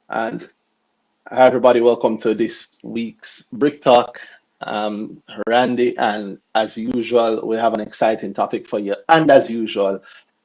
And hi, everybody, welcome to this week's Brick Talk. Randy, and as usual, we have an exciting topic for you. And as usual,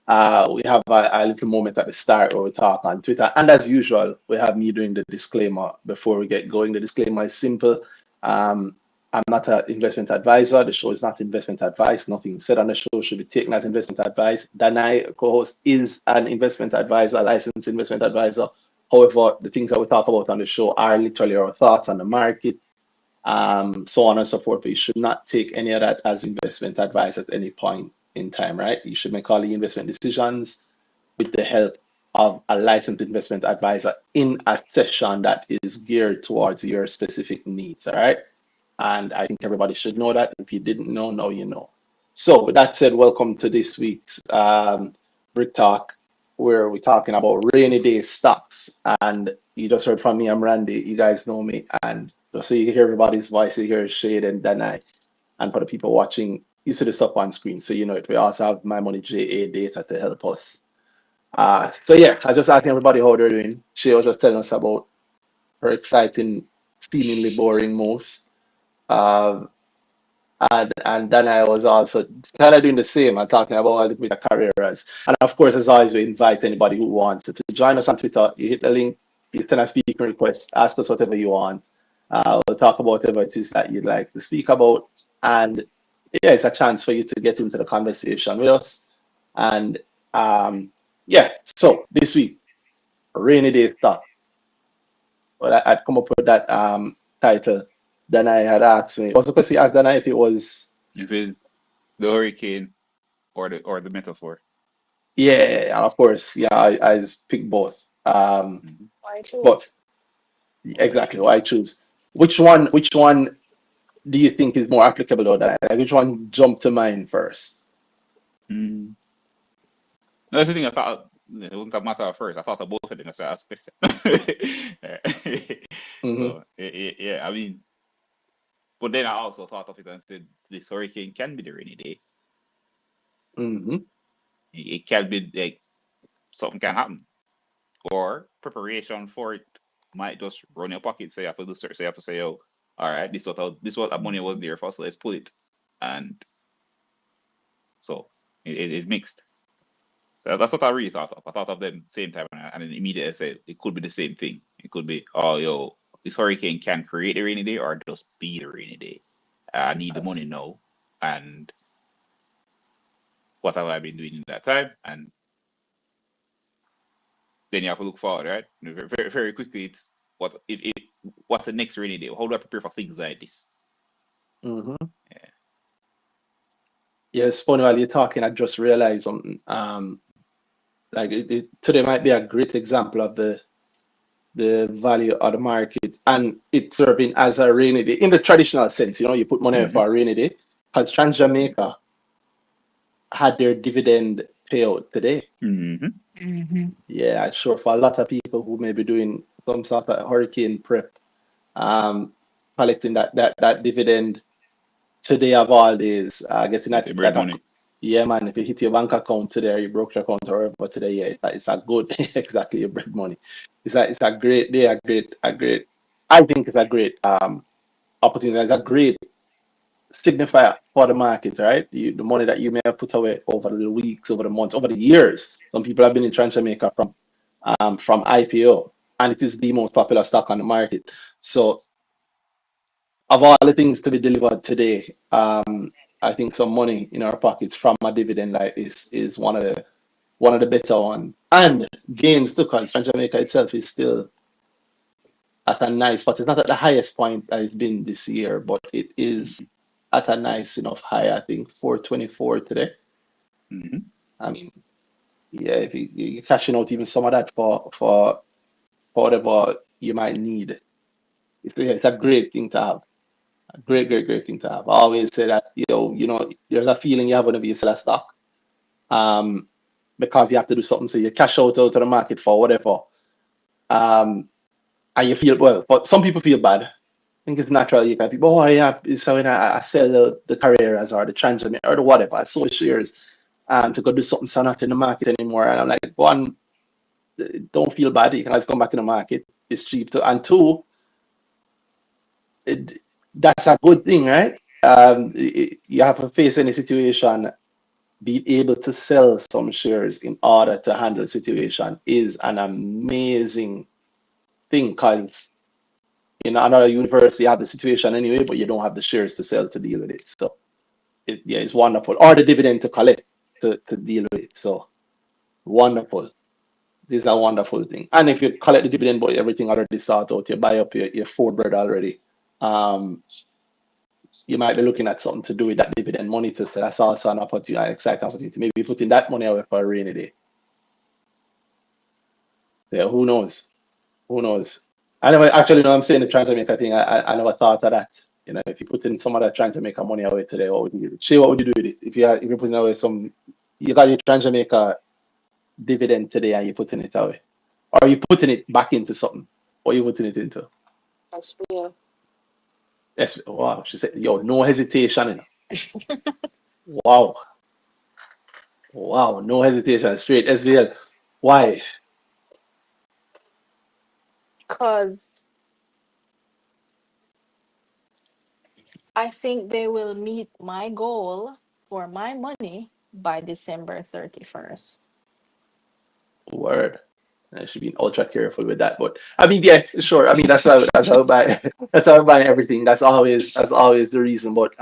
we have a little moment at the start where we talk on Twitter. And as usual, we have me doing the disclaimer before we get going. The disclaimer is simple. Um, I'm not an investment advisor. The show is not investment advice. Nothing said on the show should be taken as investment advice. Danai, co-host, is an investment advisor, licensed investment advisor. However, the things that we talk about on the show are literally our thoughts on the market, so on and so forth. But you should not take any of that as investment advice at any point in time, right? You should make all the investment decisions with the help of a licensed investment advisor in a session that is geared towards your specific needs, all right? And I think everybody should know that. If you didn't know, now you know. So, with that said, welcome to this week's Brick Talk, where we're talking about rainy day stocks. And you just heard from me, I'm Randy. You guys know me. And just so you hear everybody's voice, you hear Shade and Danai. And for the people watching, you see the stuff on screen. So you know it. We also have My Money JA data to help us. So yeah, I was just asking everybody how they're doing. She was just telling us about her exciting, seemingly boring moves. Uh, and then I was also kind of doing the same. I'm talking about a little bit of careers. And of course, as always, we invite anybody who wants to join us on Twitter. You hit the link, you send a speaking request, ask us whatever you want. We'll talk about whatever it is that you'd like to speak about. And yeah, it's a chance for you to get into the conversation with us. And yeah, so this week, rainy day stuff. Well, I'd come up with that title. Then I had asked me, was the question you asked Dana if it was. If it's the hurricane or the metaphor. Yeah, and of course, yeah, I just pick both. Mhm. I But choose. Why you exactly, what I choose? choose. Which one do you think is more applicable or that? Like, which one jumped to mind first? Mm. That's the thing. I thought it wasn't a matter at first. I thought of both of them as I asked question. Mm-hmm. So yeah, I mean, but then I also thought of it and said this hurricane can be the rainy day. Mm-hmm. It can be like something can happen, or preparation for it might just run your pocket. So you have to do so you have to say, oh, all right, this what that money was there for, so let's pull it, and so it's mixed. So that's what I really thought of. I thought of them same time, and then immediately I said it could be the same thing. It could be, oh, yo, this hurricane can create a rainy day or just be the rainy day. I need the money Yes. now, and what have I been doing in that time? And then you have to look forward, right? Very, very quickly, it's what's the next rainy day? How do I prepare for things like this? Mm-hmm. Yeah. Yes, funny while you're talking, I just realized something. Like today might be a great example of the value of the market and it serving as a rainy day in the traditional sense. You know, you put money away Mm-hmm. for a rainy day. Because Trans Jamaica had their dividend payout today. Mm-hmm. Mm-hmm. Yeah, I'm sure for a lot of people who may be doing some sort of hurricane prep, um, collecting that dividend today of all days, getting It's a bread money. yeah, man, if you hit your bank account today or your broker account or whatever today, yeah, it's a good, exactly, your bread money. It's a great day, I think it's a great opportunity, it's a great signifier for the market, right? The money that you may have put away over the weeks, over the months, over the years. Some people have been in Transjamaica from IPO, and it is the most popular stock on the market. So, of all the things to be delivered today, I think some money in our pockets from a dividend like this is one of the better one. And gains too, because Transjamaica itself is still at a nice spot. It's not at the highest point that it's been this year, but it is Mm-hmm. at a nice enough high. I think 424 today. Mm-hmm. I mean, yeah, if you're cashing out even some of that for whatever you might need, it's a great thing to have. A great thing to have. I always say that, there's a feeling you have whenever you sell a stock, um, because you have to do something. So you cash out to the market for whatever, um, and you feel well. But some people feel bad. I think it's natural. You can people, oh yeah, so when I sell the Carreras or the Transmit or the whatever, I sold shares, to go do something so not in the market anymore. And I'm like, one, don't feel bad. You can always come back in the market. It's cheap to, and two, it, that's a good thing, right? You have to face any situation, be able to sell some shares in order to handle the situation is an amazing thing because in another universe you have the situation anyway, but you don't have the shares to sell to deal with it. So yeah, it's wonderful. Or the dividend to collect to deal with it. So wonderful. This is a wonderful thing. And if you collect the dividend, but everything already sorted out, you buy up your food bread already. Um, you might be looking at something to do with that dividend money to sell. That's also an opportunity, an exciting opportunity. Maybe putting that money away for a rainy day. Yeah, who knows? Who knows? I never actually know I'm saying the trying to make a thing. I never thought of that. You know, if you put in some of that trying to make a money away today, what would you do? Shay, what would you do with it? If you're putting away some, you got your trying to make a dividend today and you're putting it away. Or are you putting it back into something? What are you putting it into? That's real. Yes, wow. She said, yo, no hesitation, you know. Wow. Wow, no hesitation. Straight SVL. Why? Because I think they will meet my goal for my money by December 31st. Word. I should be ultra careful with that. But I mean, yeah, sure. I mean, that's how I buy that's how I buy everything. That's always the reason. But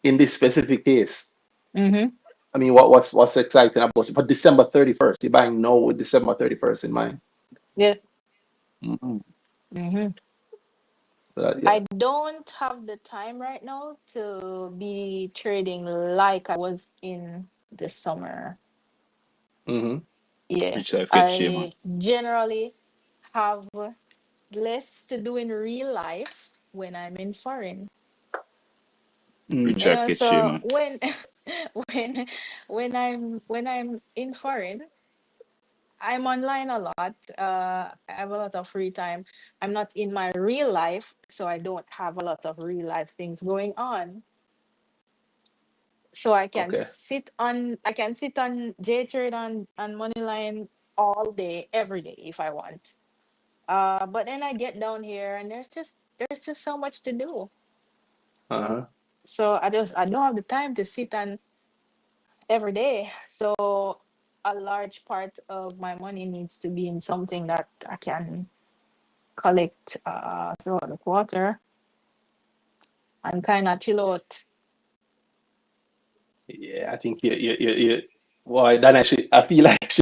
in this specific case, Mm-hmm. I mean, what's exciting about it? For December 31st, you're buying now with December 31st in mind. Yeah. Mhm. Mm-hmm. Yeah. I don't have the time right now to be trading like I was in the summer. Hmm. Yeah. Rich life get shame, man. I generally have less to do in real life when I'm in foreign. Rich Mm. life get shame, So man. when when I'm in foreign, I'm online a lot. I have a lot of free time. I'm not in my real life, so I don't have a lot of real life things going on. So Okay. I can sit on JTrade and Moneyline all day, every day if I want. But then I get down here and there's just so much to do. Uh-huh. So I don't have the time to sit and every day. So a large part of my money needs to be in something that I can collect throughout the quarter and kind of chill out. Yeah, I think you well, then actually, I feel like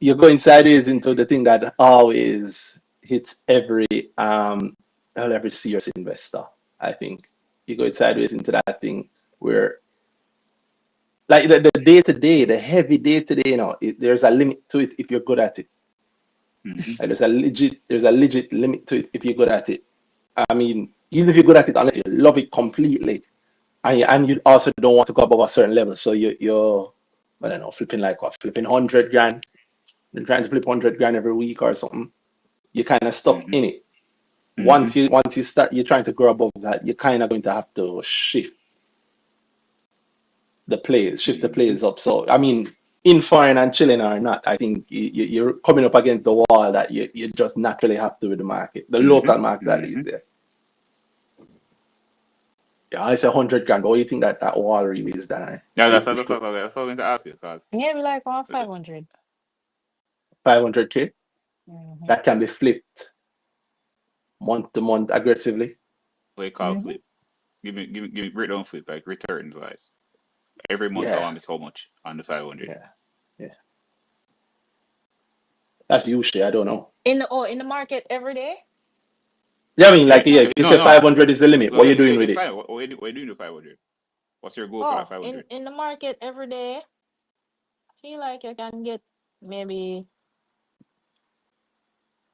you're going sideways into the thing that always hits every serious investor. I think you go sideways into that thing where like the day to day, the heavy day to day, there's a limit to it if you're good at it. Mm-hmm. Like there's a legit limit to it if you're good at it. I mean, even if you're good at it, unless you love it completely, and you also don't want to go above a certain level. So you're I don't know, flipping like what, flipping 100 grand, and trying to flip 100 grand every week or something. You're kind of stuck Mm-hmm. in it. Mm-hmm. Once you start, you're trying to grow above that. You're kind of going to have to shift the Mm-hmm. plays up. So I mean, in foreign and chilling or not, I think you're coming up against the wall that you just naturally have to with the market, the Mm-hmm. local market that is Mm-hmm. there. Yeah, I say 100 grand, but what do you think that wall really is, that Yeah, if that's it's what that's what I was going to ask you because Maybe like 500. 500K, Mm-hmm. that can be flipped month to month aggressively. what you call Mm-hmm. flip. Give me breakdown flip like returns wise. Every month I Yeah, want to make how much on the 500. yeah, yeah. That's usually, I don't know. In the market every day? Yeah, I mean, like, yeah, if you No, say no. 500 is the limit, what are you doing with It's it? fine. What are you doing the 500? What's your goal for that Oh, in 500? in the market every day, I feel like you can get maybe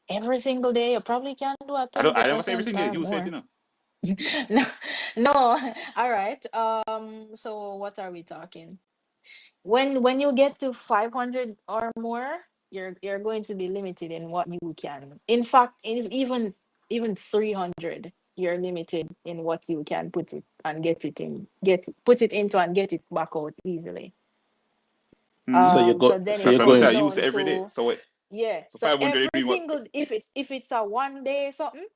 every single day. You probably can do a twenty I never say percent everything or you say it, more. you know. No, no. All right. So what are we talking? When you get to 500 or more, you're going to be limited in what you can. In fact, even 300, you're limited in what you can put it and put it into and get it back out easily. Mm-hmm. So you So go, then so it you're That's what I'm comes saying. I going, use it down every day. to So what? Yeah. So So 500 every doing what? single, if it's a 1 day something,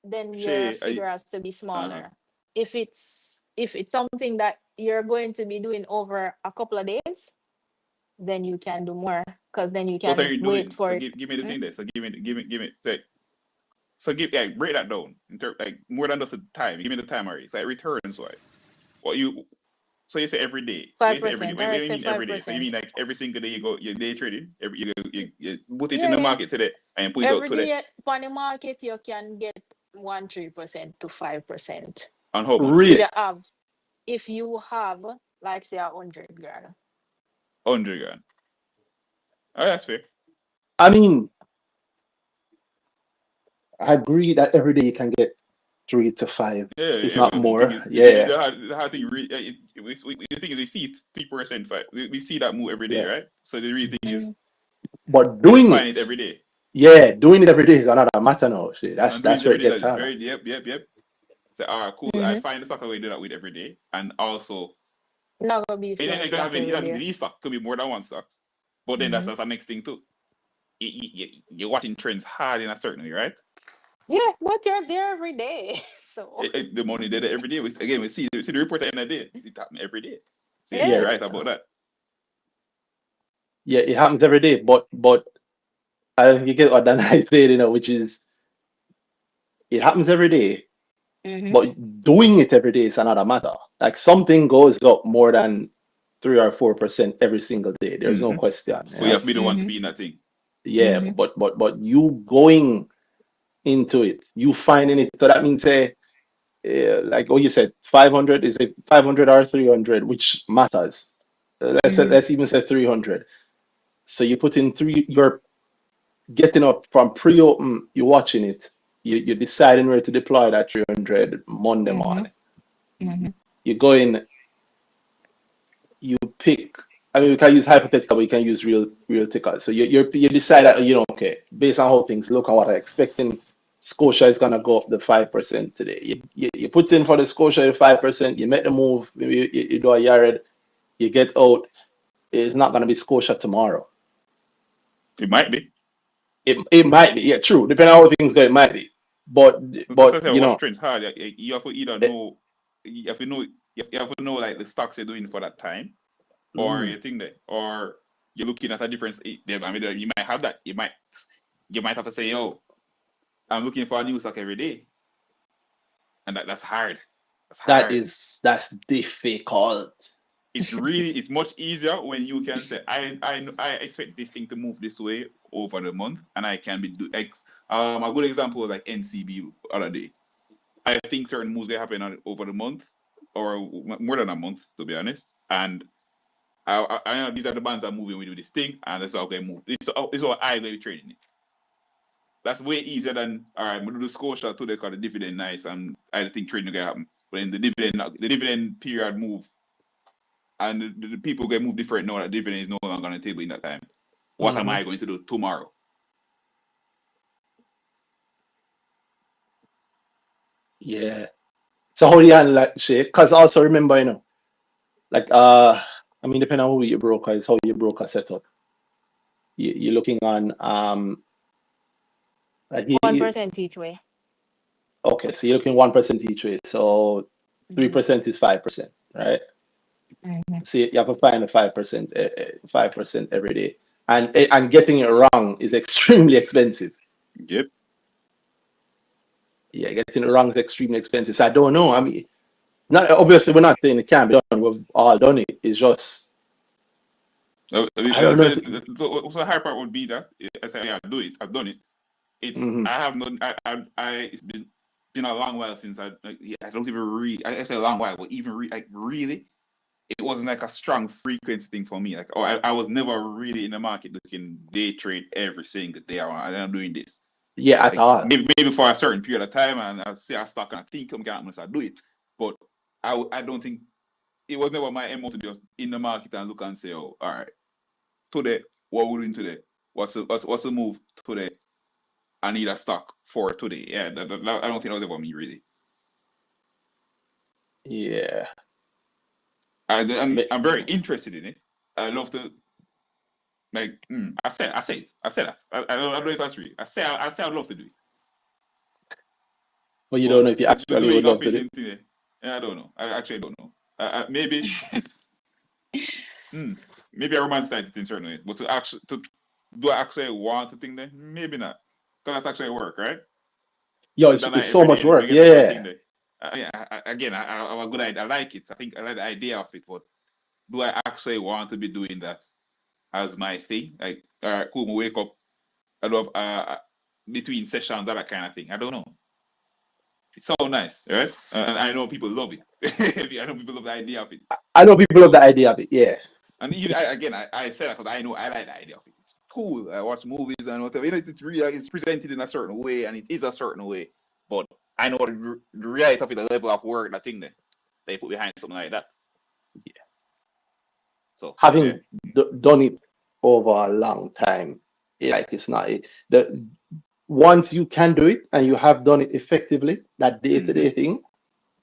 then your Shay, figure has to be uh-huh. smaller. If it's something that you're going to be doing over a couple of days, then you can do more, because then you So what are can you wait doing? for So it. give me the Mm? thing there. So give me say so give like break that down in like more than just the time. Give me the time already. So like returns wise. What you so you say every day. When Five you say every day, percent. All what right, do you say mean every five day? So you mean percent. like every single day you go you day trading, you put it in Yeah, the yeah. market today and you put it out Every today. day on the market, you can get 1 3% to 5%. On how If much? Really? you have, if you have, like say 100 grand. 100 grand. Oh, that's fair. I mean, I agree that every day you can get 3 to 5, Yeah, if yeah, not but the thing more. is, Yeah, the hard thing, the thing is, we see 3%, we see that move every day, yeah. right? So the real thing is, Mm, But can you doing find it it, every day? yeah, doing it every day is another matter now. See, And doing that's it where every it day, gets that's harder. very, yep. So, all right, cool. I mm-hmm. find the stock I will do that with every day, and also, Not gonna be and then same you can stock have it, every you have day. the stock, could be more than one stocks, but then Mm-hmm. that's the next thing too. You're watching trends hard in a certain way, right? Yeah, but you're there every day. So The money there every day. Again, we see the report at the end of the day. It happen every day. So yeah. you're Yeah, right about that. yeah, it happens every day. But I think you get what Dan I said, which is it happens every day. Mm-hmm. But doing it every day is another matter. Like something goes up more than 3 or 4% every single day. There's no Hmm. question. But you have to be the one to Mm-hmm. be in that thing. Yeah, Mm-hmm. but you going into it, you finding it. So that means say, like what you said, 500, is it 500 or 300, which matters. Mm-hmm. Let's even say 300. So you put in three. You're getting up from pre-open. You're watching it. You're deciding where to deploy that 300 Monday Mm-hmm. morning. Mm-hmm. You go in. You pick. I mean, we can use hypothetical, but you can use real tickers. So you decide that okay, based on how things look and what I'm expecting, Scotia is gonna go up the 5% today. You put in for the Scotia 5%. You make the move. Maybe you do a yard. You get out. It's not gonna be Scotia tomorrow. It might be. It might be, yeah, true. Depending on how things go, it might be. But That's why I but say watch trends hard. You have to either eh, know, you have to know, you have to know like the stocks you're doing for that time, or mm, you think that, or you're looking at a difference. I mean, you might have that. You might have to say, yo, I'm looking for a new stock every day, and that's hard. That's hard. that's difficult. It's much easier when you can say I expect this thing to move this way over the month, and I can be like a good example is like NCB other day. I think certain moves they happen over the month or more than a month to be honest, and I know these are the bands that are moving with this thing, and that's how they move. This is how I be trading it. That's way easier than all right. I'm gonna do Scotia today because the dividend nice, and I think trading gonna happen. But in the dividend period move, and the people get move different now that dividend is no longer on the table in that time. What am Hmm. I going to do tomorrow? Yeah. So how do you handle that shit? Because also remember, like I mean, depending on who your broker is, how your broker set up. You're looking on like One percent each way. okay, so you're looking 1% each way. So three Mm-hmm. percent is 5%, right? Mm-hmm. So you have to find a 5%, 5% every day, and getting it wrong is extremely expensive. Yep. Yeah, getting it wrong is extremely expensive. So I don't know. I mean, not obviously we're not saying it can't be done. We've all done it. It's just I don't know. So the hard part would be that I say, yeah, I do it. I've done it. Mhm. I have no. It's been a long while since I don't even read. I say a long while, but even like really, it wasn't like a strong frequency thing for me. Like, I was never really in the market looking day trade every single day. I'm doing this. Yeah, at Like all. maybe for a certain period of time, and I see a stock and I think I'm going to do it. But I don't think it was never my MO to just in the market and look and say, oh, all right, today, what we're doing today? What's the move today? I need a stock for today. Yeah, I don't think that was ever me really. Yeah. I'm Ma- I'm very interested in it. I love to Like, I said that. I don't know if that's real. I say I'd love to do it, But you don't but know if you the actually way you would got love to fit do it. into it, I don't know. I actually don't know. Maybe, maybe I romanticize it in certain way, but to do I actually want to think that? Maybe not. Because that's actually work, right? Yo, Sit down it's so every much day and work. get the sort of thing Yeah. there. Yeah, again, I have a good idea. I like it. I think I like the idea of it, but do I actually want to be doing that as my thing? Like, cool, wake up. I love between sessions, that kind of thing. I don't know. It's so nice, right? And I know people love it. I know people love the idea of it. I know people love the idea of it. Yeah. And again, I say that because I know I like the idea of it. It's cool. I watch movies and whatever. It's real. It's presented in a certain way, and it is a certain way. But I know the reality of it, the level of work, that thing that they put behind something like that. So yeah. Having done it over a long time, like it's not the once you can do it and you have done it effectively, that day-to-day thing,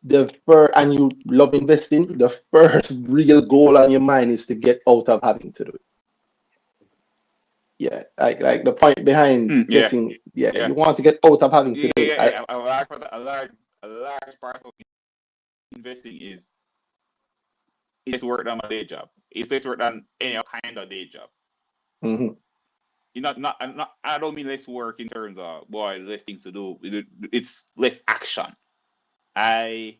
and you love investing, the first real goal on your mind is to get out of having to do it. Yeah, like the point behind Yeah. getting, yeah, Yeah. you want to get out of having to Yeah. do it. A large part of investing is work than my day job. It's less work than any kind of day job. Mhm. You not I don't mean less work in terms of boy less things to do. It's less action. I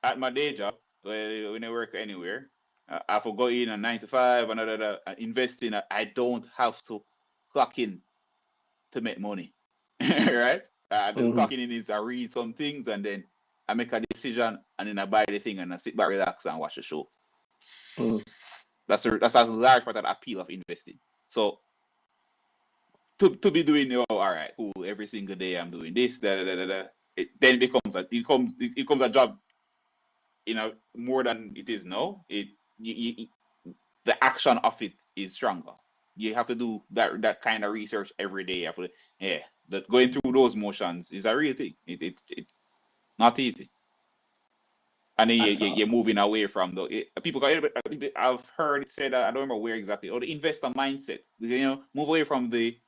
At my day job, when I work anywhere, I have to go in at 9 to 5 and investing. I don't have to clock in to make money, right? The Mhm. clocking in is I read some things and then I make a decision and then I buy the thing and I sit back, relax, and watch the show. Mhm. That's a large part of the appeal of investing. So to be doing, all right, cool, every single day I'm doing this, it then becomes a job, more than it is now. The action of it is stronger. You have to do that kind of research every day. You have to, yeah, that going through those motions is a real thing. It's not easy. And then At all. you're moving away from people. I've heard it said, I don't remember where exactly. Or the investor mindset. Move away from the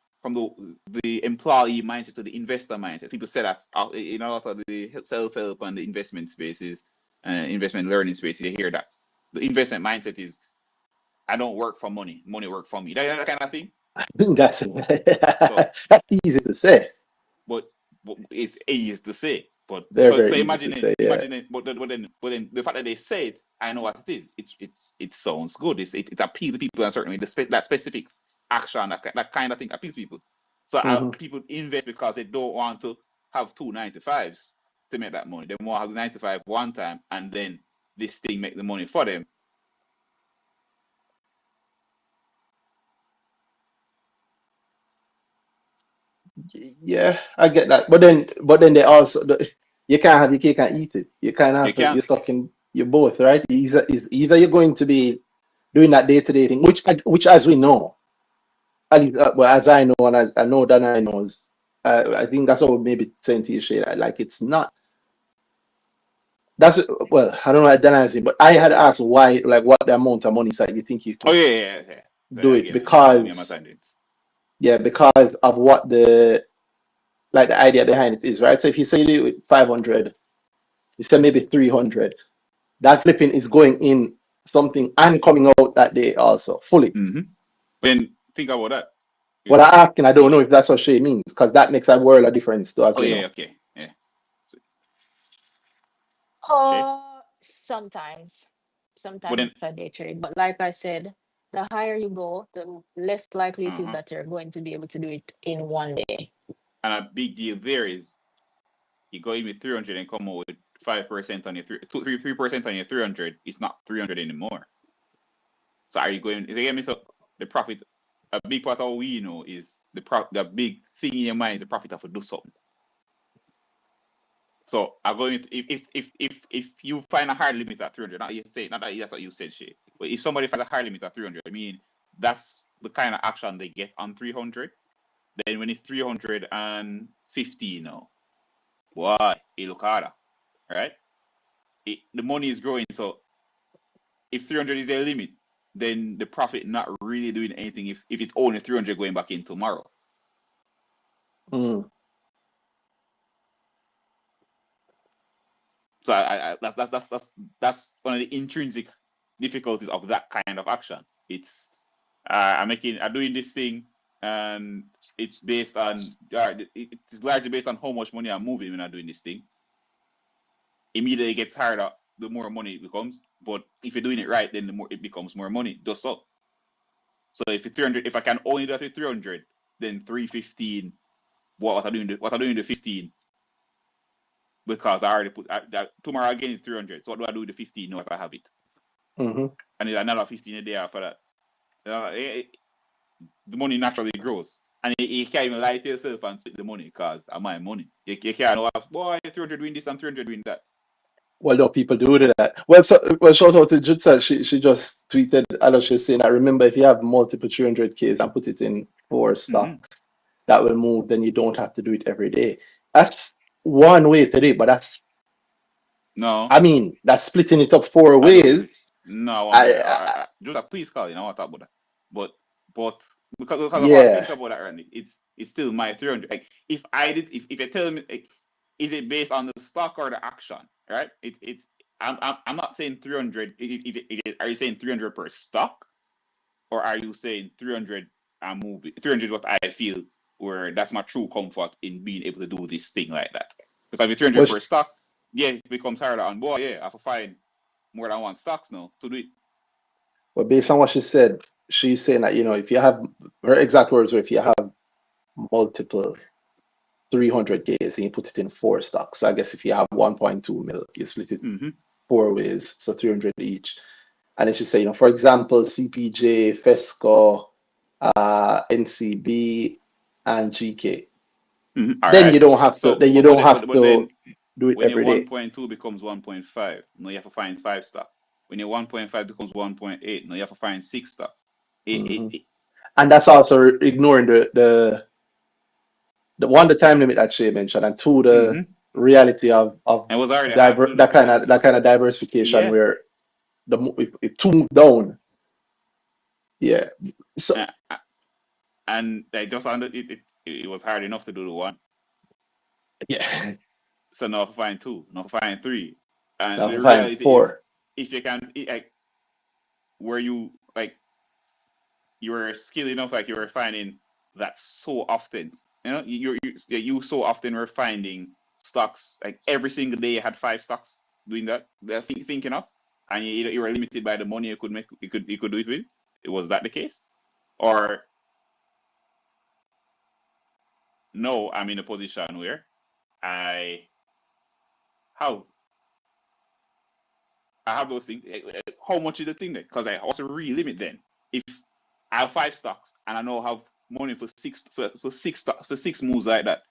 employee mindset to the investor mindset. People say that, out of the self-help and the investment spaces, investment learning spaces. You hear that the investment mindset is, I don't work for money. Money work for me. That kind of thing. That's So, that's easy to say. but it's easy to say. But Very, so very easy to imagine it, say. Yeah. imagine it. But then the fact that they say it, I know what it is. It sounds good. It appeals to people in a certain way. That specific action, that kind of thing appeals to people. So Hmm. people invest because they don't want to have 2 9 to 5s to make that money. They want to have the 9 to 5 one time, and then this thing make the money for them. Yeah, I get that. But then they also you can't have your cake and eat it. You kind of You have to. You're can't. stuck in. You're both, right? Either you're going to be doing that day-to-day thing, which as we know, at least, well, as I know and as I know that I knows, I think that's what maybe saying to you, Shay, like it's not. That's well, I don't know what Dana is, but I had asked why, like, what the amount of money side you think you Oh could yeah, yeah, yeah, yeah. So do it again, you know me and my because, tangents. yeah, because of what the idea behind it is, right? So if you say you do it with 500, you say maybe 300, that flipping is going in something and coming out that day also fully. Mm-hmm. Then think about that. What Yeah. I asking, I don't know if that's what Shay means, because that makes a world of difference too, as Oh we yeah, know. okay, yeah. So, Shay. Sometimes, But sometimes then, it's a day trade, but like I said, the higher you go, the less likely it is uh-huh. that you're going to be able to do it in one day. And a big deal there is you go in with 300 and come out with 5% on your 3% on your 300. It's not 300 anymore. So are you going? Is it get me? So the profit, a big part of what we know is the big thing in your mind is the profit of to do something. So I'm going to, if you find a hard limit at 300, not that that's what you said, Shay, but if somebody finds a hard limit at 300, I mean that's the kind of action they get on 300. Then when it's 350 now, why it look harder, right? The money is growing, so if 300 is a limit, then the profit not really doing anything if it's only 300 going back in tomorrow. Mm. So that's one of the intrinsic difficulties of that kind of action. It's I'm doing this thing, and it's based on it's largely based on how much money I'm moving when I'm doing this thing. Immediately it gets harder the more money it becomes. But if you're doing it right, then the more it becomes more money. Just so. So if it's 300, if I can only do it with 300, then 315. What I doing? What I doing the 15? Because I already put tomorrow again is 300. So what do I do with the 15 now if I have it? Mm-hmm. And it's another 15 a day after that. The money naturally grows. And you can't even lie to yourself and split the money because of my money. You can't know, boy, 300 win this and 300 win that. Well, no, people do that. Well, shout out to Jutsa. She just tweeted. I know she's saying that. Remember, if you have multiple 300Ks and put it in 4 Mm-hmm. stocks, that will move. Then you don't have to do it every day. That's one way to do it, but No, I mean, that's splitting it up 4 I don't. ways. No, I want to do I that. Just please call you. I want to talk about that. But because of what I think yeah. about that, Randy, it's still my 300. Like if you tell me, like, is it based on the stock or the action? Right? I'm not saying 300. Are you saying 300 per stock, or are you saying 300 and move it? 300 what I feel where that's my true comfort in being able to do this thing like that. Because if it's 300 Well, per stock, yeah, it becomes harder. And boy, yeah, I have to find more than one stocks now to do it. well, based on what she said, she's saying that if you have her exact words, were if you have multiple 300Ks and you put it in 4 stocks. So I guess if you have 1.2 mil, you split it Mm-hmm. 4 ways, so 300 each. And then she say, for example, CPJ, FESCO, NCB, and GK. Mm-hmm. All Then right. you don't have to. So, Then you but, but, don't then- have but to then do it when your every day. 1.2 becomes 1.5, now you have to find 5 stocks. When your 1.5 becomes 1.8, now you have to find 6 stocks. Hmm. And that's also ignoring the time limit that she mentioned, and two, the Mm-hmm. reality of And it was already hard to do that that. kind of diversification Yeah. where if two move down, yeah. So And like just under it was hard enough to do the 1. yeah, So now I find 2, now I find 3. And now the we find reality is, 4. if you can, like, where you like you were skilled enough, like you were finding that so often. You so often were finding stocks, like every single day you had 5 stocks doing that. Thinking of, and you were limited by the money you could make. You could do it with. Was that the case, or no? I'm in a position where I have I have those things. How much is the thing then? Because I also really limit then. If I have 5 stocks and I now have money for 6 moves like that,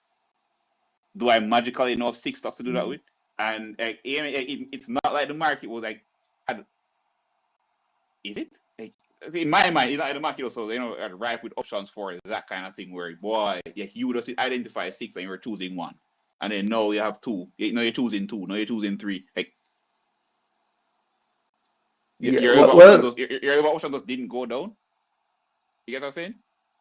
do I magically know of 6 stocks to do that with? And it's not like the market was like, is it? Like, in my mind, it's not like the market also, ripe with options for that kind of thing where, boy, yeah, you just identify 6 and you're choosing 1. And then no, you have 2. You're choosing 2. No, you're choosing 3. Like, Yeah, your other options, well, your other options just didn't go down. You get what I'm saying?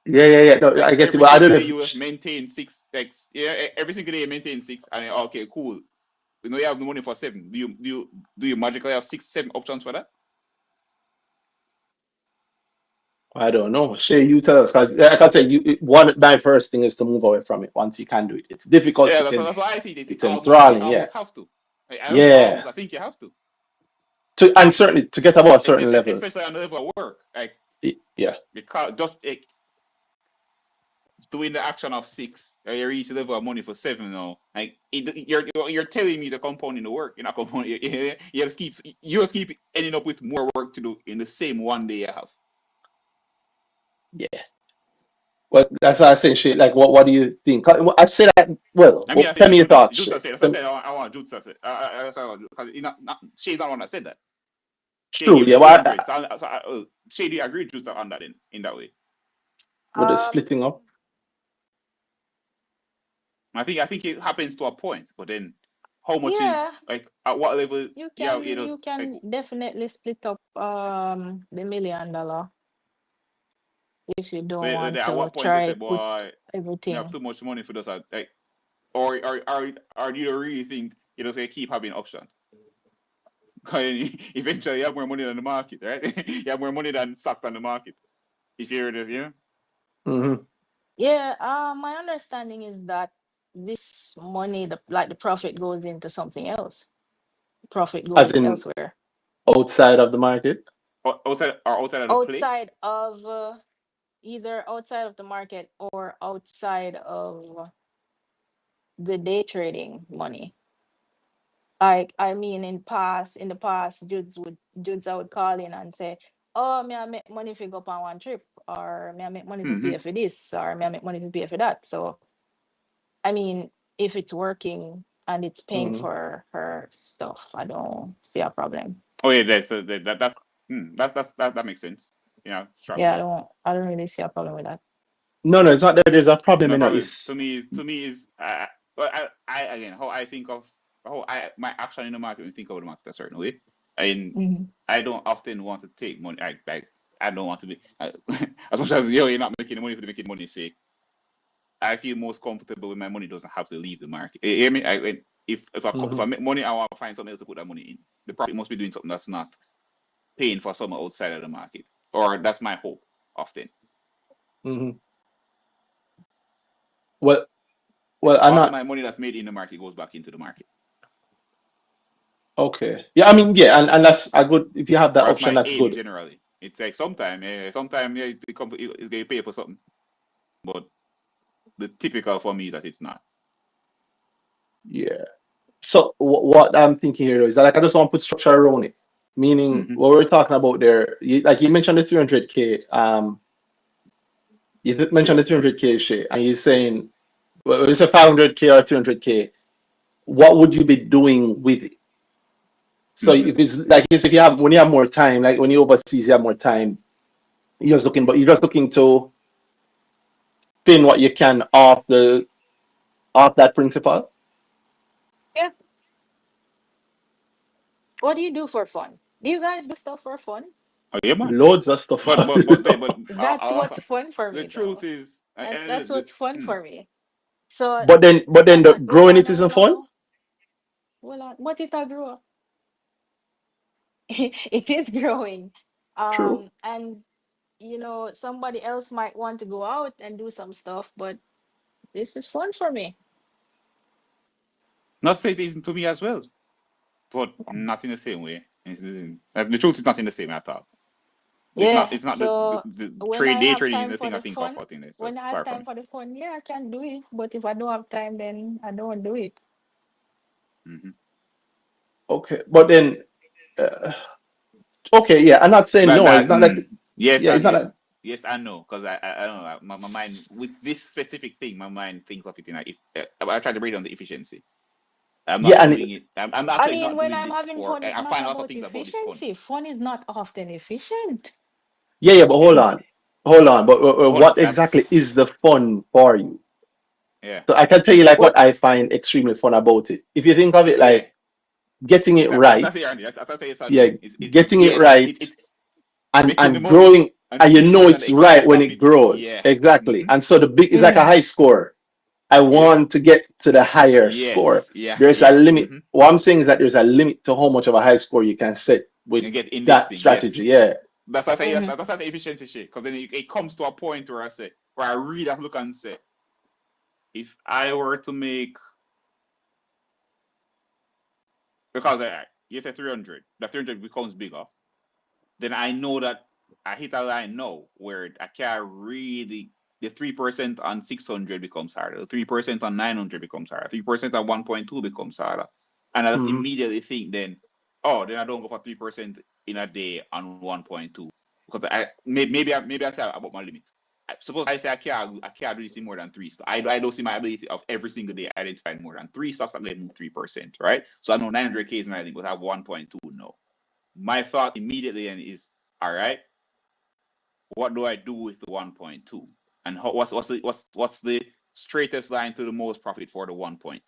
yeah. No, I get it, Every but I single don't day know. you maintain 6 X. Yeah, every single day you maintain 6, and okay, cool. You know you have the money for 7. Do you magically have 6, 7 options for that? I don't know. Shay, you tell us, because like I said, my first thing is to move away from it once you can do it. It's difficult. Yeah, that's why I see it. It's You enthralling. Yeah, almost have to. I don't say yeah. almost. I think you have to, And certainly to get above a certain level. especially on the level of work. Like Yeah, because just doing the action of 6, you reach the level of money for 7 now. Like you're telling me to compound in the work. You're not compounding. You just keep ending up with more work to do in the same one day you have. yeah. Well, that's why I say, Shay. Like, what do you think? I say that. I mean, I Tell think me your thoughts, Jutsa Shay. said. That's what I said. I want Jutsa to say. That's what I want because Shay's not the one that said that. Shay True. gave the Yeah. 300. Shay, do you agree with Jutsa on that in that way? With the Um, splitting up. I think it happens to a point, but then how much Yeah, is like at what level? you Yeah, can you like can definitely split up the $1 million if you don't want at to what point to say, try put boy, you have everything. too much money for this, like, or do you really think you know say keep having options? 'Cause eventually you have more money than the market, right? You have more money than stocks on the market. If you're this, you know. Mm-hmm. Yeah, my understanding is that this money, the profit goes into something else. Profit As goes in elsewhere. outside of the market. Outside of the play. Outside of either outside of the market or outside of the day trading money. I mean in the past, dudes I would call in and say, oh, me I make money if you go on one trip, or me I make money if you Mm-hmm. pay for this, or me I make money if you pay for that. So I mean, if it's working and it's paying Mm-hmm. for her stuff, I don't see a problem. Oh yeah, that makes sense. You know, Yeah, strategy. I don't really see a problem with that. No, no, it's not that there's a problem, No you know, problem. it's To me is well, I again how I think of how I my action in the market when I think of the market a certain way. And Hmm. I don't often want to take money. I don't want to be as much as you're not making money for the making money's sake. I feel most comfortable when my money doesn't have to leave the market. You hear me? If mm-hmm. I make money, I want to find something else to put that money in. The profit must be doing something that's not paying for someone outside of the market, or that's my hope often. Mm-hmm. Well, well, I'm All of not my money that's made in the market goes back into the market, okay. Yeah, I mean, yeah, and that's a good if you have that or that's option, my that's aim good. generally. It's like sometime yeah, they pay for something, but the typical for me is that it's not. Yeah. So what I'm thinking here is that like I just want to put structure around it. Meaning Mm-hmm. what we're talking about there, like you mentioned the 300K, you did mention Share. the 300K share, and you're saying, well, it's a 500K or 300K. What would you be doing with it? So Mm-hmm. if it's like if you have when you have more time, like when you overseas, you have more time. You're just looking to spin what you can off that principle. Yeah. What do you do for fun? Do you guys do stuff for fun? Oh yeah, man. Loads of stuff. That's A lot what's of fun for the me, truth though. is, That's what's fun for me. So But then the hold growing on, it no, isn't no, fun. no. Hold on. What it a grow? It is growing. True. And somebody else might want to go out and do some stuff, but this is fun for me. not say it isn't to me as well, but not in the same way. The truth is not in the same at all. It's not. Yeah. It's not So the when trade I day have trading is time the for thing I the think of fun, for thing. So when I have far from time it. for the fun, yeah, I can do it. But if I don't have time, then I don't do it. Mm-hmm. Okay, but then uh, okay, yeah. I'm not saying no. It's not like Yes, yeah. It's not like yes, I know, because I don't know. My mind with this specific thing, my mind thinks of it in if I try to break down the efficiency. I'm yeah, not and doing it. I'm I actually mean, not when doing I'm this having for. fun, it's I not find a lot of about things about this fun. efficiency. Fun is not often efficient. yeah, yeah. But hold on. But Hold on, what exactly is the fun for you? yeah, So I can tell you like What? what I find extremely fun about it. If you think of it yeah. like getting it Exactly. As I right, say, Andy. As I say, yes, I yeah, know. getting it Yes, right it's making the and money growing, and and you seeing the know money and the it's extra right when it profit. grows Yeah. exactly. Mm-hmm. And so the big is like a Mm, high score. I Yeah. want to get to the higher score. Yes. Yeah. There's a Yeah. limit. Mm-hmm. What I'm saying is that there's a limit to how much of a high score you can set with And get in this that thing. Yes. strategy. Yeah. That's why I say yes. mm-hmm. That's why I say efficiency shit. Because then it comes to a point where I really have to look and say, if I were to make, because you say 300, the 300 becomes bigger, then I know that I hit a line now where I can't really, the 3% on 600 becomes harder, the 3% on 900 becomes harder, 3% on 1.2 becomes harder. And I just Hmm. immediately think then, oh, then I don't go for 3% in a day on 1.2. Because maybe I say about my limit. Suppose I say I can't do this in more than three stocks. I don't see my ability of every single day identifying more than three stocks. I'm going to move 3%, right? So I know 900K is my limit, but I have 1.2 now. My thought immediately then is, all right, what do I do with the 1.2? And what's the straightest line to the most profit for the 1.2?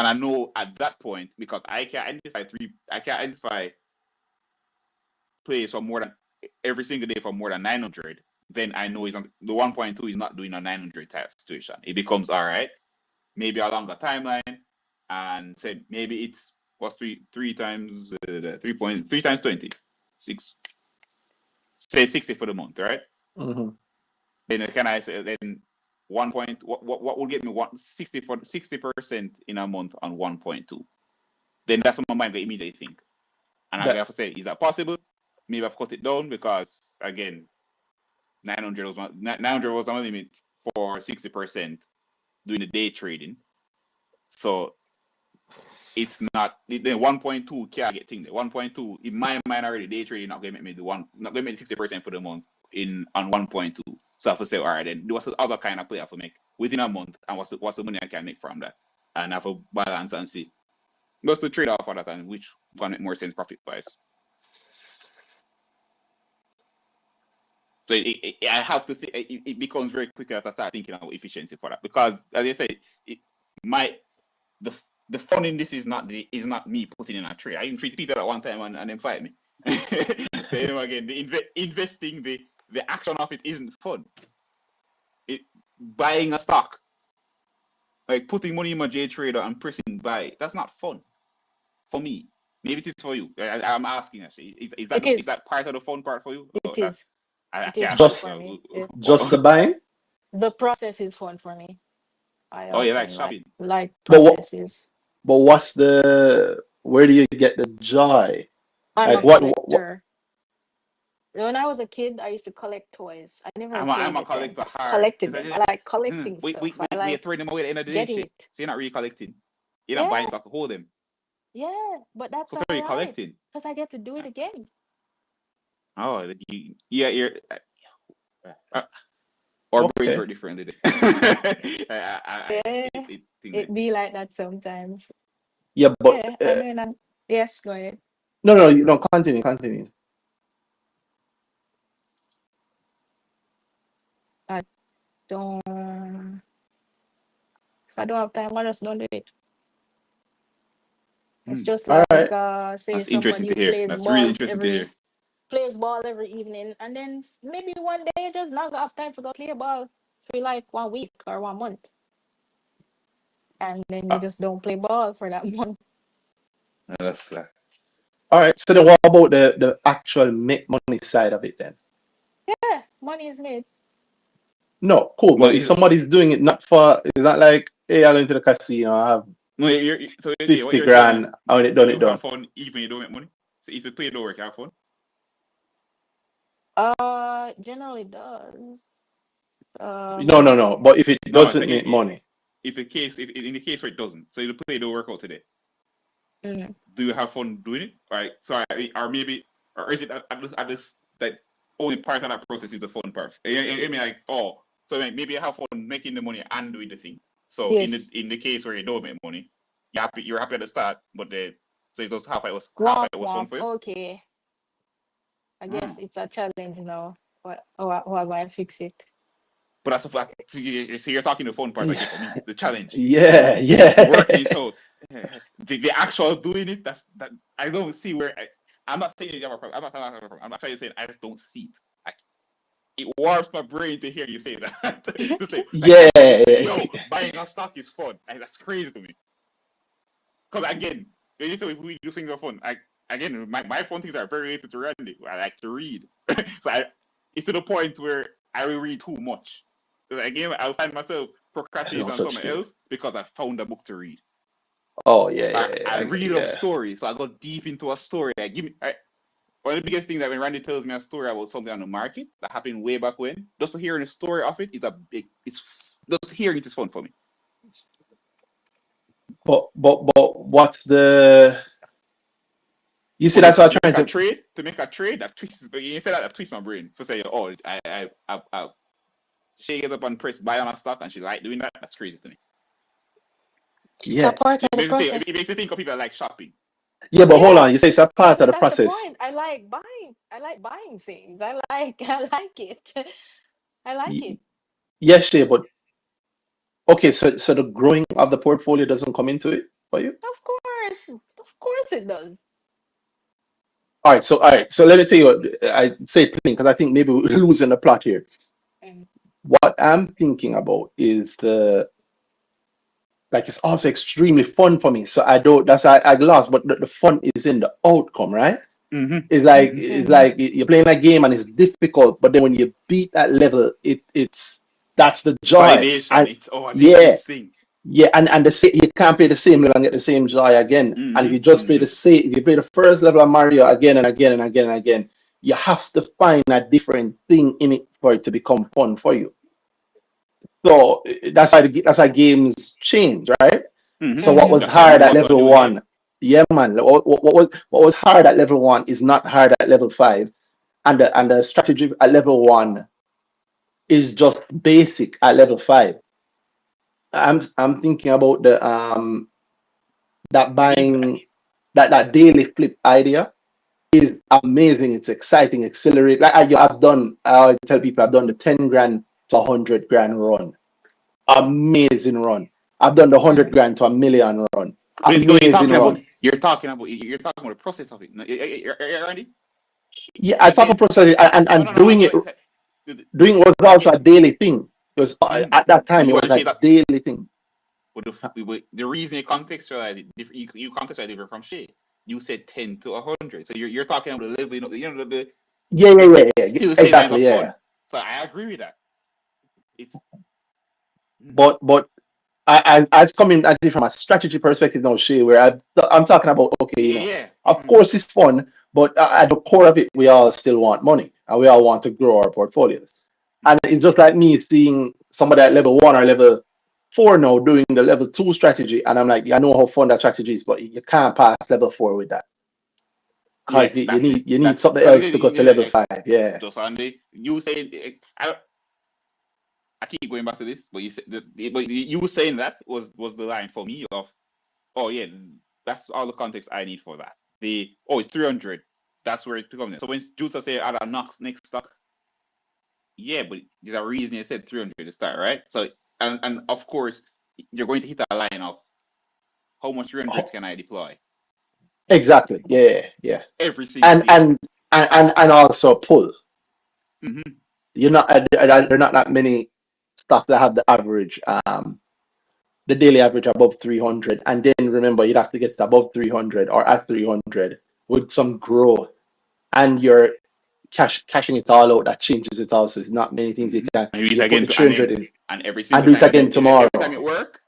and I know at that point, because I can identify plays for more than every single day for more than 900, then I know the 1.2 is not doing a 900 type situation. It becomes all right, maybe a longer timeline, and say maybe it's what's three times 3 times 20, say 60 for the month, right? Mm-hmm. Then can I say then 1 point what will get me 60% in a month on 1.2? Then that's what my mind will immediately think. And I That have to say, is that possible? Maybe I've cut it down because again, 900 was my limit for 60% doing the day trading. So it's not the 1.2 can't get thing there. 1.2 in my mind already day trading not gonna make me not gonna make 60% for the month on 1.2. So I have to say, all right, then what's the other kind of play I have to make within a month, and what's the money I can make from that, and I have to balance and see. Just to trade off for that, and which gonna make more sense profit wise. So I have to think. It becomes very quick that I start thinking about efficiency for that, because as I say, the fun in this is not me putting in a trade. I even treat people at one time and then fight me. So again, the investing, the action of it isn't fun. Buying a stock, like putting money in my J trader and pressing buy, that's not fun for me. Maybe it is for you. I'm asking actually. Is It is. that part of the fun part for you? It is. I It is can't fun answer. just for me. just the buying. The process is fun for me. I Oh, you like often shopping? like But processes. what's where do you get the joy? I'm Like a what collector. When I was a kid, I used to collect toys. I never I'm played a with them. collector Just hard. collected them. I like collecting stuff. I We like throw them away at the end of the day, getting shit. it. So you're not really collecting. You're not buying Yeah, stuff to hold them. yeah. But that's So all you're right collecting. because I get to do it again. Oh, you're our brains okay. work differently. Yeah, Thing it be like that sometimes. Yeah, but Yeah, I mean, yes, go ahead. no, you don't continue. I don't. If I don't have time, I just don't do it. It's just All like right. say That's interesting somebody to who hear. That's really interesting to hear. plays ball every evening, and then maybe one day you just not have time to go play ball for like 1 week or 1 month, and then you Uh, just don't play ball for that month. That's all right. So then, what about the actual make money side of it then? Yeah, money is made. No, cool. well, But if somebody's doing it it's not like, hey, I went to the casino, I have no, so what 50 you're saying is grand, I want it done, it you have done. fun even you don't make money. So if you play, don't work, you have fun. Generally does. No. But if it No, so doesn't make money, if in the case where it doesn't, so you play, don't work out today. Mm. Do you have fun doing it? Right. So or maybe or is it at this that only part of that process is the fun part? I mean like so like, maybe you have fun making the money and doing the thing. So Yes. in the case where you don't make money, you're happy at the start, but so it was half Womp it was fun womp. for you. Okay. I guess Mm. it's a challenge now. How am I fix it? But that's a fact. So you're talking the fun part yeah, again for me, the challenge, yeah, the working yeah. it out, the actual doing it. That I don't see where I'm not saying you have a problem. I'm not trying to say I just don't see it. It warms my brain to hear you say that. To say like Yeah, I see, yo, buying a stock is fun. That's crazy to me. Because again, when you say we do things are fun. Again, my fun things are very related to Randy. I like to read, so it's to the point where I will read too much. Again, I'll find myself no procrastinating on such something thing. else because I found a book to read. Oh, yeah, yeah, I yeah, read a yeah. story, so I go deep into a story. One of the biggest things that when Randy tells me a story about something on the market that happened way back when, just to hearing the story of it is just hearing it is fun for me. But what's you see, But that's what to I'm make trying a to, trade, that twists. But you said that twists my brain for saying, oh, I shake it up and press buy on a stock, and she like doing that. That's crazy to me. It's a yeah. part of the process. It makes me think of people that like shopping. Yeah, but hold Yeah, on. You say it's a part of the that's the process. point. I like buying. I like buying things. I like it. I like it. Yes, Shay, but okay, so the growing of the portfolio doesn't come into it? for you? Of course it does. All right. So let me tell you what I say plain because I think maybe we're losing the plot here. Mm. What I'm thinking about is like it's also extremely fun for me. So I don't that's I lost, but the fun is in the outcome, right? Mm-hmm. It's like Mm-hmm. it's Mm-hmm. like you're playing a game and it's difficult, but then when you beat that level, it's that's the joy. Validation. And It's I did yeah, this thing. yeah, and you can't play the same level and get the same joy again. And if Mm-hmm. you just play Mm-hmm. the same, if you play the first level of Mario again and again and again and again, you have to find a different thing in it for it to become fun for you. So that's why games change, right? So what Mm-hmm. was Mm-hmm. That's why hard new at ones are level new again. one, yeah, man. What was hard at level one is not hard at level five, and the strategy at level one is just basic at level five. I'm thinking about the that Feedback. buying that daily flip idea is amazing. It's exciting, accelerate. Like I tell people I've done the 10 grand to 100 grand run. Amazing run. I've done the hundred Mm. grand to a million run. But no, Amazing run. you're talking about the process of it. No, Randy? Yeah, I talk Then about process no, and no, no, no, no. doing it was also Yeah. a daily thing. Because Mm. at that But time you it want was to a say that, daily thing. but the reason you contextualize it, you contextualize different from Shay. You said 10 to 100, so you're talking about the level, Yeah, yeah, yeah, yeah. still the same lines Exactly, of yeah. fun. So I agree with that. It's mm, But I just coming at it from a strategy perspective now, Shay, where I'm talking about okay, yeah, yeah. of Mm-hmm. course it's fun, but at the core of it, we all still want money and we all want to grow our portfolios. And it's just like me seeing somebody at level one or level four now doing the level two strategy, and I'm like, yeah, I know how fun that strategy is, but you can't pass level four with that because Yes, you that's it. need That's something so. else to go to level five. Yeah, So Sunday, you say I keep going back to this, but but you saying that was the line for me of oh yeah, that's all the context I need for that. It's 300. That's where it comes in. So when Juicer say add a next stock, yeah, but there's a reason you said 300 to start, right? So and of course you're going to hit a line of how much 300s can I deploy exactly. Yeah, yeah, every single and day. and and also pull. Mm-hmm. You're not there are not that many stuff that have the average the daily average above 300, and then remember you'd have to get above 300 or at 300 with some growth, and you're cashing it all out. That changes it also. It's not many things you Mm-hmm. can. And do it You put again the to, and 300 then in and every and single do it time again every time tomorrow. it work,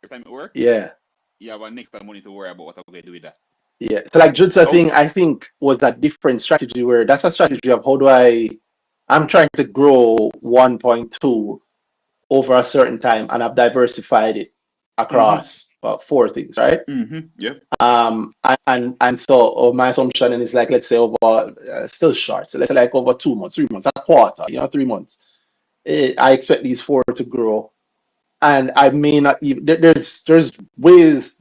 Yeah, you have an extra money to worry about what I'm going to do with that. yeah. So like Judsa Oh, thing, I think was a different strategy where that's a strategy of how do I'm trying to grow 1.2 over a certain time, and I've diversified it mm-hmm. across four things, right? Mm-hmm. Yep. And so my assumption is like let's say over still short, so let's say like over 2 months, 3 months, a quarter, 3 months. I expect these four to grow, and I may not even there's ways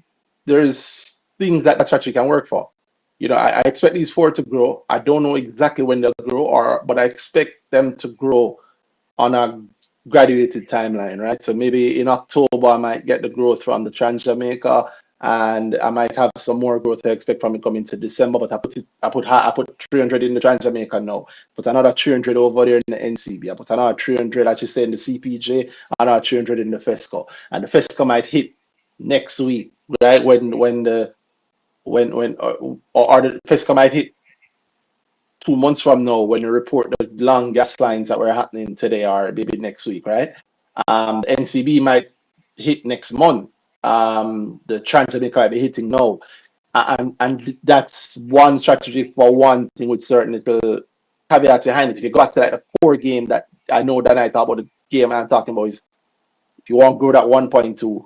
there's things that strategy can work for. I expect these four to grow. I don't know exactly when they'll grow, but I expect them to grow on a graduated timeline, right? So maybe in October, I might get the growth from the Trans Jamaica, and I might have some more growth I expect from it coming to December. But I put 300 in the Trans Jamaica now. Put another 300 over there in the NCB. I put another 300, as you say, in the CPJ, another 300 in the FESCO, and the FESCO might hit next week, right? Or the FESCO might hit 2 months from now when you report the long gas lines that were happening today or maybe next week, right? The NCB might hit next month. The Trans might be hitting now. And that's one strategy for one thing with certain little caveats behind it. If you go back to like the core game that I know that I talk about the game I'm talking about is if you want to grow that 1.2,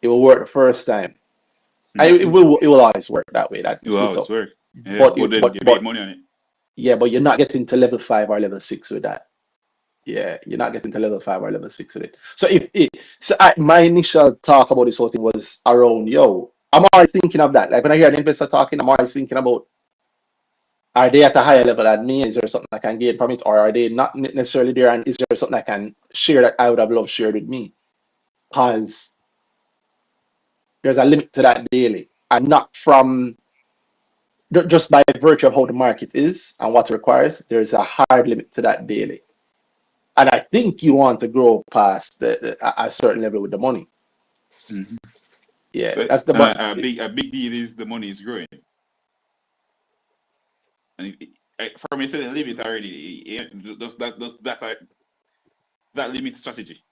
it will work the first time. Mm-hmm. It will always work that way. That You will split always up. work. Yeah, But but then you make but money on it. yeah, but you're not getting to level five or level six with that. Yeah, you're not getting to level five or level six with it. So my initial talk about this whole thing was around, yo, I'm always thinking of that. Like when I hear the investor talking, I'm always thinking about are they at a higher level than me? Is there something I can gain from it, or are they not necessarily there? And is there something I can share that I would have loved shared with me? Because there's a limit to that daily, and not from just by virtue of how the market is and what it requires. There's a hard limit to that daily, and I think you want to grow past a certain level with the money. Mhm. Yeah, But that's the but. a big deal is the money is growing. And for me, saying limit already, that limit strategy.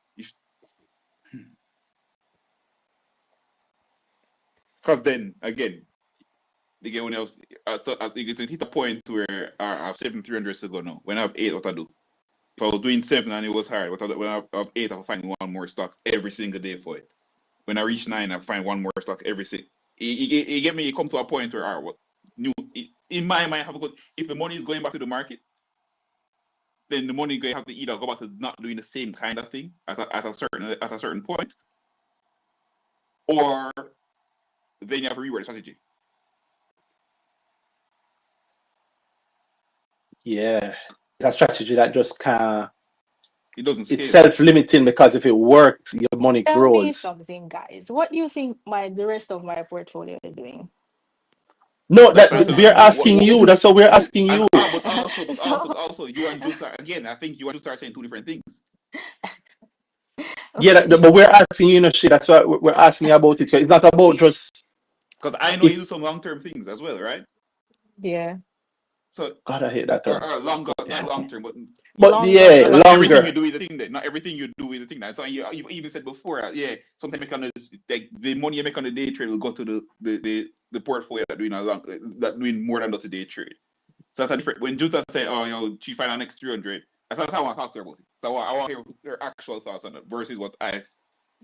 Because then again, when I thought you could hit a point where I have 7,300 to go now. When I have 8, what I do? If I was doing 7 and it was hard, when I have 8, I'll find one more stock every single day for it. When I reach 9, I find one more stock every single. You get me? You come to a point where what new in my mind have if the money is going back to the market, then the money going have to either go back to not doing the same kind of thing at a certain point, or then you have to reword the strategy. Yeah, a strategy that just can't. It doesn't It's scale. self-limiting because if it works, your money Tell me grows. something, guys. What do you think the rest of my portfolio is doing? No, That's that what I'm saying. we're asking you. That's what we're asking And you. So, also, you and Jules are, again. I think you and Jules are saying two different things. Yeah, okay. but we're asking you, shit. That's why we're asking you about it. It's not about just Because I know if. you do some long-term things as well, right? Yeah. So, God, I hate that term. or longer, not Yeah, long-term, but but Longer yeah, not term. everything you longer. do is a thing. That not everything you do is a thing. That's why you even said before. Yeah, sometimes you can like the money you make on the day trade will go to the portfolio that doing that doing more than just a day trade. So that's a different. When Jules saying, "Oh, she find an next 300," that's how I want to talk to her about it. So I want to hear her actual thoughts on it versus what I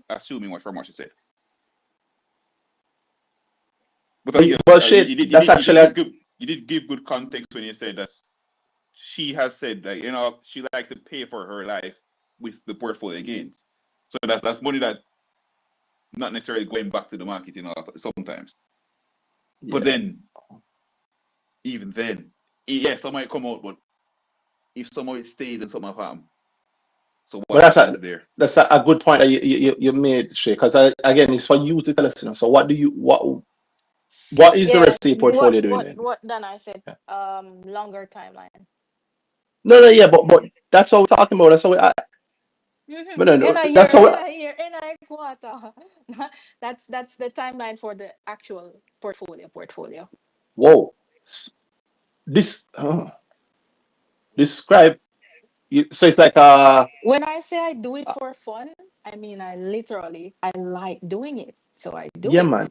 assuming what from what she said. But I think But shit, that's actually you did give good context when you said that she has said that she likes to pay for her life with the portfolio gains. So that's money that not necessarily going back to the market, sometimes. But yeah. then even then, yeah, some might come out, but if some of it stays and some of them, so But what happens there? that's a good point that you made, Shay. Because again, it's for you to tell us. So what is the Yeah. rest of your portfolio doing then? What then I said longer timeline. No, no, yeah, but that's what we're talking about. That's what Mm-hmm. no, In no, a that's year, what. in a year, in a quarter. That's the timeline for the actual portfolio. Whoa, this describe. So it's like When I say I do it for fun, I mean I like doing it. So I do yeah, it. man.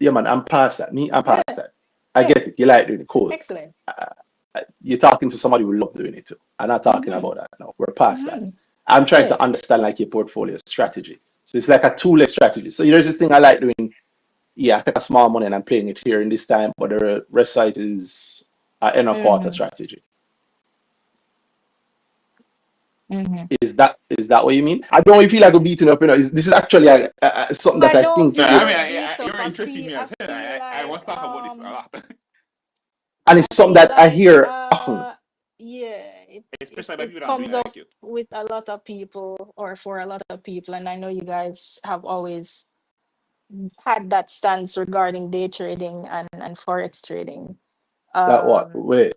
Yeah, man, I'm past that. I'm Yeah, past that. I yeah. get it. You like doing it. Cool. Excellent. Uh, you're talking to somebody who love doing it too. I'm not talking Mm-hmm. about that. No, we're past that. Mm-hmm. I'm trying Yeah. to understand like your portfolio strategy. So it's like a two-leg strategy. So there's this thing I like doing. Yeah, I take a small money and I'm playing it here in this time, but the rest side is a end of quarter Mm-hmm. strategy. Mm-hmm. Is that what you mean? I don't feel like we're beating up. This is actually something that I I don't think feel I you mean, like beat up. you're interested me I as hell. feel I want like to talk about this a lot, and it's I something feel that I like hear often. yeah, especially by it people that are doing comes it up like you. with a lot of people or for a lot of people, and I know you guys have always had that stance regarding day trading and forex trading. That what? Um Wait,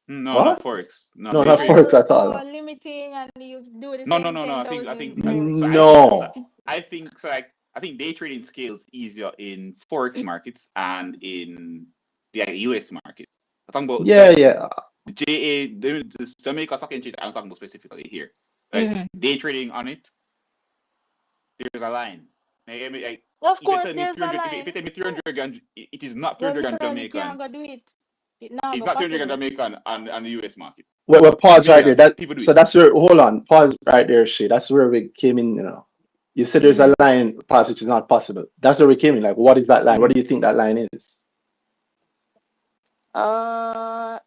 No, not what? forex. No, No, day not like trading. forex at all. No. limiting and you do the No, same no, no. I 10,000 think no. so. I think so. No. I think day trading scales easier in forex markets and in the US market. I'm talking about Yeah, yeah, the JA, the Jamaica Stock Exchange. I'm talking about specifically here. Like Mhm. day trading on it, there's a line. I mean, like, Of if you course tell me there's a 300, if you line. tell me 300 Yes. grand, it is not Well, 300 grand literally Jamaican. can't go do it. It not It's go not 300 grand possible. Jamaican on the US market. well, In pause right there. millions, That people do so it. that's where hold on, pause right there, shit. That's where we came in, you know. You said there's a Mhm. line pause which is not possible. That's where we came in. Like, what is that line? What Mm-hmm. do you think that line is? Uh,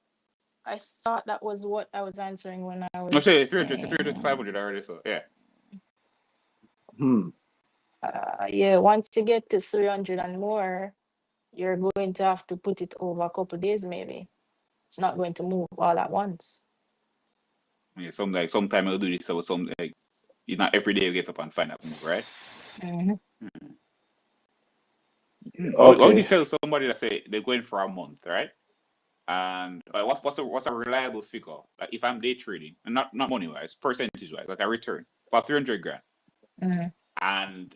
I thought that was what I was answering when I No, was say 300, 300 to saying, 500 already. So yeah. Hmm. yeah, once you get to 300 and more, you're going to have to put it over a couple days, maybe. It's not going to move all at once. Yeah, sometime I'll do this. So some like it's not every day you get up and find that move, right? Mhm. Hmm. What would you Okay. tell somebody that say they're going for a month, right? And what's a reliable figure? Like if I'm day trading, and not money wise, percentage wise, like a return for 300 grand, Mhm. and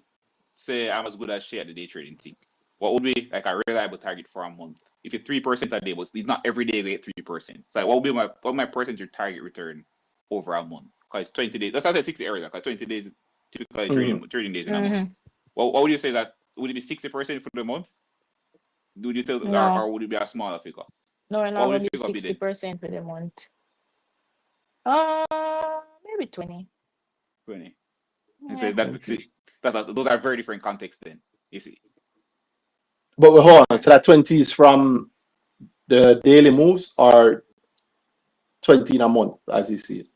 say I'm as good as share the day trading thing, what would be like a reliable target for a month? If it's 3% a day, but it's not every day they get 3%. So like, what would be my percentage target return over a month? Because 20 days. That's why I said 60 earlier. Because 20 days is typically Mm. trading days in a month. Mhm. What would you say that would it be 60% for the month? Would you tell, No, or would it be a smaller figure? no, we're not What would gonna the be figure be then? 60% for the month. Maybe 20. 20. You say Yeah. that Okay. see, those are very different contexts then. You see. But we hold on. Right? So that 20 is from the daily moves or 20 in a month, as you see it.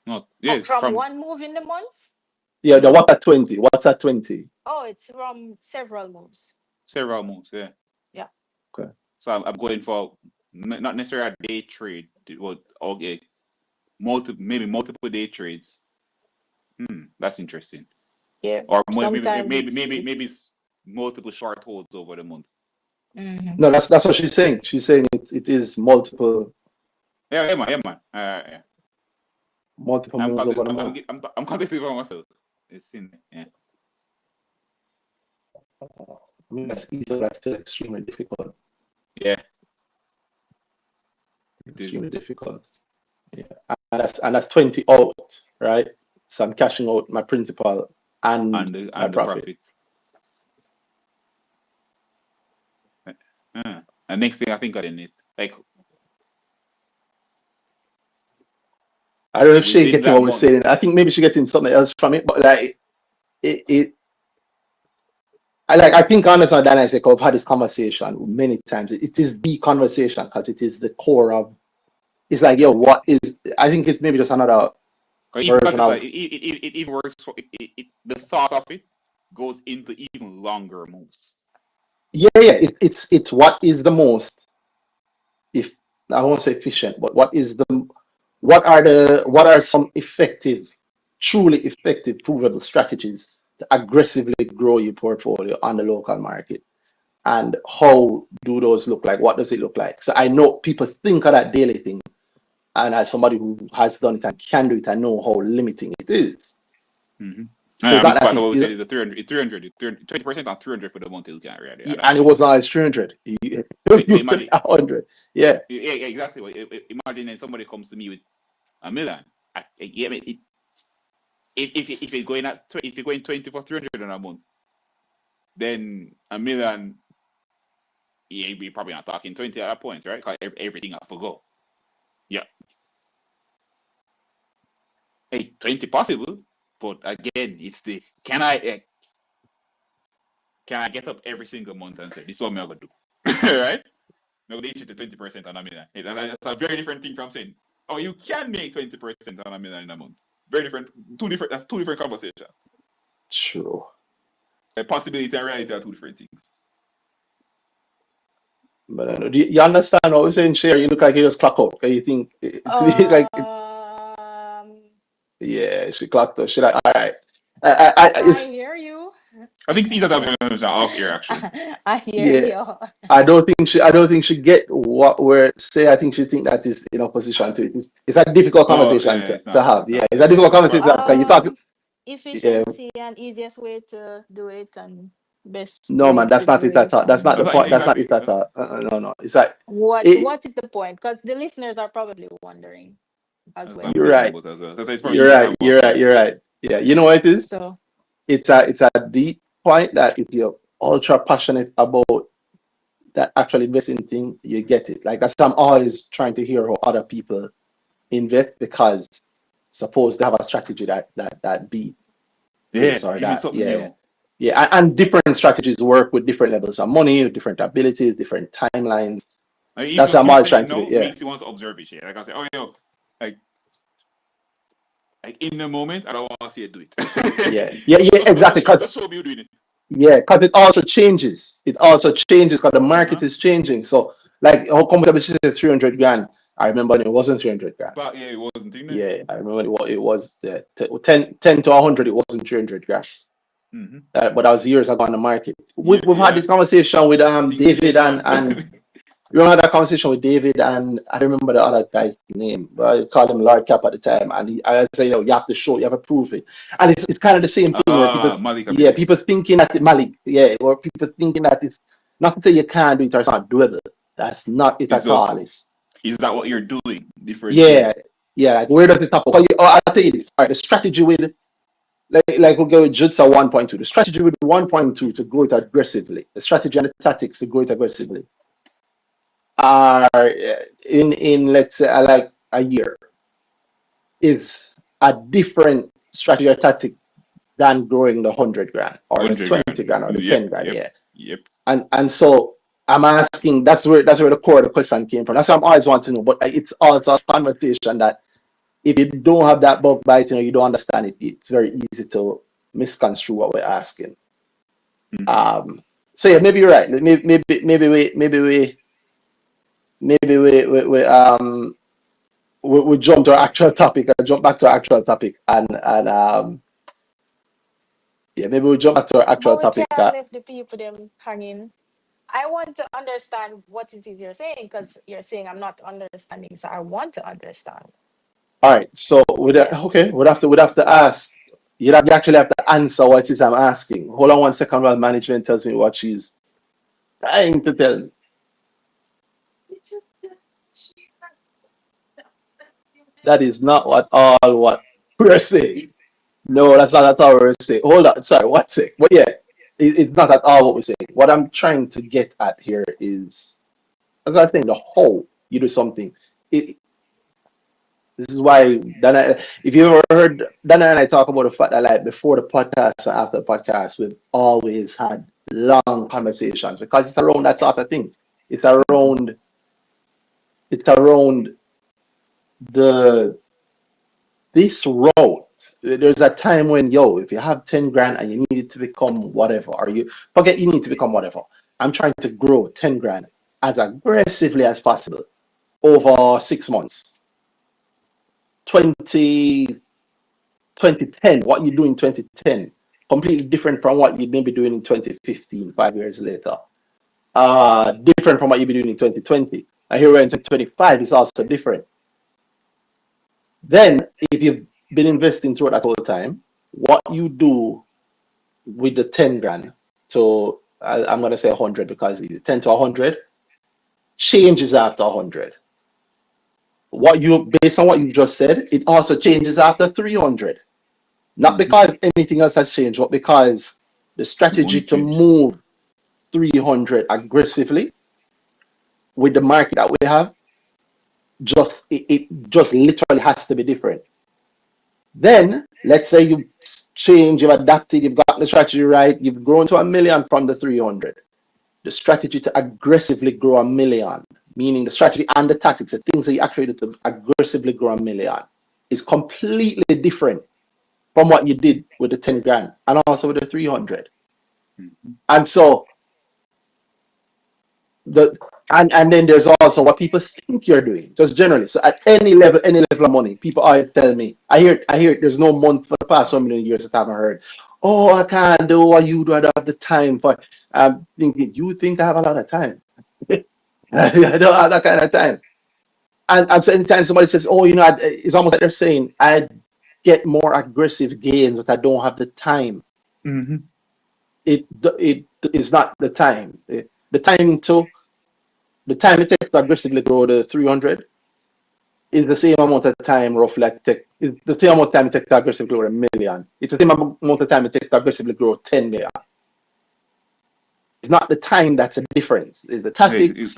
No, Oh, yeah, from from one move in the month? Yeah, the what at 20? What's at 20? Oh, it's from several moves. several moves, yeah. Yeah. Okay. So I'm going for not necessarily a day trade, well, okay, maybe multiple day trades. That's interesting. Yeah. Or Sometimes it's it. maybe it's multiple short holds over the month. Mhm. No, that's what she's saying. She's saying it is multiple Yeah, man. Yeah. multiple I'm moves over the month. I'm contesting for myself. It's in yeah. I mean, that's easy, but that's still extremely difficult. Yeah, it is. Extremely difficult. Yeah. And that's 20 out, right? So I'm cashing out my principal and my And the profit. profits. And next thing I think I didn't need like I don't know if she's within getting that what we're month. saying. I think maybe she's getting something else from it, but like it I think honest and Dana, I've had this conversation many times. It is the conversation because it is the core of it's like, yo, what is I think it's maybe just another 'Cause even version contest, of it even works for the thought of it goes into even longer moves. it's what is the most if I won't say efficient, but what are some effective, truly effective, provable strategies to aggressively grow your portfolio on the local market? And how do those look like? What does it look like? So I know people think of that daily thing, and as somebody who has done it and can do it, I know how limiting it is. Mm-hmm. So it's I mean, not that part of what we said is the 20% on 300 for the month you can't really add that and it much. was not as 300. You But put imagine, 100. Yeah, yeah, exactly. Imagine then somebody comes to me with a million. Yeah, I mean, if you're going if you're going 20 for 300 in a month, then a million, yeah, you're probably not talking 20 at that point, right? Because everything I forgo. Yeah, hey, 20 possible, but again, it's the can I get up every single month and say this is what I'm gonna do, right? No, they shoot the 20% on a million. That's a very different thing from saying, oh, you can make 20% on a million in a month. Very different, that's two different conversations. true. The possibility and reality are two different things. But I know, do you understand what we're saying, Sherry? You look like you just clock out. Okay? You think to be like, Um, yeah, she clocked out. She like, all right. I hear you. I think it's easier to have a conversation off air, actually. I hear Yeah, you. I don't think she get what we're say. I think she think that is in opposition to it. It's a difficult No, conversation yeah, it's to not. have. It's Yeah, not. it's a Yeah, difficult it's conversation to have because you probably. talk. Yeah, Efficiency and easiest way to do it and best no man, way that's to not do it at it. all. That's not And the That's not point. That's not exactly. it at all. No, no. It's like it. what is the point? Because the listeners are probably wondering as That's well. You're conversation right. about as well. So it's probably You're easier to right. have off You're right. air. You're right. Yeah, you know what it is? So, It's a deep point that if you're ultra passionate about that actual investing thing, you get it. Like that's I'm always trying to hear how other people invest because suppose they have a strategy that beat Yeah, this or even that. something Yeah. new. Yeah. And different strategies work with different levels of money, different abilities, different timelines. Like, even That's what just I'm you always saying trying to do. no Yeah. makes you want to observe it. Like I say, oh, like, like in the moment, I don't want to see you do it. Yeah. Yeah, exactly. Just show me you doing it. Yeah, because it also changes. It also changes because the market is changing. So, like, how comfortable she said 300 grand. I remember when it wasn't 300 grand. But yeah, it wasn't in there. Yeah, I remember it was 10 to 100, it wasn't 300 grand. Mm-hmm. but that was years ago on the market. Yeah, We've had yeah. this conversation with Things David change, man. and we had that conversation with David and I don't remember the other guy's name, but I called him Lord Cap at the time, and I say, you have to show, you have to prove it, and it's kind of the same thing where people, Malik, I yeah, believe. people thinking that Malik, yeah, or people thinking that it's not to say you can't do it or it's not doable. That's not it It's at all. just, is that what you're doing Yeah, differentiate? yeah. Like where does it happen? I'll tell you this. All right, the strategy with like we'll go with Jutsa 1.2. The strategy with 1.2 to grow it aggressively. The strategy and the tactics to grow it aggressively are in let's say like a year is a different strategy or tactic than growing the 100 grand or the 100 20 grand. grand or the Yep, 10 grand. yep, Yeah, yep. and so I'm asking. That's where the core of the question came from. That's what I'm always wanting to know. But it's also a conversation that if you don't have that bug biting or you don't understand it, it's very easy to misconstrue what we're asking. Mm-hmm. So yeah, maybe you're right. Maybe we jump to our actual topic. I jump back to our actual topic, and yeah, maybe we jump back to our actual But we topic. can't leave the people them hanging. I want to understand what it is you're saying because you're saying I'm not understanding. So I want to understand. All right, so Yeah. okay, we'd have to ask. You actually have to answer what it is I'm asking. Hold on one second while management tells me what she's trying to tell me. That is not what we're saying. No, that's not at all what we're saying. Hold on, sorry, what's it? But yeah, it's not at all what we're saying. What I'm trying to get at here is, as I was saying, the whole you do something. It, this is why Dana, if you ever heard Dana and I talk about the fact that like before the podcast and after the podcast, we've always had long conversations because it's around that sort of thing. It's Mm-hmm. around it's around the this route. There's a time when if you have 10 grand and you need it to become whatever, or you forget you need to become whatever. I'm trying to grow 10 grand as aggressively as possible over 6 months. 20 2010, what you do in 2010, completely different from what you may be doing in 2015, 5 years later. Different from what you'll be doing in 2020. And here we're in 2025, it's also different. Then, if you've been investing throughout that whole time, what you do with the 10 grand to, I'm going to say 100 because it's 10 to 100 changes after 100. Based on what you just said, it also changes after 300. Not Mm-hmm. because anything else has changed, but because the The strategy money to changed. move 300 aggressively with the market that we have it just literally has to be different. Then let's say you change, you've adapted, you've got the strategy right, you've grown to a million from the 300. The strategy to aggressively grow a million, meaning the strategy and the tactics, the things that you actually do to aggressively grow a million, is completely different from what you did with the 10 grand and also with the 300. Mm-hmm. And so the and then there's also what people think you're doing, just generally. So at any level of money, people always tell me, I hear it, there's no month for the past so many years that I haven't heard, oh, I can't do what you do, I don't have the time for. I'm thinking, you think I have a lot of time? I don't have that kind of time. And so anytime somebody says, oh, it's almost like they're saying I get more aggressive gains, but I don't have the time. Mm-hmm. It is not the time. The time it takes to aggressively grow the 300 is the same amount of time roughly is the same amount of time it takes to aggressively grow a million. It's the same amount of time it takes to aggressively grow 10 million. It's not the time that's a difference. It's the tactics,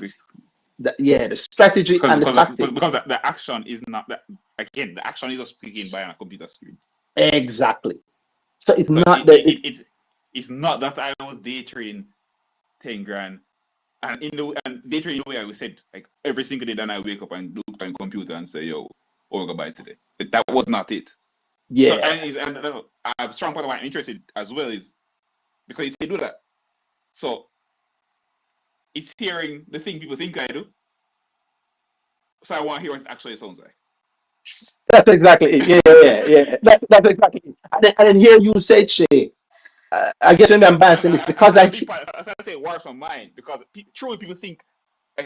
the strategy and the tactics. Because the action is not that, again, the action is just clicking by on a computer screen. Exactly. So it's So not that it's not that I was day trading 10 grand and day trading the way I said, like every single day, then I wake up and look on computer and say, yo, what we gonna buy today. But that was not it. So yeah. and a strong part of why I'm interested as well is because they do that. So it's hearing the thing people think I do. So I want to hear what it actually sounds like. That's exactly it. Yeah. That's exactly it. And then here you said, Shay, I guess when I'm balancing this because And I the big keep, part, as I say, works from mine because truly people think I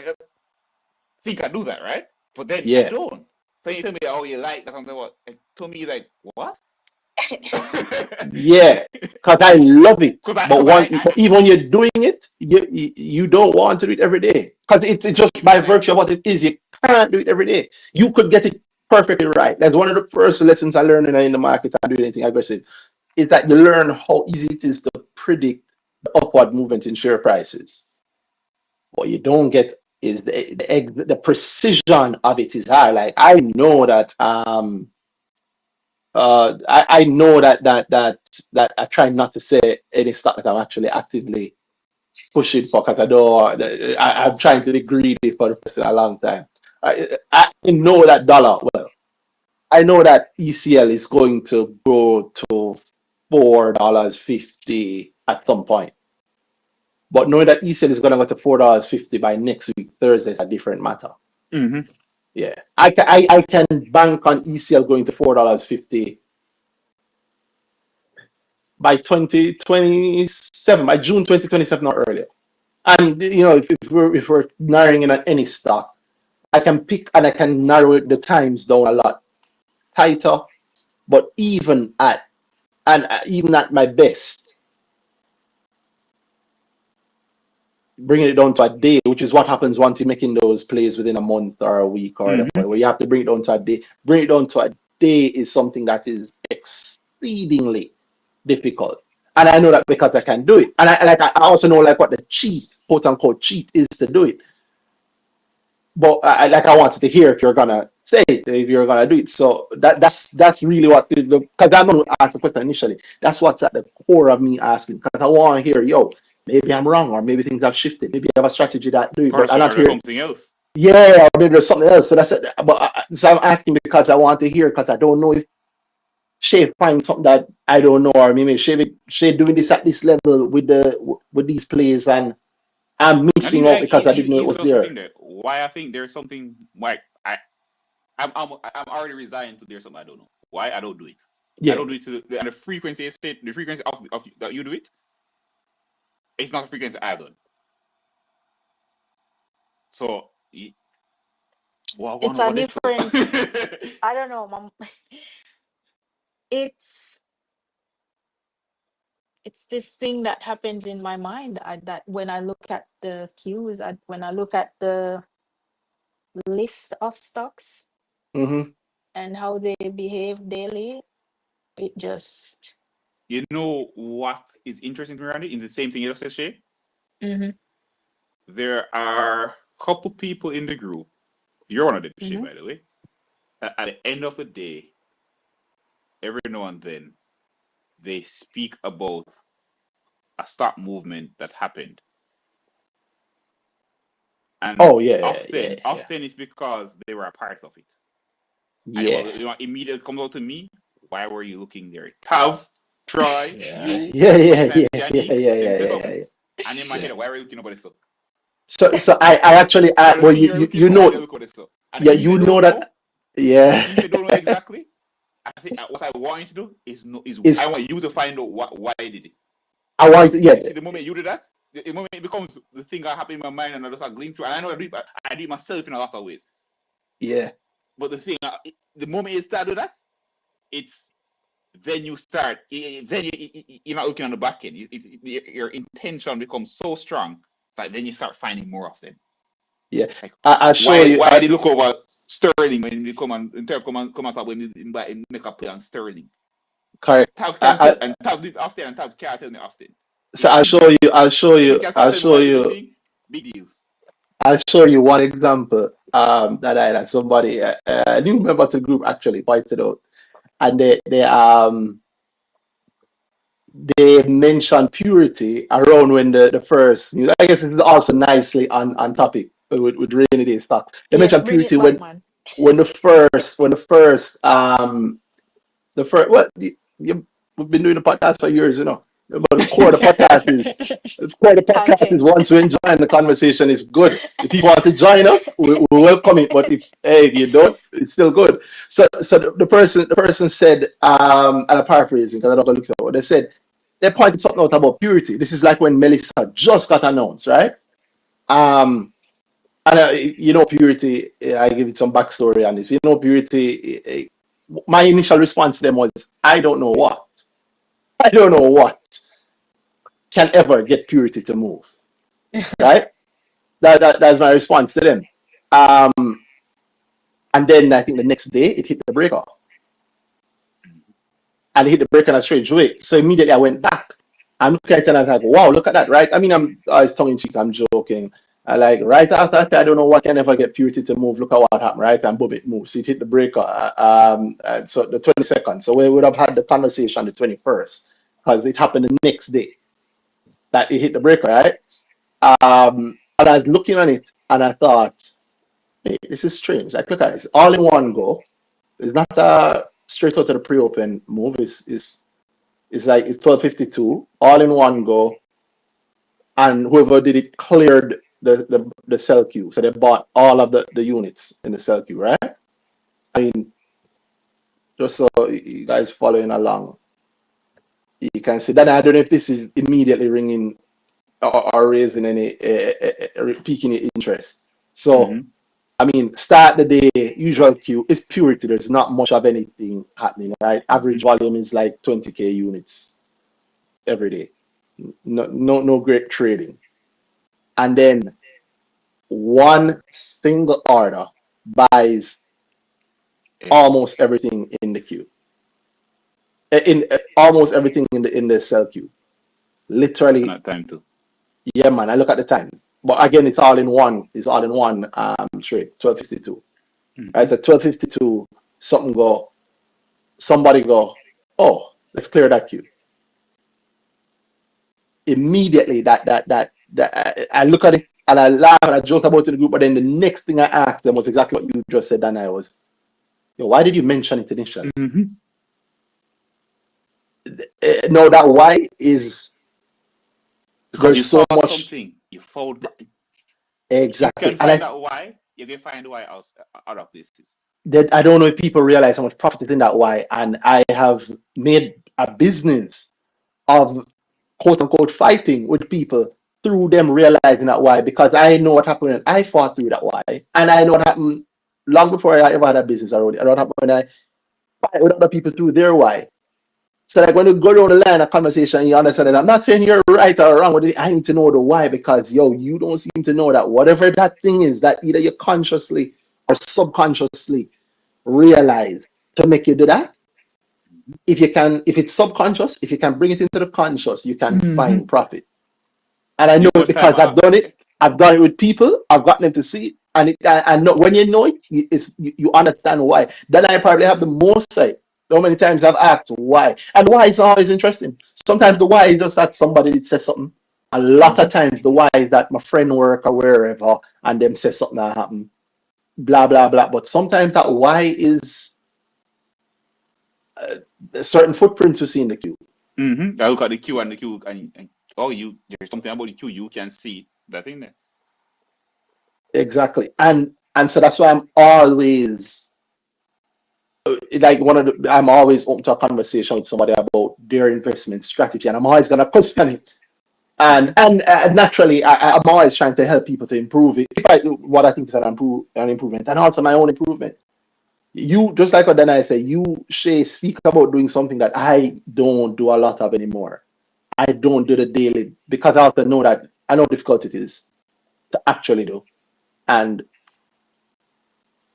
do that, right? But then I yeah, don't. So you tell me, oh, you like that something? What? To me, like what? yeah, because I love it. Because But even when you're doing it, you don't want to do it every day because it's just by virtue of what it is. You can't do it every day. You could get it perfectly right. That's one of the first lessons I learned in the market and doing anything aggressive is that you learn how easy it is to predict the upward movement in share prices. What you don't get is the precision of it is high. Like I know that I know that I try not to say any stock that I'm actually actively pushing for because I'm trying to be greedy for the first in a long time. I know that dollar well. I know that ECL is going to go to $4.50 at some point. But knowing that ECL is going to go to $4.50 by next week, Thursday, is a different matter. Mm-hmm. Yeah. I can bank on ECL going to $4.50 by 2027, by June 2027 or earlier. And if we're narrowing in on any stock, I can pick and I can narrow the times down a lot tighter. But even at my best, bringing it down to a day, which is what happens once you're making those plays within a month or a week or Mm-hmm. whatever, where you have to bring it down to a day. Bring it down to a day is something that is exceedingly difficult. And I know that because I can do it. And I also know like what the cheat, quote unquote cheat is to do it. But I wanted to hear if you're gonna say it, if you're gonna do it. So that's really what because I'm gonna ask the question initially. That's what's at the core of me asking because I want to hear, maybe I'm wrong, or maybe things have shifted. Maybe I have a strategy that do it, but I'm not Or hearing. something else. Yeah, or maybe there's something else. So that's it. But so I'm asking because I want to hear because I don't know if Shay finds something that I don't know, or maybe Shay doing this at this level with these plays, and I'm And missing out because I didn't know it even was just the there. thing there. Why I think there's something like I'm already resigned to there's something I don't know. Why I don't do it. I Yeah, don't do it and the frequency is the frequency of that you do it. It's not the frequency I've done. So well, I It's wonder a what this. different, I don't know, mom. It's it's this thing that happens in my mind that when I look at the cues, when I look at the list of stocks mm-hmm. and how they behave daily, it just. You know what is interesting to me, Randy? In the same thing you just said, Shay, Mm-hmm, there are a couple people in the group. You're one of them, Shay, mm-hmm. by the way. At the end of the day, every now and then, they speak about a stock movement that happened, and Oh yeah, yeah, yeah, often it's because they were a part of it. And yeah, what immediately comes out to me, why were you looking there? Tav, Troy, yeah, you, yeah, yeah, sometimes yeah, yeah, Yannick, yeah, them yeah, say yeah, something, yeah. and in my Yeah. head, why were you looking over this stuff? So I actually Or the well thing you're looking you for, why know they look over this stuff? And yeah even if you you don't know know, that yeah even if you don't know exactly, I think what I want you to do is I is want you to find out why I did it. I want Because yeah you see, the moment you do that, the moment it becomes the thing that happened in my mind, and I just start glean through. And I know I do it myself in a lot of ways. yeah But the moment you start do that, it's then you start. Then you're not looking on the back end. Your intention becomes so strong that then you start finding more of them. yeah Like I show you why they look over Sterling when they come and in terms come out when they make a play on Sterling. correct Tav can tell, I and Tav did often, and Tav can't tell me often. so If he if he can start I'll telling me show why I did the you thing, big deals. I'll show you one example that somebody I didn't remember the group actually pointed out and they mentioned purity around when the first news. I guess it's also nicely on topic with rainy day stocks. They Yes, mentioned bring purity it back, man. when the first what we've been doing the podcast for years, but the core of the podcast is Content. once you enjoy the conversation is good. If you want to join us, we welcome it. But if you don't, it's still good. So the person said, and I'm paraphrasing because I don't look at what they said. they pointed something out about purity. This is like when Melissa just got announced, right? Um, and purity. I give it some backstory on this. Purity. My initial response to them was, I don't know what. I don't know what can ever get purity to move, right? That's my response to them. Um, and then I think the next day it hit the breaker, and it hit the breaker in a strange way. So immediately I went back. I'm looking at it and I was like, wow, look at that, right? I mean, I was tongue in cheek, I'm joking. I like right after that, I don't know what can ever get purity to move. Look at what happened, right? And boom, it moves. It hit the breaker. So the 22nd. So we would have had the conversation the 21st because it happened the next day that it hit the breaker, right? And I was looking at it and I thought, hey, this is strange. Like, look at this, all in one go. It's not a straight out of the pre-open move. It's like it's 12:52, all in one go, and whoever did it cleared the sell queue. So they bought all of the units in the sell queue, right? I mean, just so you guys following along, you can see that. I don't know if this is immediately ringing or raising any piquing your interest. So, Mm-hmm. I mean, start the day, usual queue is purity. There's not much of anything happening, right? Mm-hmm. Average volume is like 20K units every day. No great trading. And then one single order buys Everything. almost everything in the queue. In almost everything in the sell queue. And Literally, at time too. yeah, man. I look at the time. But again, it's all in one. It's all in one trade. 12:52. Mm-hmm. Right? At 12:52, somebody go, oh, let's clear that queue. Immediately, that I look at it and I laugh and I joke about it in the group. But then the next thing I asked them was exactly what you just said, and I was, yo, why did you mention it initially? Mm-hmm. No, that why is Because you there's so saw much something, you found. If you exactly, can and find out why, you can find why out other places. I don't know if people realize how much profit is in that why, and I have made a business of quote unquote fighting with people through them realizing that why, because I know what happened when I fought through that why, and I know what happened long before I ever had a business already. I know what happened when I fight with other people through their why. So like when you go down the line of conversation, you understand that I'm not saying you're right or wrong with it. I need to know the why because yo, you don't seem to know that whatever that thing is that either you consciously or subconsciously realize to make you do that. If it's subconscious, if you can bring it into the conscious, you can Mm-hmm. find profit. And I know You it got time. because I've done it. I've done it with people. I've gotten them to see it, and I know when you know it, you understand why. Then I probably have the most say. So many times I've asked why, and why is always interesting. Sometimes the why is just that somebody did say something. A lot Mm-hmm. of times the why is that my friend work or wherever, and them say something that happened. Blah blah blah. But sometimes that why is certain footprints you see in the queue. Mm-hmm. I look at the queue and the queue and oh, there's something about the queue you can see that in there. Exactly, and so that's why I'm always like I'm always open to a conversation with somebody about their investment strategy, and I'm always gonna question it. And Mm-hmm. naturally, I'm always trying to help people to improve it. If I do what I think is an improvement, and also my own improvement. You just like what then I say, you Shay speak about doing something that I don't do a lot of anymore. I don't do the daily because I also know that I know how difficult it is to actually do. And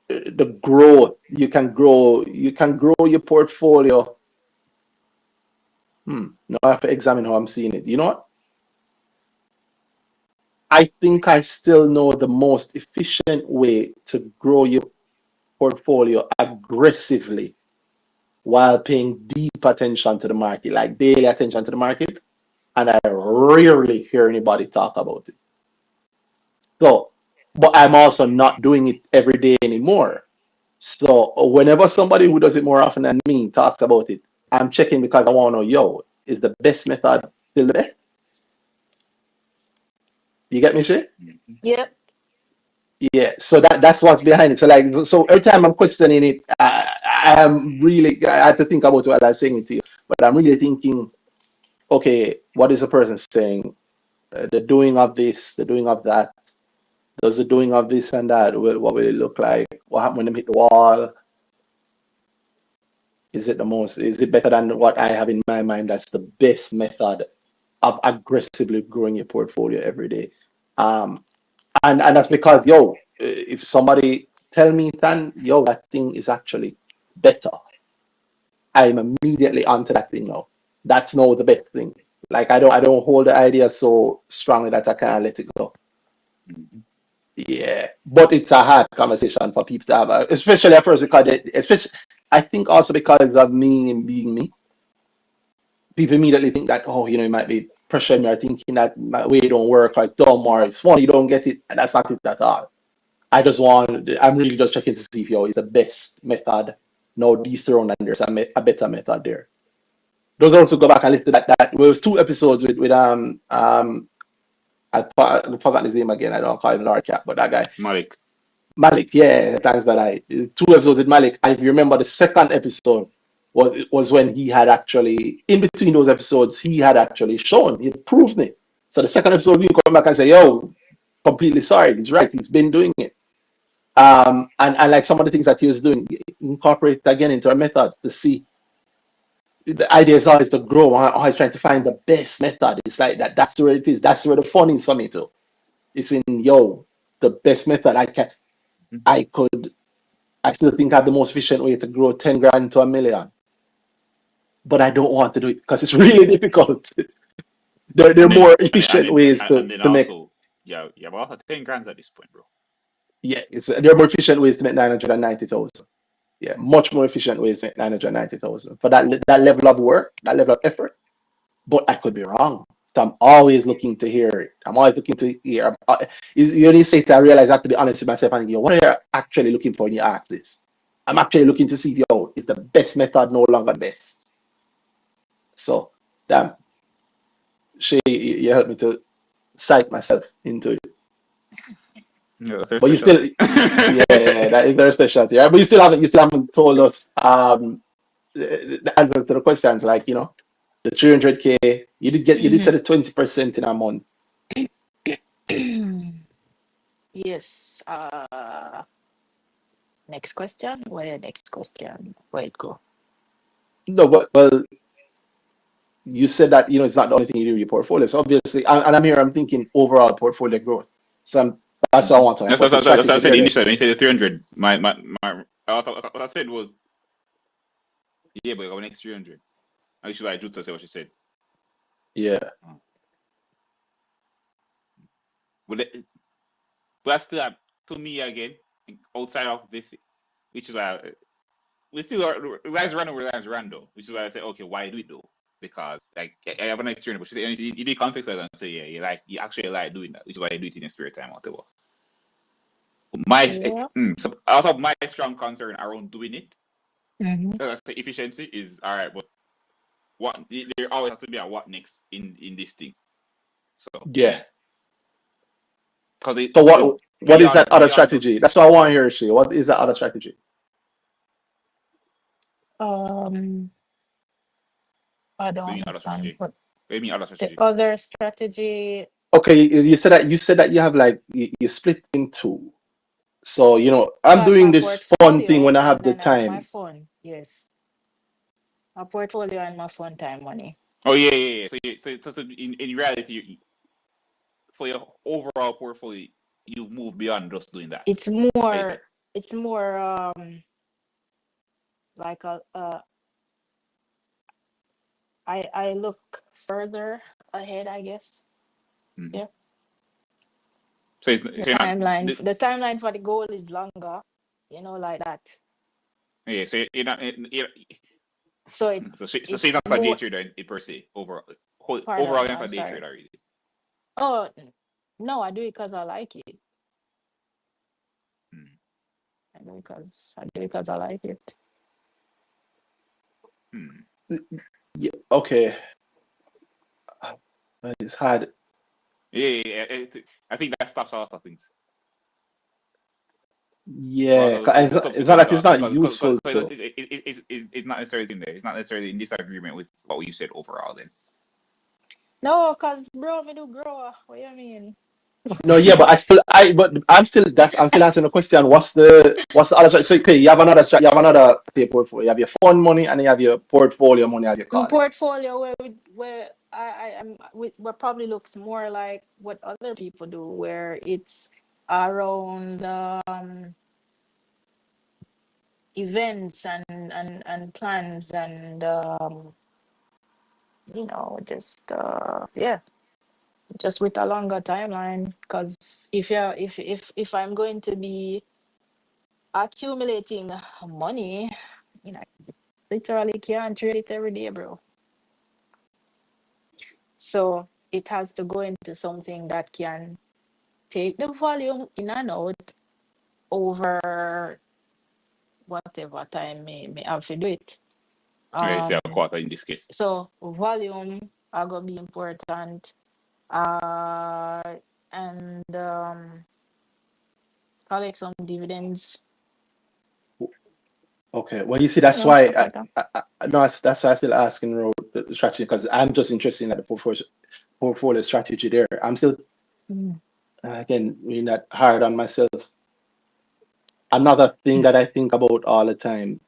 the growth you can grow your portfolio. Now I have to examine how I'm seeing it. You know what? I think I still know the most efficient way to grow your portfolio aggressively while paying deep attention to the market, like daily attention to the market. And I rarely hear anybody talk about it. So, but I'm also not doing it every day anymore. So whenever somebody who does it more often than me talks about it, I'm checking because I want to know, yo, is the best method still the best? You get me, Shay? Mm-hmm. Yep. Yeah. So that's what's behind it. So like, so every time I'm questioning it, I have to think about what I'm saying it to you, but I'm really thinking, okay, what is the person saying? The doing of this, the doing of that. Does the doing of this and that, what will it look like? What happened when they hit the wall? Is it better than what I have in my mind? That's the best method of aggressively growing your portfolio every day. Um, and that's because, yo, if somebody tell me, then, yo, that thing is actually better, I'm immediately onto that thing now. That's now the best thing. Like I don't hold the idea so strongly that I can't let it go. Mhm. Yeah, but it's a hard conversation for people to have, especially at first because especially I think also because of me being me, people immediately think that, oh, you might be pressuring me or thinking that my way don't work, like dumb or it's funny, you don't get it, and that's not it at all. I'm really just checking to see if yo is the best method now dethroned and there's a better method there. Those also go back and listen to that well, it was two episodes with I forgot his name again. I don't call him Lord Cat, but that guy. Malik. Malik, yeah, thanks that I two episodes with Malik. And if you remember the second episode was when he had actually in between those episodes, he had actually shown, he proved it. So the second episode, you come back and say, yo, completely sorry, he's right, he's been doing it. And like some of the things that he was doing, incorporate again into our method to see the idea is always to grow. I'm always trying to find the best method. It's like that's where it is. That's where the fun is for me too. It's in yo, the best method Mhm. I could I still think I have the most efficient way to grow 10 grand to a million. But I don't want to do it because it's really difficult. There are And then more and efficient then ways and then to make also, yeah, yeah, about 10 grand at this point, bro. yeah, there are more efficient ways to make 990,000. Yeah, much more efficient ways to make 990,000 for that level of work, that level of effort. But I could be wrong. So I'm always looking to hear it. I'm always looking to hear. You only say it, I realize I have to be honest with myself and what are you actually looking for when you ask this? I'm actually looking to see if the best method no longer best. So, damn, Shay, you helped me to psych myself into it. Yeah, that's your But you still, specialty. yeah, that is very special. Yeah, but you still haven't told us the answer to the questions. Like the 300K, you did say Mhm. the 20% in a month. Yes. Next question. Where next question? Where it go? No, but well, you said that it's not the only thing you do with your portfolio. So obviously, and I'm here. I'm thinking overall portfolio growth. So that's what I Mhm. want to know. That's, What's that's, the that's what I strategy said there then? initially when you said the 300. What I said was, yeah, but our next 300. I should like Juta say what she said. Yeah, Uh, But, but that's still, to me, again, outside of this, which is why we still are Reliance Random, Reliance Random, which is why I say, okay, why do it though? Because like I have an experience, but she said, you do context and say, yeah, you actually like doing that, which is why you do it in your spare time, whatever. Yeah. So out of my strong concern around doing it, Mm-hmm. I say efficiency is all right, but what there always has to be a what next in this thing. So yeah. because So what is that other beyond strategy? just That's what I want to hear, Shay. What is that other strategy? Um, I what do don't you mean other understand. strategy? But What do you mean other the strategy? other strategy, Okay, you said that you have like you split in two. So I'm like doing my this fun thing portfolio when I have and the then my time. phone. Yes, my portfolio and my phone time money. Oh yeah. So in reality, for your overall portfolio, you've moved beyond just doing that. It's Like you said. more. It's more like I look further ahead, I guess. Mhm. Yeah. So you're not. The timeline for the goal is longer, like that. Yeah. So you're not. So So you're it's not a day more. trader per se. Overall, Pardon, you're not a I'm day sorry. trader really. Oh no, I do it because I like it. Hmm. I do it because I like it. Hmm. Yeah, okay. It's hard. Yeah. I think that stops a lot of things. Yeah, Well, 'cause it's not subsequent like it's talks not because useful to. it's not necessarily in there. It's not necessarily in disagreement with what you said overall. Then No, cause bro, me do grow. What you mean? No, yeah, but I'm still asking the question. What's the other strategy? So, okay, you have another you have another say portfolio. You have your fund money and you have your portfolio money, as you My call it. portfolio where I am what probably looks more like what other people do, where it's around events and plans and just yeah, just with a longer timeline. Because if I'm going to be accumulating money, you know, literally can't trade it every day, bro. So it has to go into something that can take the volume in and out over whatever time may have to do it. Let's say a Um, quarter in this case. so volume are gonna be important. Uh, and collect some dividends. Okay, well, you see, that's why Stuff like that. no, that's why I still asking Road the strategy because I'm just interested in the portfolio strategy there. I'm still Mm. again being that hard on myself. Another thing that I think about all the time,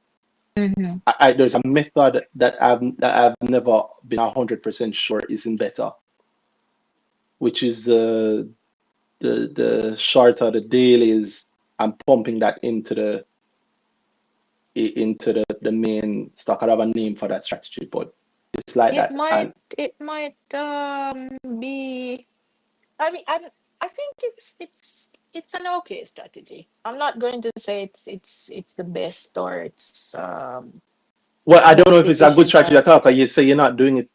Mm-hmm. there's a method that I've never been 100% sure isn't better, which is the shorter the dailies. I'm pumping that into the main stock. I don't have a name for that strategy, but it's like It that. might And it might be. I mean, I think it's an okay strategy. I'm not going to say it's the best or it's well, I don't know most if it's a good efficient strategy or at all. Because you say you're not doing it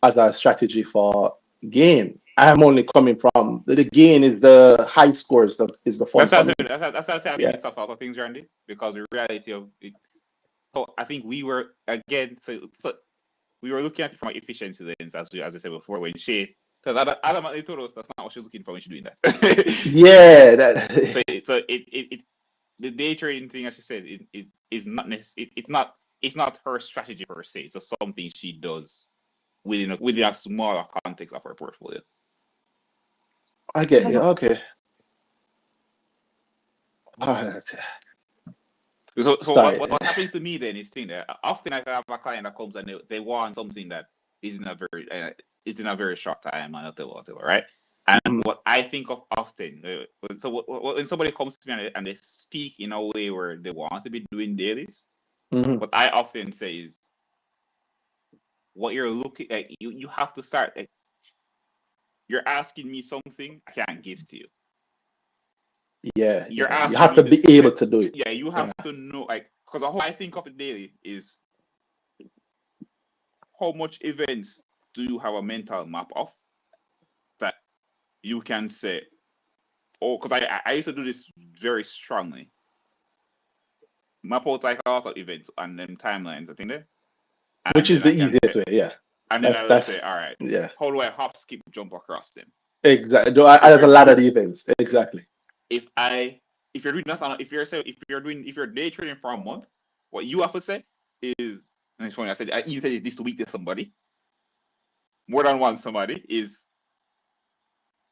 as a strategy for gain. I'm only coming from the gain is the high scores, is the fun That's for how I me. say, that's how I say I think Yeah. it's stuff out of things, Randy, because the reality of it. So I think we were again. So we were looking at it from an efficiency lens, as I said before, when she because Adam told us that's not what she was looking for when she's doing that. Yeah. That, So the day trading thing, as she said, is not it's not her strategy per se. It's just something she does within a smaller context of her portfolio. I get you you. know. Okay. Ah, So sorry. what happens to me then is thing that often I have a client that comes and they want something that is in a very short time and whatever, right? And Mhm, what I think of often, so when somebody comes to me and they speak in a way where they want to be doing dailies, mhm. what I often say is what you're looking at, you have to start like you're asking me something I can't give to you. Yeah, You're yeah. You asking have me to to be able to do it. yeah, you Yeah. have to know like because how I think of it daily is how much events do you have a mental map of that you can say, oh, because I used to do this very strongly. Map out like a lot of events and then timelines, I think there. Which And is then the I can easiest say, way. Yeah. and then I will say, That's all right, yeah. how do I hop, skip, jump across them? Exactly. If There's a you're lot of events. Exactly. if I if you're doing nothing, if you're day trading for a month, what you have to say is, and it's funny, I said you said this week to somebody, more than one somebody, is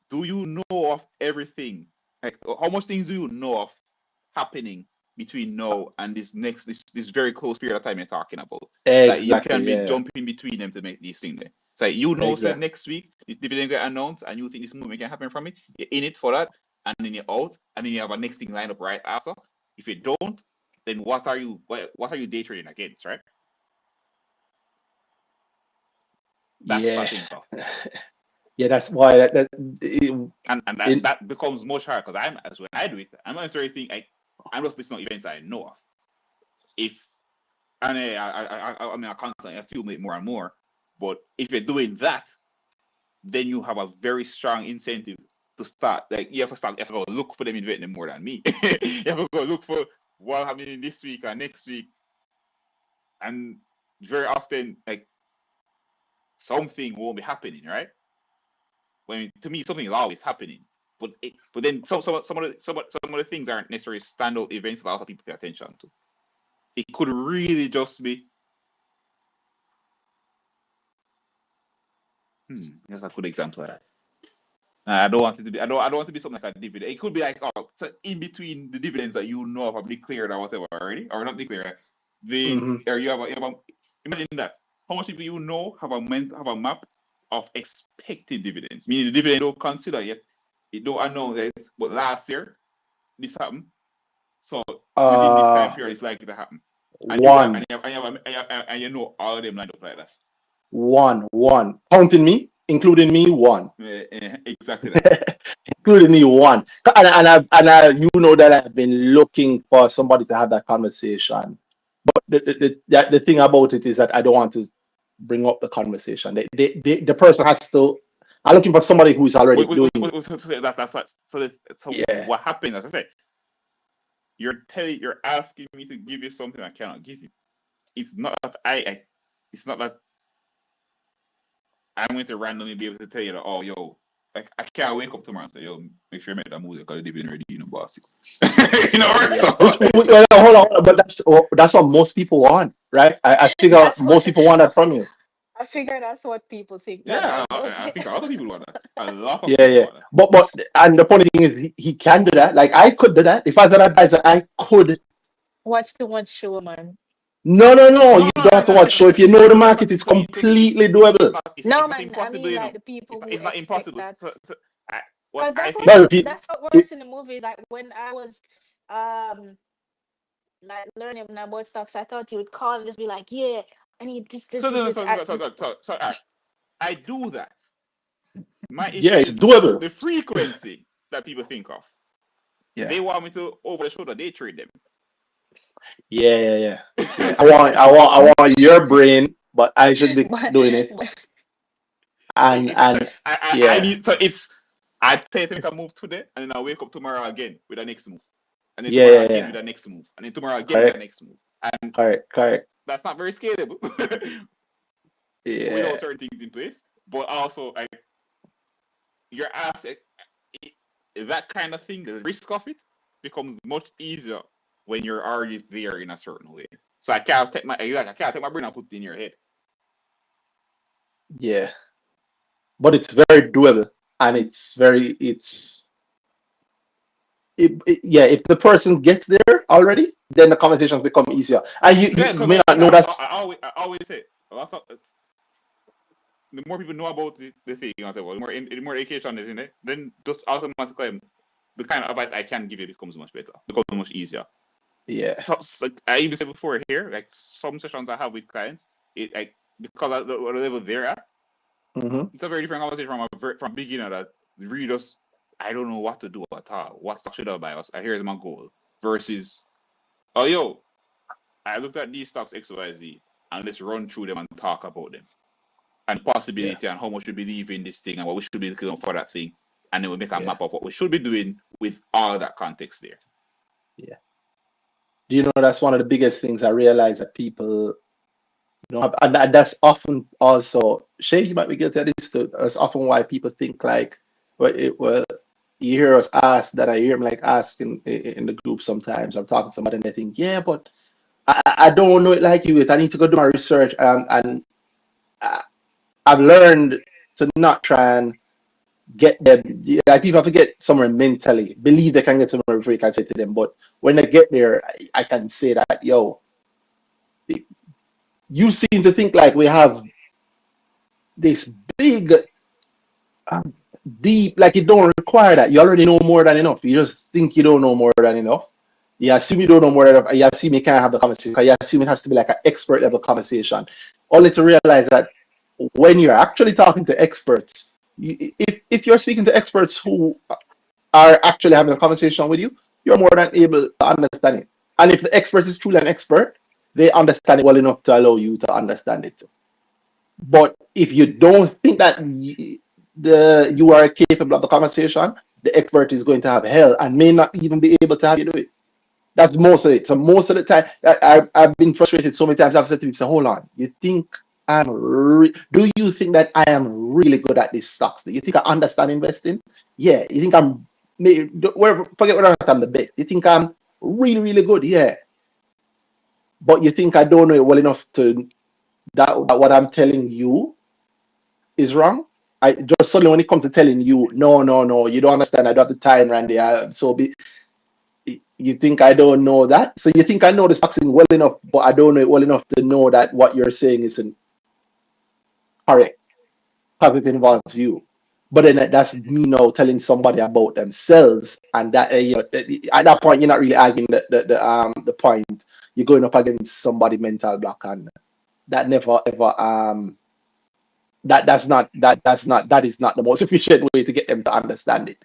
do you know of everything? Like how much things do you know of happening between now and this very close period of time you're talking about? That you Exactly. can be Yeah. jumping between them to make these things there. So you know, say Exactly. next week this dividend get announced and you think this movement can happen from it, you're in it for that, and then you're out, and then you have a next thing lined up right after. If you don't, then what are you day trading against, right? That's what I Yeah. think of. Yeah. That's why And in that becomes much harder because I'm as when I do it, I'm not necessarily think I'm just listening to events I know of. If and I mean I constantly accumulate more and more, but if you're doing that, then you have a very strong incentive to start. Like you have to go look for them inventing more than me. You have to go look for what happening this week or next week, and very often like something won't be happening, right? When to me something is always happening. But then some of the things aren't necessarily standout events that a lot of people pay attention to. It could really just be That's a good example of that. I don't want it to be. I don't want to be something like a dividend. It could be like, oh, so in between the dividends that you know have declared or whatever already, or not declared. Hmm. Or you have a imagine that. How much people you know have a map of expected dividends, meaning the dividend don't consider yet. It don't announce it, but last year this happened. So within this time Uh, period, it's likely to happen. And you have one, and you know all of them lined up like that. one. Counting me, including me, one. Exactly that. Including me, one. You know that I've been looking for somebody to have that conversation. But the thing about it is that I don't want to bring up the conversation. The person has to. I'm looking for somebody who's already doing it. So Yeah, what happened? As I said, you're asking me to give you something I cannot give you. It's not that it's not that I'm going to randomly be able to tell you that, oh, yo, like I can't wake up tomorrow and say, yo, make sure you make that movie because they've been ready, boss. yeah. So Hold on, but that's what most people want, right? I figure That's what most people want I, that from you. I figure that's what people think that yeah, I will. I think a lot of people want that. A lot of Yeah, people yeah. want that. But and the funny thing is he can do that. Like I could do that. If I was an advisor, I could. Watch too much show, man. No. No, You no, don't have to watch show. If you know the market, it's completely doable. No, it's not man. I impossible, mean, you know. like the people who It's not expect impossible. that, I, what because I that's think, what No, if you, that's what if, works in the movie. Like when I was, um, like learning about stocks, I thought you would call and just be like, "Yeah, I need this, this, so, this, so, this." so, so, so, so, so, so, I do that. My yeah, issue it's is doable. the frequency that people think of. Yeah, They want me to over the shoulder day trade them. yeah. I want your brain, but I should be but, doing it. but And I yeah, need, so it's, I try to make a move today and then I wake up tomorrow again with the next move. And then yeah, tomorrow yeah, again yeah. with the next move. And then tomorrow again with the Correct, next move. And correct. that's not very scalable Yeah, without certain things in place. But also, like, you're asking that kind of thing, the risk of it becomes much easier when you're already there in a certain way. So I can't take my brain and put it in your head. yeah. But it's very doable, and yeah. If the person gets there already, then the conversations become easier. And Yeah, you because may not know that's I always say, a lot of, the more people know about the thing, the more education is in it, then just automatically the kind of advice I can give you becomes much better, becomes much easier. yeah. So I even said before here, like some sessions I have with clients, it like because of the level they're at, Hmm. it's a very different conversation from beginner that really just I don't know what to do at all. What stock should I buy? Here's my goal versus, oh yo, I looked at these stocks XYZ and let's run through them and talk about them and Yeah, possibility and how much we believe in this thing and what we should be looking out for that thing, and then we make a yeah, map of what we should be doing with all that context there. yeah. Do you know that's one of the biggest things I realize that people don't have, and that's often also Shay, you might be guilty of this too. That's often why people think like, well, you hear us ask that. I hear them like asking in the group sometimes. I'm talking to somebody and they think, yeah, but I don't know it like you. I need to go do my research, and I, I've learned to not try and get them. Like people have to get somewhere mentally, believe they can get somewhere before you can say to them. But when they get there, I can say that, yo, you seem to think like we have this big, um, deep, like it don't require that. You already know more than enough. You just think you don't know more than enough. You assume you don't know more than enough. You assume you can't have the conversation. You assume it has to be like an expert level conversation. Only to realize that when you're actually talking to experts, if you're speaking to experts who are actually having a conversation with you, you're more than able to understand it. And if the expert is truly an expert, they understand it well enough to allow you to understand it. But if you don't think that you are capable of the conversation, the expert is going to have hell and may not even be able to have you do it. That's most of it. So most of the time, I've been frustrated so many times. I've said to people, "Hold on, you think do you think that I am really good at these stocks? Do you think I understand investing? Yeah. You think I'm forget what I'm the best. You think I'm really really good? Yeah. But you think I don't know it well enough to that what I'm telling you is wrong? I just suddenly when it comes to telling you, no, no, no, you don't understand. I don't have the time, Randy. You think I don't know that? So you think I know the boxing well enough, but I don't know it well enough to know that what you're saying isn't correct because it involves you. But then that's me now telling somebody about themselves, and that at that point you're not really arguing the point. You're going up against somebody mental block, and that never ever that is not the most efficient way to get them to understand it.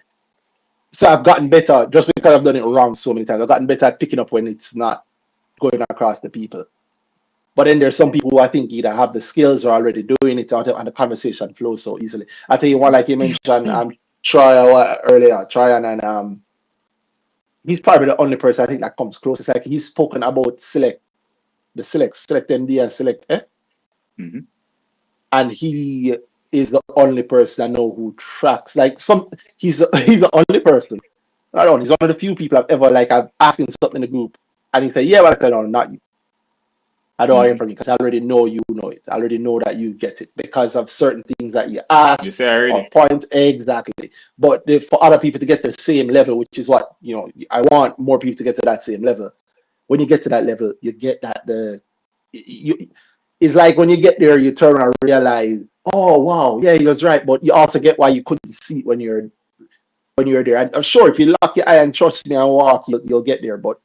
So I've gotten better just because I've done it wrong so many times. I've gotten better at picking up when it's not going across the people. But then there's some people who I think either have the skills or already doing it, and the conversation flows so easily. I tell you one, like you mentioned, Troy earlier, Tryon, and he's probably the only person I think that comes close. It's like he's spoken about select MD and select F, Hmm. and he is the only person I know who tracks. Like he's the only person. I don't know, he's one of the few people I've ever like I've asked him something in the group, and he said, "Yeah, but I said, no, not you. I don't hear Hmm. from you because I already know you know it. I already know that you get it because of certain things that you ask You say or already. point exactly. But for other people to get to the same level, which is what I want more people to get to that same level. When you get to that level, you get that you. It's like when you get there, you turn and realize, oh wow, yeah, he was right. But you also get why you couldn't see it when you're there. And I'm sure if you lock your eye and trust me and walk, you'll get there. But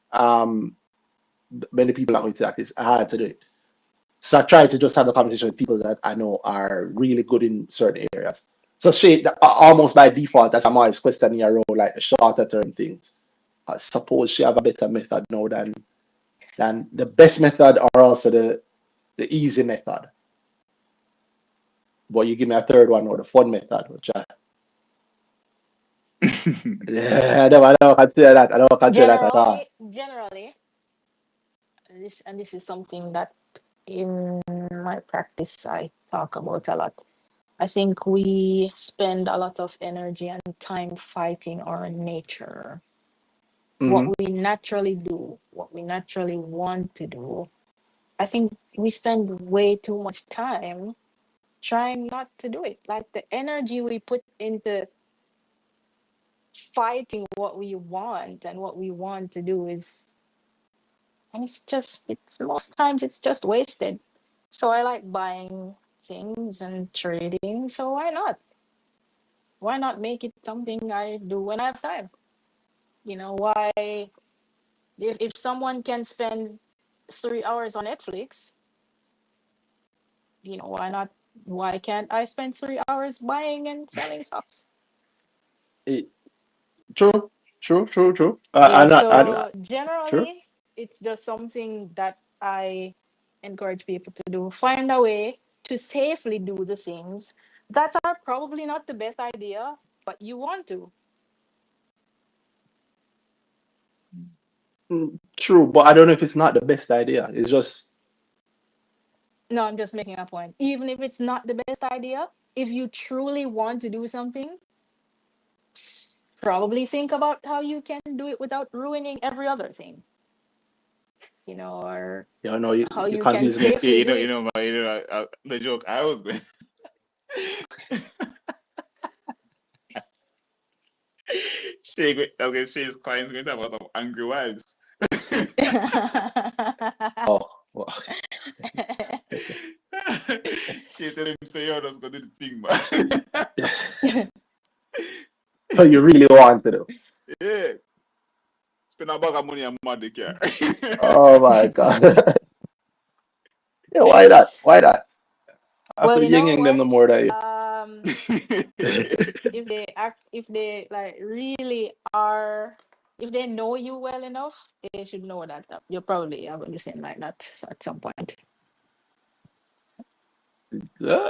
many people are going to that. It's hard to do it. So I try to just have a conversation with people that I know are really good in certain areas. So she almost by default, that's I'm always questioning your role, like the shorter term things. I suppose she have a better method now than the best method or also the easy method. But you give me a third one or the fun method, which yeah, I don't consider that. I don't consider that at all. Generally, this is something that in my practice I talk about a lot. I think we spend a lot of energy and time fighting our nature, what Hmm. we naturally do, what we naturally want to do. I think we spend way too much time trying not to do it. Like the energy we put into fighting what we want and what we want to do is, and it's most times it's just wasted. So I like buying things and trading. So why not? Why not make it something I do when I have time? Why if someone can spend 3 hours on Netflix, why not? Why can't I spend 3 hours buying and selling stocks? It, true, true, true, true. Yeah, I'm not. so True. generally it's just something that I encourage people to do. Find a way to safely do the things that are probably not the best idea, but you want to. True, but I don't know if it's not the best idea. It's just No, I'm just making a point. Even if it's not the best idea, if you truly want to do something, probably think about how you can do it without ruining every other thing, or how you you can confuse me. safely do You it. know, the joke I was going. Okay, Shay's clients going to have a lot of angry wives. Oh, well, Shay tell him say you're just gonna do the thing, man. so you really want to do. Yeah, spend a bag of money on mad care. Oh my God. Yeah, why not? Why not? After Well, the yin yang them what? the more that you. If they like really are, if they know you well enough, they should know that you're probably are going to sing like that at some point, Yeah,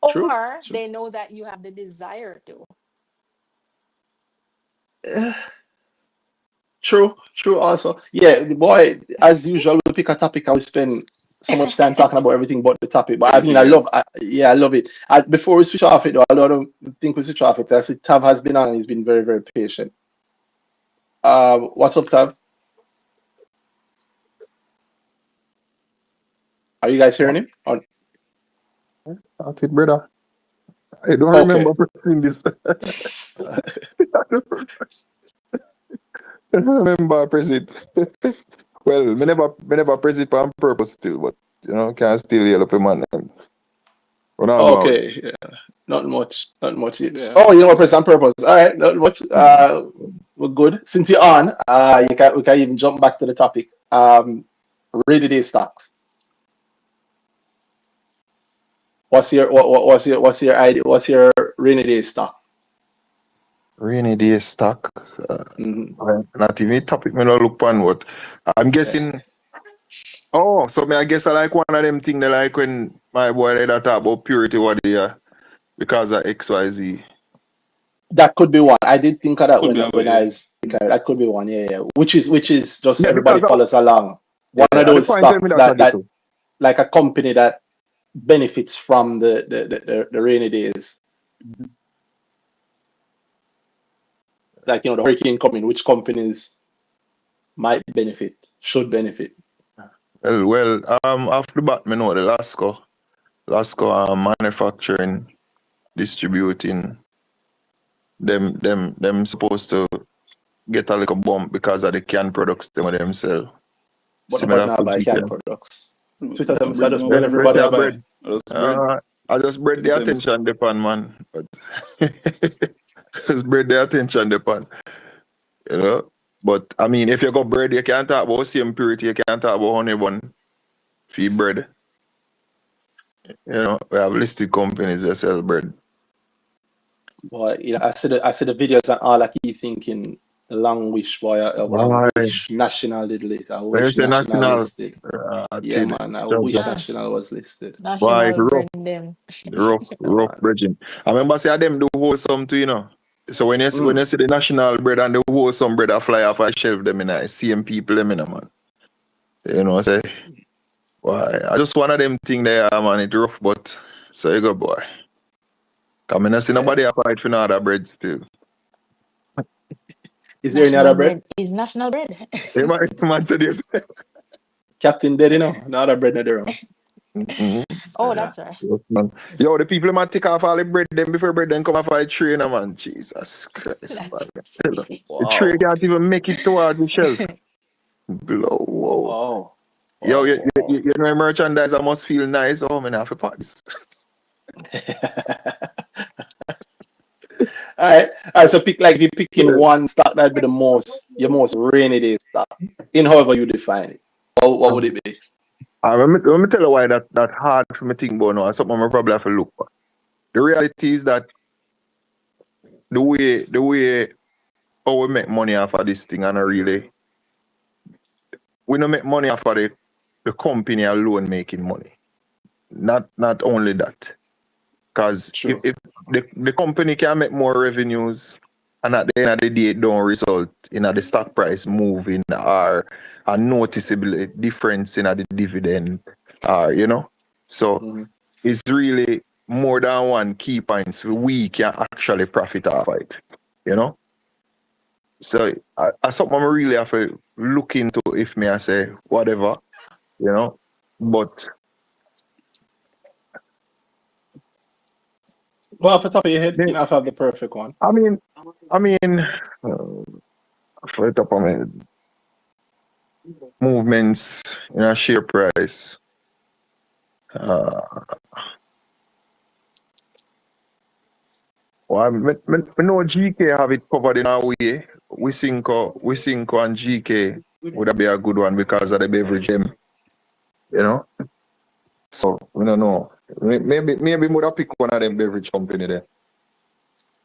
true, or true. they know that you have the desire to. Eh, true, true also. Yeah, boy, as usual, we pick a topic and we spend so much time talking about everything but the topic. But I mean, Everything else. yeah, I love it. Before we switch off it though, I don't think we switch off it. I see Tav has been on, he's been very, very patient. What's up, Tav? Are you guys hearing him? That's it, brother. I don't Okay. remember pressing this. I don't remember press it. Well, me never press it on purpose still, but can still yell up a man. When I go out. Okay. Yeah. Not much. Not much. Yeah. Oh, you know what? Press on purpose. All right. Not much. We're good. Since you're on, we can even jump back to the topic. Rainy day stocks. What's your idea? What's your rainy day stock? Rainy day stock. Hmm. Not even a topic me no look on what. I'm Yeah. guessing. Oh, so me I guess I like one of them thing they like when my boy they that talk about purity what they are because of XYZ. That could be one. I did think of that Could when be a when way. I was thinking that could be one. Yeah, yeah. Which is just Yeah, everybody because follows along. One yeah, of at the those point tell me stocks that I that do. like a company that benefits from the rainy days. Like the hurricane coming, which companies might benefit, should benefit. Off the bat, me know the Lasco, manufacturing, distributing, them supposed to get a little bump because of the canned products them with themselves. But nobody Similar now to buy canned GK. products. Twitter Not a them say bread, just them burn buy. Let's everybody say Just a else. buy. bread. Just bread. I just bread the Sometimes. attention depend man. But just bread the attention depend. You know? But I mean if you got bread you can't talk about same purity, you can't talk about honey bun, feed bread. We have listed companies that sell bread. But I see the videos and all. I keep thinking the long wish, boy. I Why? wish National did it. I When you wish say National national listed. Yeah, tid, man. I wish champion. Ah, National was listed. Why national rough, burn them. Yeah, rough man. bridging. I remember say them do wholesome too. So when Mm. you see the national bread and the wholesome bread that fly off a shelf them in same people them in man. Say why I just one of them thing there man, it rough but so you go boy. Come in, I see Yeah. nobody a fight for no other bread still. Is there any other National bread? bread is national bread. Man say this. Captain dead, no other bread, no there. Mm-mm. Oh, Yeah. that's right. Yes, man. Yo, the people might take off all the bread them before bread then come off a train, man. Jesus Christ, That's man. The tray Wow. can't even make it towards the shelf. Blow, whoa. Wow. Yo, Wow. Wow. merchandiser must feel nice. Oh, man, I have to pack this. All right. So if you're picking one stock that'd be your most rainy day stock, in however you define it. What would it be? Let me tell you why that hard for me think about now. It's something I probably have to look for. The reality is that the way how we make money off of this thing and we don't make money off of the company alone making money. Not only that. Because True. if the company can make more revenues and at the end of the day it don't result in the stock price moving or a noticeable difference in the dividend or. So Hmm. it's really more than one key points we can actually profit off it. You know? So I something I really have to look into if me I say whatever, you know. But Well, off the top of your head, then, you know, if I have the perfect one. I mean I mean for the top of my head, movements in a share price. Uh, me know GK have it covered in a way. We Cinco and GK would be a good one because of the beverage them, you know. So we don't know. Maybe would have pick one of them beverage company there.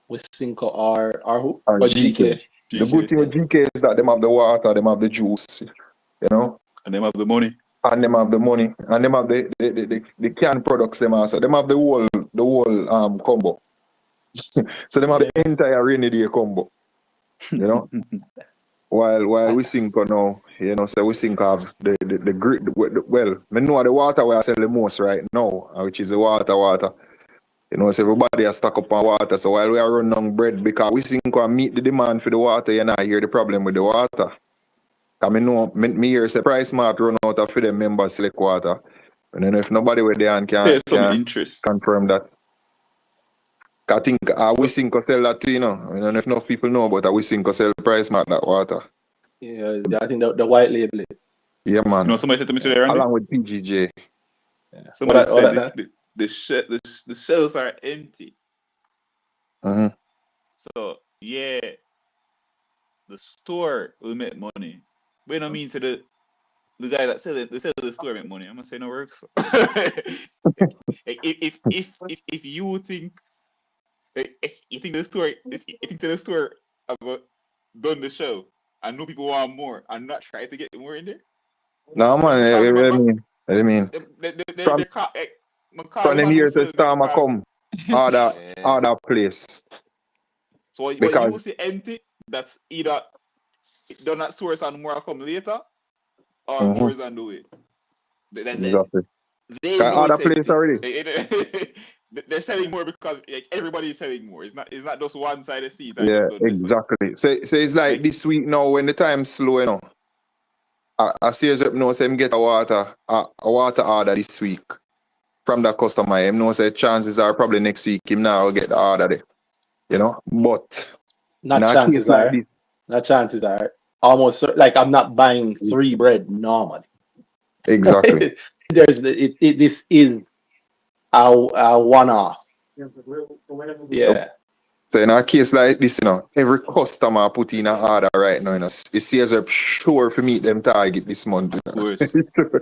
With Cinco or who? Or Or GK. GK. The good GK. thing with GK is that them have the water, them have the juice, you know. And them have the money. And them have the money. And them have the canned products them also. Them have the whole combo. So them have the entire rainy day combo, you know. While I, we sink now, so we sink have the grit. Well, me know the water where I sell the most right now, which is the water. So everybody has stock up on water. So while we are running on bread, because we sink and meet the demand for the water, you know, hear the problem with the water. Cause me know me hear say price smart run out of for them members select water. And then if nobody with there and Pay can some can interest. confirm that. I think we So Cinco sell that too, you know. I don't know if enough people know, but we Cinco sell price mark that water. Yeah, I think the white label. Yeah, you know, man. somebody said to me Yeah, today, Randy. Along with PGJ. yeah. Somebody What said that? the shelves are empty. Mm-hmm. So yeah, the store will make money. But no mean to the guy that sell the store make money. I'm gonna say no works. Like, if you think if you think the store about done the show and no people want more and not try to get more in there, No, I'm man. gonna call them I back. mean, I mean, They from call, I'm call from the them man who years, the sell them storm because come other yeah. other place So what you because see empty, that's either it done that source and more come later or more mm-hmm, is on the way. Then exactly. they Cause know other it's place empty. already. They're selling more because like everybody is selling more. It's not just one side of seat and Yeah, just done this way. exactly. So it's like Like this week now when the time's slow, you know. I see as up now, say him get a water order this week from the customer. Him know say chances are probably next week him now will get the order there. You know? But in Not a case chances like are. this, Not chances are. Almost like I'm not buying 3 bread normally. exactly. This is a one-off. Yeah. So in a case like this, you know, every customer put in an order right now, you know, it says up sure for meet them target this month. of You course. know?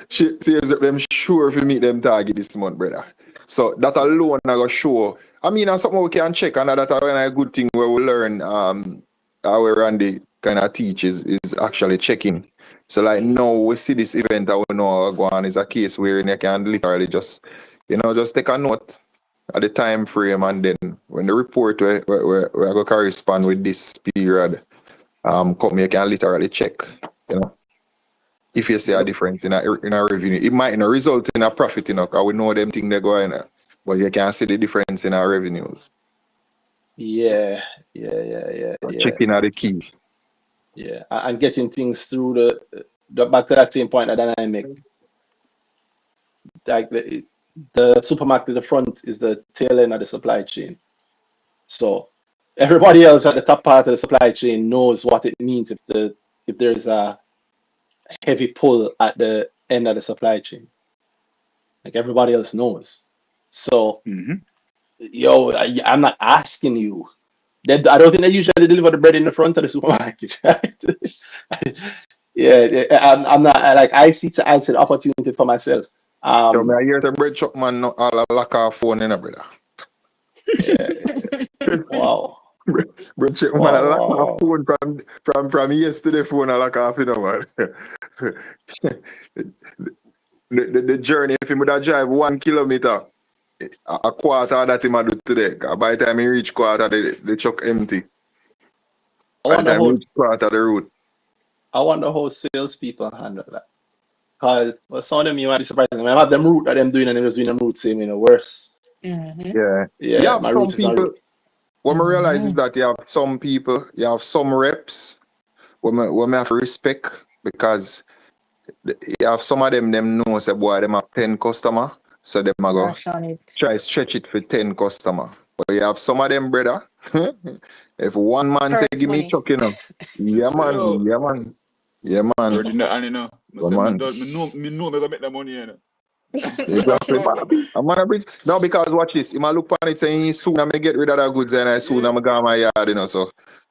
She says up them sure for meet them target this month, brother. So that alone I go show. I mean, that's something we can check, and that's a good thing where we learn how Randy kind of teaches is actually checking. So like now we see this event that we know go on is a case where you can literally just, you know, just take a note at the time frame, and then when the report we go correspond with this period, company can literally check, you know, if you see a Yep. difference in a revenue. It might not result in a profit, you know, because we know them thing they go in, but you can see the difference in our revenues. Yeah. Yeah. Checking are the key. Yeah. And getting things through the back to that same point that I make. Like the supermarket, the front is the tail end of the supply chain. So everybody else at the top part of the supply chain knows what it means if there's a heavy pull at the end of the supply chain. Like everybody else knows. So Mm-hmm. yo, I'm not asking you. I don't think they usually deliver the bread in the front of the supermarket, right? Yeah, I'm not like I see the opportunity for myself. So me Um, I hear the bread truck man no all a lack of phone in a brother. yeah, wow, Bread truck man a wow, lack wow, of wow. phone from yesterday phone a lack of, you know, man. The journey, if he would have drive 1 kilometer, a quarter of that him a do today. 'Cause by the time he reach quarter, the truck empty. I By the wonder time he how reach quarter the route. I wonder how salespeople handle that. Cause well, some of them you might be surprised. I have them route that them doing and them just doing them route same, worse. Mhm. Yeah. You Yeah, have my some route is not people, route. what I realize is Mhm. that you have some people, you have some reps what me have to respect because you have some of them know say boy them have 10 customer, so them a go Rush on it. try stretch it for 10 customer. But you have some of them, brother. If one man say First give me money. chuck, you know. Me Yeah say, man, oh, yeah man. Yeah I man. already know, I know. I Yeah say, man, man. don't, me know me gonna make that money, you know. Exactly. Man, a bridge. No, because watch this. You might look on it saying soon I'm gonna get rid of the goods and I soon Yeah. I'm gonna go my yard, you know. So,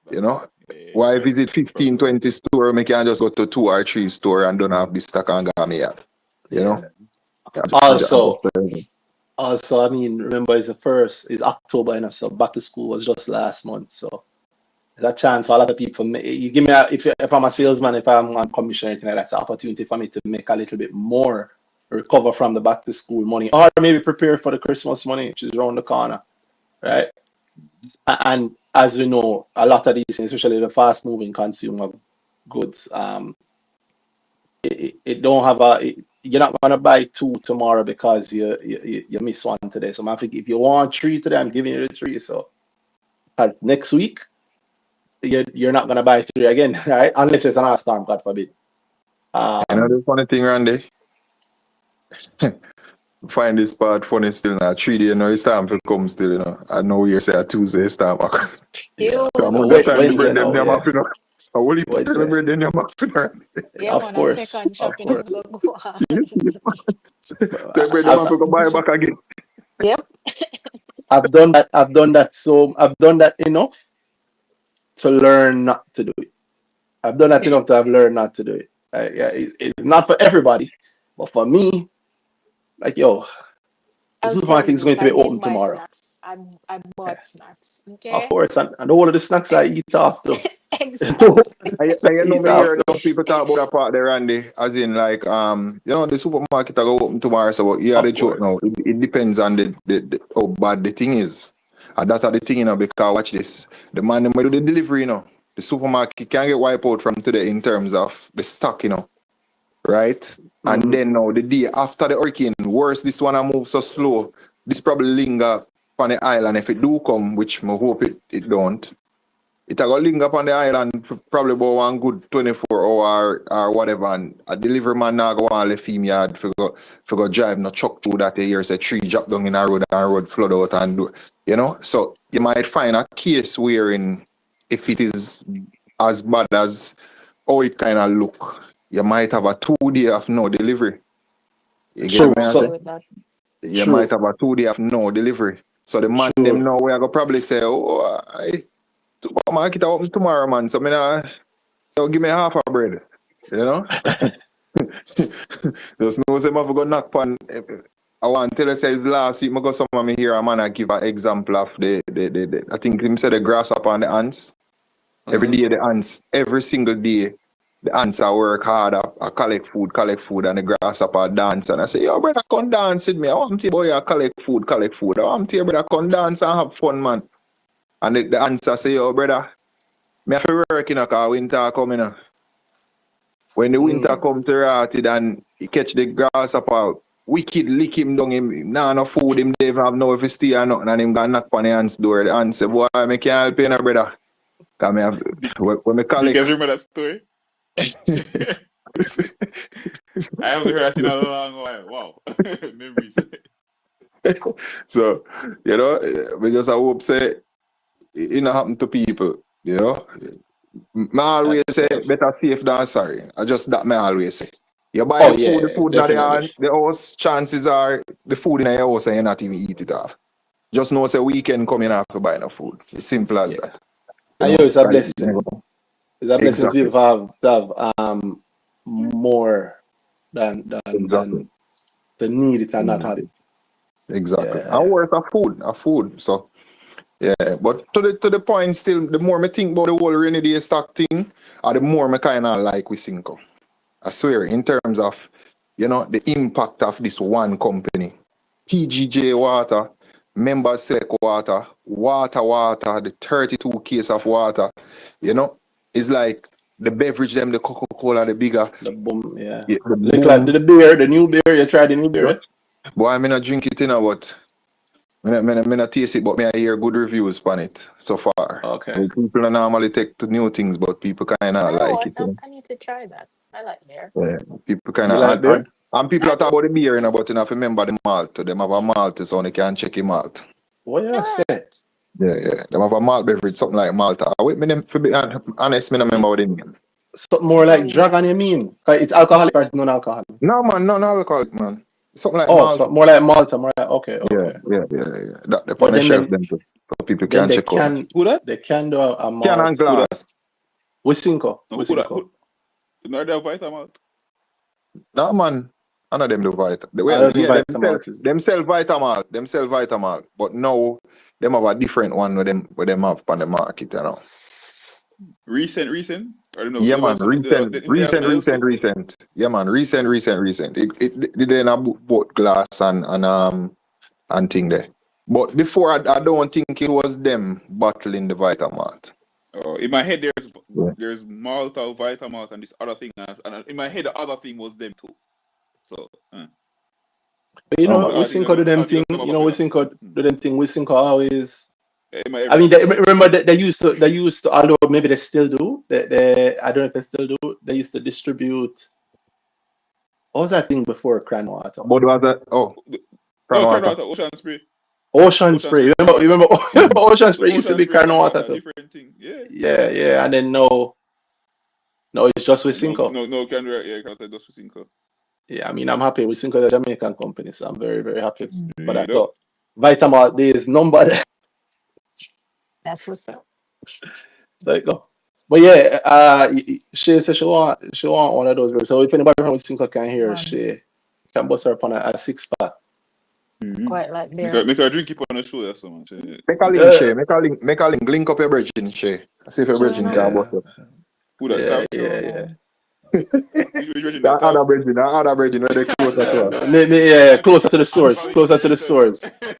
you know, why Yeah. visit 15, 20 store? Me can just go to 2 or 3 store and don't have this stock and go my yard. You know? Yeah. I Also, I mean, remember it's October, so back to school was just last month. So there's a chance for a lot of people. You give me if I'm a salesman, if I'm on commission, anything like that's an opportunity for me to make a little bit more, recover from the back to school money, or maybe prepare for the Christmas money, which is around the corner, right? And as we know, a lot of these, especially the fast moving consumer goods, it don't have you're not gonna buy 2 tomorrow because you miss one today. So I think if you want 3 today, I'm giving you the 3. So next week you're not gonna buy 3 again, right? Unless it's another storm, God forbid. You know Um, the funny thing, Randy? find this part funny still now. 3 days, you know, it's time to come still, you know. I know you say a Tuesday, it's time back. Yeah. You Come on, Wait, time the bread Wednesday them, now, them yeah. have, you know. I will eat Wednesday. the bread them, them have, you know. yeah, Of man, a course, second of shopping and course. go on. The bread them have to go buy back again. Yep. I've done that. I've done that enough to learn not to do it. I've done that enough to have learned not to do it. Yeah, it's not for everybody, but for me, like yo, the I'll tell supermarket you is going this. to be I did open buy tomorrow. snacks. I Yeah, bought snacks. of Okay. course, and all of the snacks I eat after. Exactly. I you know Eat me hear after. enough people talk about that part there, Randy. As in like you know, the supermarket are go open tomorrow, so yeah, the Of truth now. course. It depends on the how bad the thing is. And that's the thing, you know, because watch this. The man them do the delivery, you know. The supermarket can get wiped out from today in terms of the stock, you know. Right? And Mm-hmm. then now the day after the hurricane, worse this one I move so slow. This probably linger on the island if it do come, which I hope it don't. It a go linger up on the island for probably about one good 24 hour or whatever, and a delivery man now go on left him yard for go drive no truck through that here, say tree drop down in a road and road flood out and do, you know. So you might find a case wherein if it is as bad as how it kind of look, you might have a 2 day of no delivery. You get True. I me? I agree say So with that. you might true. have a 2 day of no delivery. So the man them True. know we are gonna probably say, oh, supermarket open tomorrow, man. So me nah, so give me half a bread, you know. There's no say I go knock pan. I want to tell you say it's last week. I go some of me here a man I give an example of the I think him say the grasshopper and the ants. Every Mm-hmm. day the ants, every single day, the ants I work hard, I collect food, and the grasshopper dance. And I say, yo, brother, come dance with me. I want to boy, I collect food. I want to brother, come dance and have fun, man. And the ants I say, yo, brother, me have to work, you know, because winter coming. When the winter Mm. come to rotted and he catch the grasshopper, wicked lick him down, him, nah, no food, him, they even have no if he stay or nothing, and him gonna knock on the ants door. The ants say, boy, I can't help you, no, brother. Because me have, Big, when me big collect, guys remember that story? I haven't heard that in a long while. Wow. Memories. so, you know, we just hope say it not happen to people, you know. I That's always say safe. better safe than sorry. I just that me always say. You buy Oh the yeah, food in definitely. the house, chances are the food in your house and you not even eat it off. Just know say weekend coming have to buy no food. It's simple as Yeah. that. You And know? yo, it's a Right. blessing. It's a blessing to be Exactly. able to have more than Exactly. to need it and not have Exactly. it. Exactly. And Yeah. worse a food. So yeah, but to the point still, the more me think about the whole rainy day stock thing, the more me kinda like we Cinco. I swear, in terms of, you know, the impact of this one company. TGJ Water, Members Select Water, Water, the 32 case of water, you know, it's like the beverage them, the Coca-Cola, the bigger, The boom, yeah. the Look like boom. the beer, the new beer. You tried the new beer, eh? Just, boy, I mean, I drink it, you know, but I not taste it, but I hear good reviews on it so far. Okay. Well, people don't normally take to new things, but people kind You of know like what? it. You I need to try that. I like beer. know? Yeah, people kind You of, like beer? and people I are talking do. about the beer, you know, but you have to remember the malt. Them have a malt, so they can check him out. What you All say? right. Yeah. Them have a malt beverage, something like Malta. Wait, me them, for be honest, me no remember what they mean. Something more No, like you know. dragon, you mean? 'Cause it's alcoholic or it's non-alcoholic? No, man, no alcoholic, man. Something like Oh, malt. so more like Malta, more like okay, Yeah, okay. yeah. That they on But the then shelf them them too, so people then can they check out. can Who that? they can do a Can and malt Who glass. that? with Cinco. No, With who that? Cinco. No, they're Vitamalt. No, man. None of them do Vita. I Well, don't think yeah, Vita malt is them sell Vitamalt. Them sell Vitamalt. But now, them have a different one with them have on the market, you know. Recent. I don't know. Yeah, man. Flavors from the LC. Recent. Yeah, man. Recent. It then a both glass and thing there. But before, I don't think it was them bottling the Vitamalt. Oh, in my head, Yeah. there's Malta, Vitamalt, and this other thing. And in my head, the other thing was them too. So, but you Oh, know, man. we Cinco do them thing, you know, we Cinco do them thing, we Cinco always In my I every mean, time. remember that they used to, although maybe they still do. I don't know if they still do. They used to distribute. What was that thing before Cran Water? But was that? Oh. No, Crown Crown water. Water, Ocean Spray. Ocean Ocean spray. Spray Remember, Crown Water. remember Ocean So spray used to Ocean be Spray Crown Crown Water Water, too. different thing. Yeah. Yeah, yeah. And then no, it's just with And no, Cinco. no, no, can yeah, Crown Water just for Cinco. Yeah, I mean, I'm happy with Cinco, the Jamaican company, so I'm very, very happy for that. Straight up. So, Vitamalt, there is number there. That's what's up. There you go. But yeah, she said she want one of those. So if anybody from Cinco can hear, Man, she can bust her upon a six pack. Mm-hmm. quite like there. Make her drink it on the show or something. Make a link, Shay. Make a link up your virgin, Shay. See if your virgin Joanna. can Yeah, bust up. Who that yeah, Tav? yeah, yeah. Joanna. Which version That that Tav? other virgin, where they closer to us. Yeah, closer to the I'm source, sorry, closer to the source,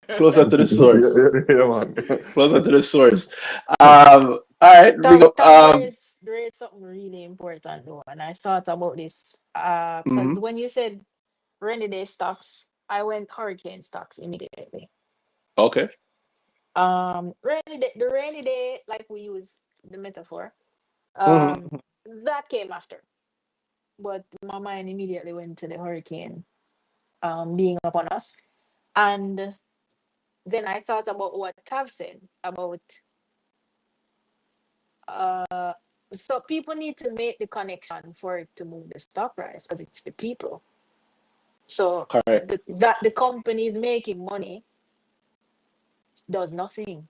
closer to the source, Yeah, man. closer to the source. All right, we Tom, go. Tom raised something really important though, and I thought about this. Because Mhm. when you said rainy day stocks, I went hurricane stocks immediately. Okay. The rainy day, like we use the metaphor, um, Mhm. that came after. But my mind immediately went to the hurricane being upon us. And then I thought about what Tav said about uh so people need to make the connection for it to move the stock price because it's the people. So Correct. that the company is making money does nothing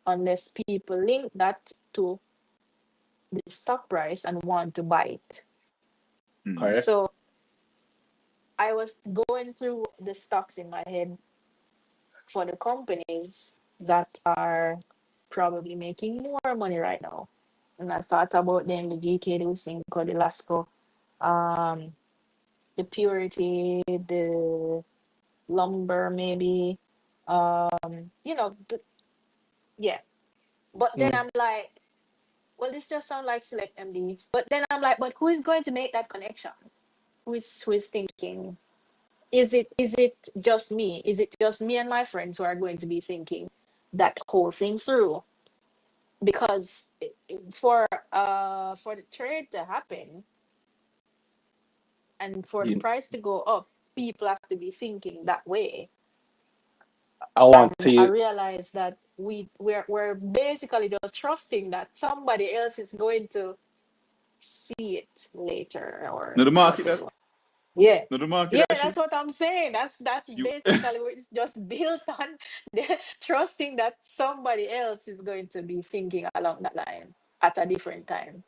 unless people link that to the stock price and want to buy it. Mm-hmm. Correct. So I was going through the stocks in my head for the companies that are probably making more money right now. And I thought about them, the GK, the Usinco, the Lasco, um, the Purity, the Lumber, maybe. Yeah. But then Mm. I'm like, well, this just sounds like Select MD. But then I'm like, but who is going to make that connection? Who is thinking? Is it just me? Is it just me and my friends who are going to be thinking that whole thing through? Because for the trade to happen and for the You, price to go up, people have to be thinking that way. I want And I to. realized that we're basically just trusting that somebody else is going to see it later No, or the market that. whatever. Yeah. No, the market Yeah, that that's shit. what I'm saying. That's You. basically what it's just built on trusting that somebody else is going to be thinking along that line at a different time.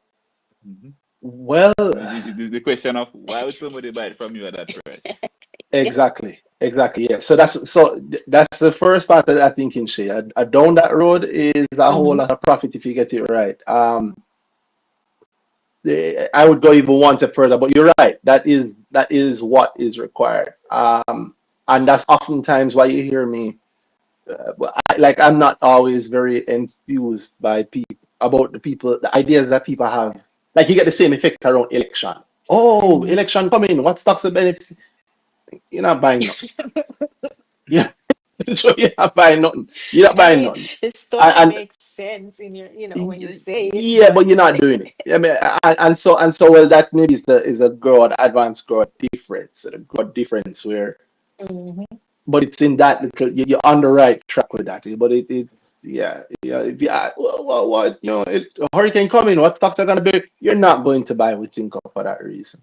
Mm-hmm. Well, The question of why would somebody buy it from you at that price? Yeah. exactly. Yeah. So that's the first part of that thinking, Shay. Down that road is a whole Mm-hmm. lot of profit if you get it right. I would go even one step further, but you're right. That is what is required. And that's oftentimes why you hear me. I'm not always very enthused by people about the ideas that people have. Like you get the same effect around election. Oh, Mm-hmm. election coming. What stocks the benefit? You're not buying nothing. Yeah, you're not buying nothing. You're not I buying mean, nothing. the story And makes sense in when you say it, yeah, but but you're not doing it. I mean, and so well, that maybe is a growth, advanced growth difference, a growth difference where, mm-hmm. but it's in that little, you're on the right track with that. But yeah. What if a hurricane coming, what stocks are gonna be? You're not going to buy with Tinko for that reason.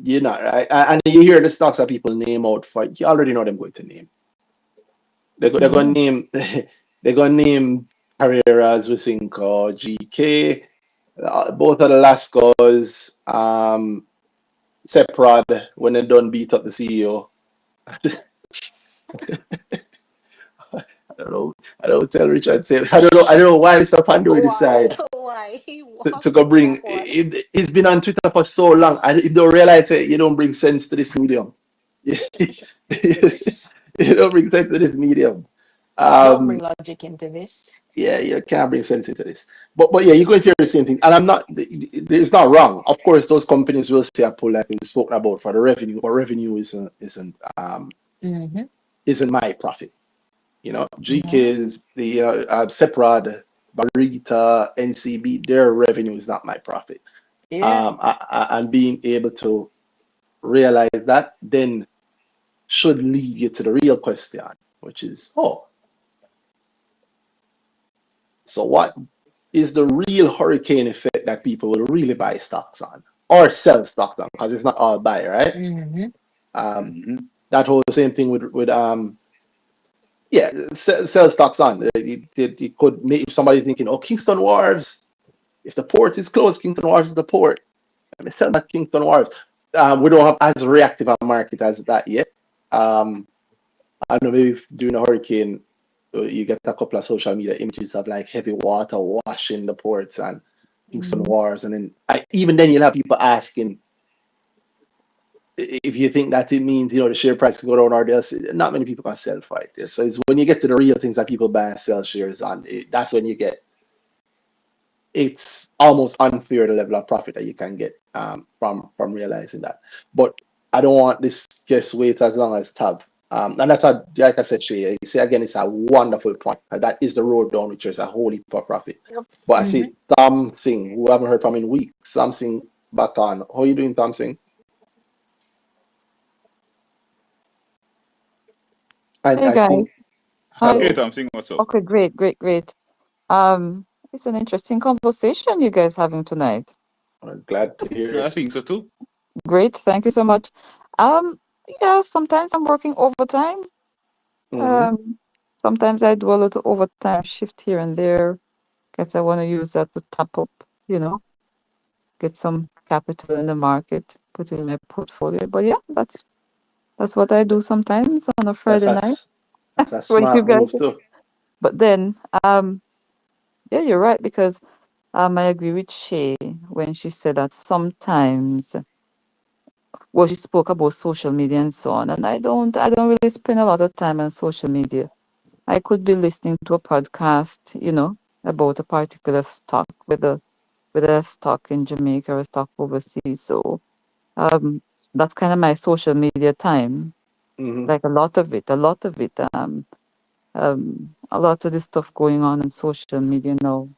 You're not right, and you hear the stocks that people name out for. You already know them going to name. They're gonna Mm-hmm. name they're gonna name Carreras, Wisinko, GK. Both of the Lascos, Seprod, when they done beat up the CEO. I don't know. I don't tell Richard say I don't know. I don't know why Mr. Pandora Why? decide Why? to Walk go me through bring. that one. It's been on Twitter for so long. And if you don't realize it, you don't bring sense to this medium. You don't bring sense to this medium. Don't bring Um, logic into this. yeah, you can't bring sense into this. But yeah, you're going to hear the same thing. And I'm not. It's not wrong. Of course, those companies will say a pull like we've spoken about for the revenue, but revenue Mm-hmm. isn't my profit. GK Mm-hmm. is the Seprod, Barita, NCB, their revenue is not my profit. Yeah. And being able to realize that, then should lead you to the real question, which is, oh, so what is the real hurricane effect that people will really buy stocks on or sell stocks on? Because it's not all buy, right? Mm-hmm. Um, Mm-hmm. that whole same thing with yeah, sell stocks on. It could make somebody thinking, oh, Kingston Wharves. If the port is closed, Kingston Wharves is the port. Let me sell my Kingston Wharves. We don't have as reactive a market as that yet. Um, I don't know, maybe if during a hurricane, you get a couple of social media images of like heavy water washing the ports and Kingston Mm-hmm. Wharves, and then even then you'll have people asking if you think that it means the share price will go down or this. Not many people can sell for it. Yeah. So it's when you get to the real things that people buy and sell shares on, that's when you get it's almost unfair the level of profit that you can get from realizing that. But I don't want this just wait as long as it have. And that's a, like I said, Shay, you see again, it's a wonderful point. That is the road down, which is a whole heap of profit. Yep. But I Mm-hmm. see Tom Singh, who I haven't heard from in weeks. Tom Singh back on. How are you doing, Tom Singh? Hey I guys. think, Hi. Okay, hello. Tom, sing what's up. Okay, great, great, great. It's an interesting conversation you guys having tonight. I'm glad to hear I it. think so too. Great, thank you so much. Um, yeah, sometimes I'm working overtime. Mm-hmm. Um, Sometimes I do a little overtime shift here and there. Guess I want to use that to top up, you know, get some capital in the market, put it in my portfolio. But yeah, that's what I do sometimes on a That's Friday night that's that's a when you smart guys. move too. But then, yeah, you're right because I agree with Shay when she said that sometimes, well, she spoke about social media and so on, and I don't really spend a lot of time on social media. I could be listening to a podcast, about a particular stock, whether a stock in Jamaica or a stock overseas. So, um, that's kind of my social media time. Mm-hmm. Like a lot of this stuff going on social media now.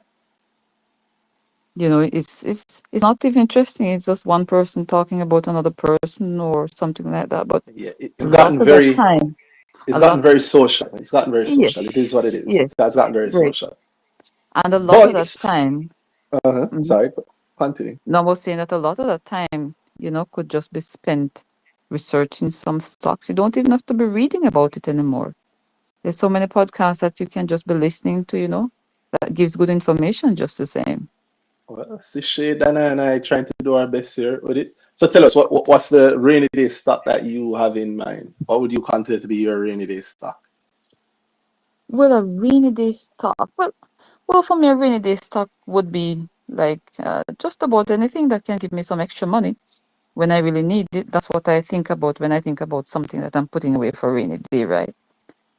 It's not even interesting. It's just one person talking about another person or something like that. But Yeah, a lot of the time, it's a lot, gotten very social. It's gotten very social. It is yes, what it is. yes, It has gotten very great. social. And a lot of the But time, mhm, sorry, continue. no, I was saying that a lot of the time, could just be spent researching some stocks. You don't even have to be reading about it anymore. There's so many podcasts that you can just be listening to, that gives good information just the same. Well, Sishay, Dana, and I trying to do our best here with it. So tell us, what's the rainy day stock that you have in mind? What would you consider to be your rainy day stock? Well, a rainy day stock. Well, for me, a rainy day stock would be like just about anything that can give me some extra money when I really need it. That's what I think about when I think about something that I'm putting away for rainy day, right?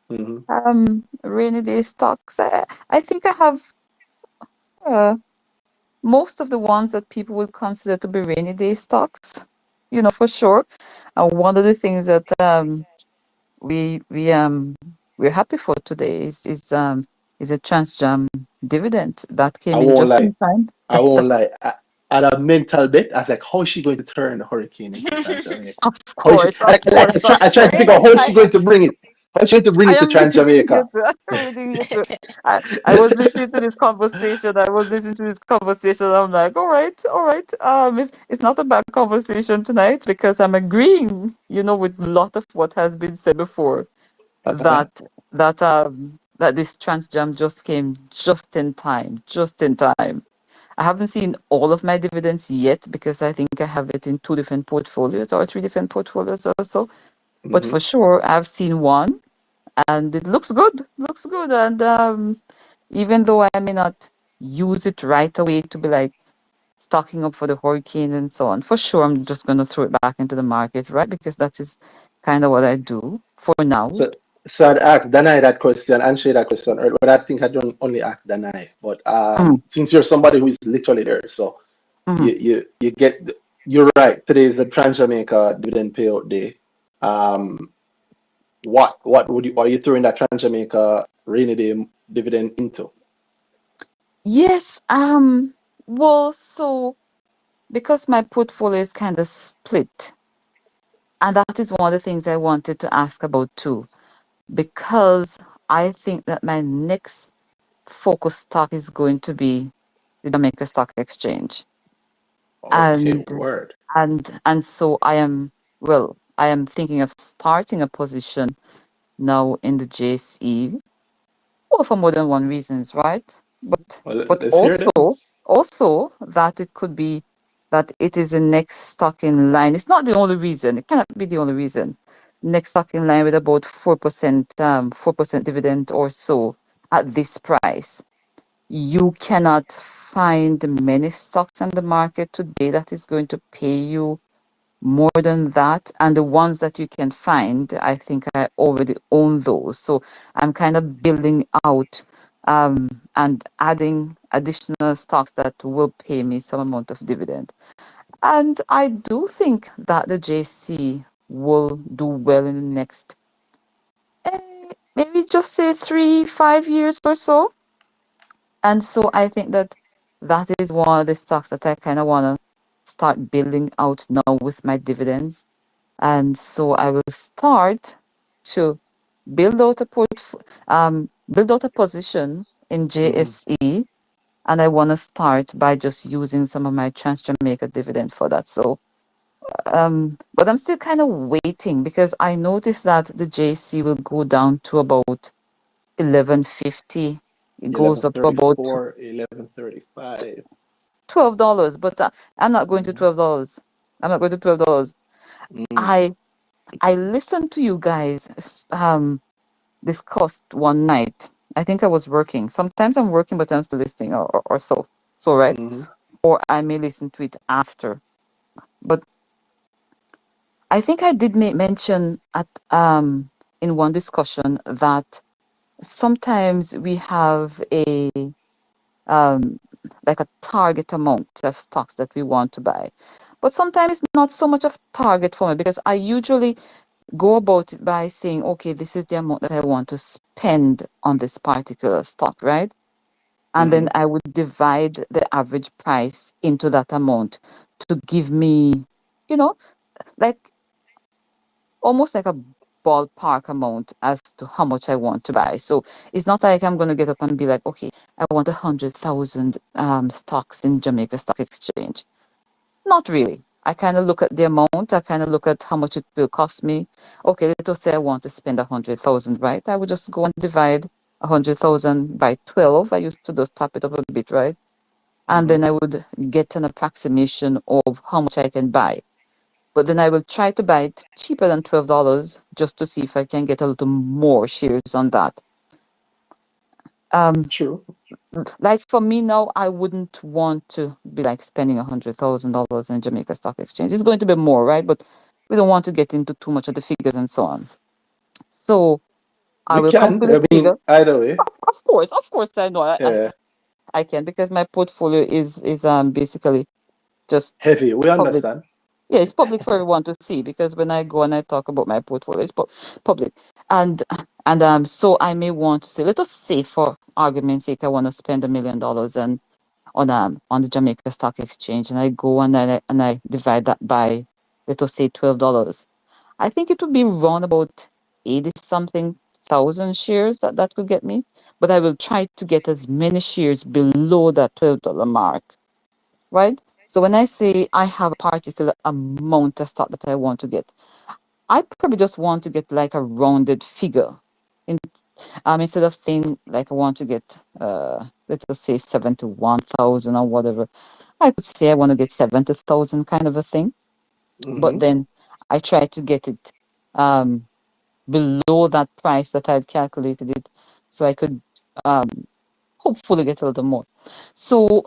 Hmm. Rainy day stocks. I think I have uh, most of the ones that people would consider to be rainy day stocks, for sure. And one of the things that we we um we're happy for today is a Transjam dividend that I came in won't just lie. in time. I won't lie. At a mental bit, I was like, how is she going to turn the hurricane into Trans Jamaica? Of How is she? course, of Like, course, of I tried to course. figure out how is I, she going to bring it. How is she going to bring I it to am Trans reading you Jamaica? too. I'm reading you too. I was listening to this conversation. I was listening to this conversation. I'm like, all right, all right. It's not a bad conversation tonight because I'm agreeing, with a lot of what has been said before. Uh-huh. That this trans jam just came just in time, just in time. I haven't seen all of my dividends yet because I think I have it in two different portfolios or three different portfolios or so. But Hmm. for sure, I've seen one and it looks good, looks good. And even though I may not use it right away to be like stocking up for the hurricane and so on, for sure, I'm just going to throw it back into the market, right? Because that is kind of what I do for now. So, so I'd ask Danai that question and Shay that question, but I think I don't only ask Danai. But Mm, since you're somebody who is literally there, so mm. you get you're right. Today is the Trans Jamaica dividend payout day. Um, what would you are you throwing that Trans Jamaica rainy day dividend into? Yes. Well, so because my portfolio is kind of split, And that is one of the things I wanted to ask about too, because I think that my next focus stock is going to be the Jamaica Stock Exchange. Okay, And word. and so I am thinking of starting a position now in the JSE, well, for more than one reasons, right? Well, But let's hear them. also that it could be that it is the next stock in line. It's not the only reason. It cannot be the only reason. Next stock in line with about 4% dividend or so at this price. You cannot find many stocks on the market today that is going to pay you more than that. And the ones that you can find, I think I already own those. So I'm kind of building out and adding additional stocks that will pay me some amount of dividend. And I do think that the JC will do well in the next, maybe just say 3, 5 years or so. And so I think that that is one of the stocks that I kind of want to start building out now with my dividends. And so I will start to build out a position in Hmm. JSE, and I want to start by just using some of my Trans Jamaica dividend for that. So, but I'm still kind of waiting because I noticed that the JC will go down to about 11.50. It goes up to about 11.34, 11.35. $12, but I'm not going to Mm-hmm. $12. I'm not going to $12. Mm-hmm. I I listened to you guys discussed one night. I think I was working. Sometimes I'm working, but I'm still listening, or so. So, right? Mm-hmm. Or I may listen to it after. But I think I did make mention at in one discussion that sometimes we have a um like a target amount of stocks that we want to buy. But sometimes it's not so much of target for me because I usually go about it by saying, okay, this is the amount that I want to spend on this particular stock, right? And Mm-hmm. then I would divide the average price into that amount to give me, you know, like almost like a ballpark amount as to how much I want to buy. So it's not like I'm going to get up and be like, okay, I want 100,000 stocks in Jamaica Stock Exchange. Not really. I kind of look at the amount. I kind of look at how much it will cost me. Okay, let us say I want to spend 100,000, right? I would just go and divide 100,000 by 12. I used to just tap it up a bit, right? And Mm-hmm. then I would get an approximation of how much I can buy. But then I will try to buy it cheaper than $12 just to see if I can get a little more shares on that. Um, True. like for me now, I wouldn't want to be like spending $100,000 in Jamaica Stock Exchange. It's going to be more, right? But we don't want to get into too much of the figures and so on. So I We will come up can. with a I mean, figure. either way. Of course, I know Yeah. I can because my portfolio is basically just Heavy. We public. understand. Yeah, it's public for everyone to see because when I go and I talk about my portfolio, it's public. And so I may want to say, let us say for argument's sake, I want to spend $1 million and on the Jamaica Stock Exchange, and I go and I divide that by, let us say, $12. I think it would be around about 80 something thousand shares that would get me. But I will try to get as many shares below that $12 mark, right? So when I say I have a particular amount of stock that I want to get, I probably just want to get like a rounded figure. In, instead of saying like I want to get let us say 71,000 or whatever, I could say I want to get 70,000 kind of a thing. But Mm-hmm. then I try to get it um below that price that I'd calculated it, so I could um hopefully get a little more. So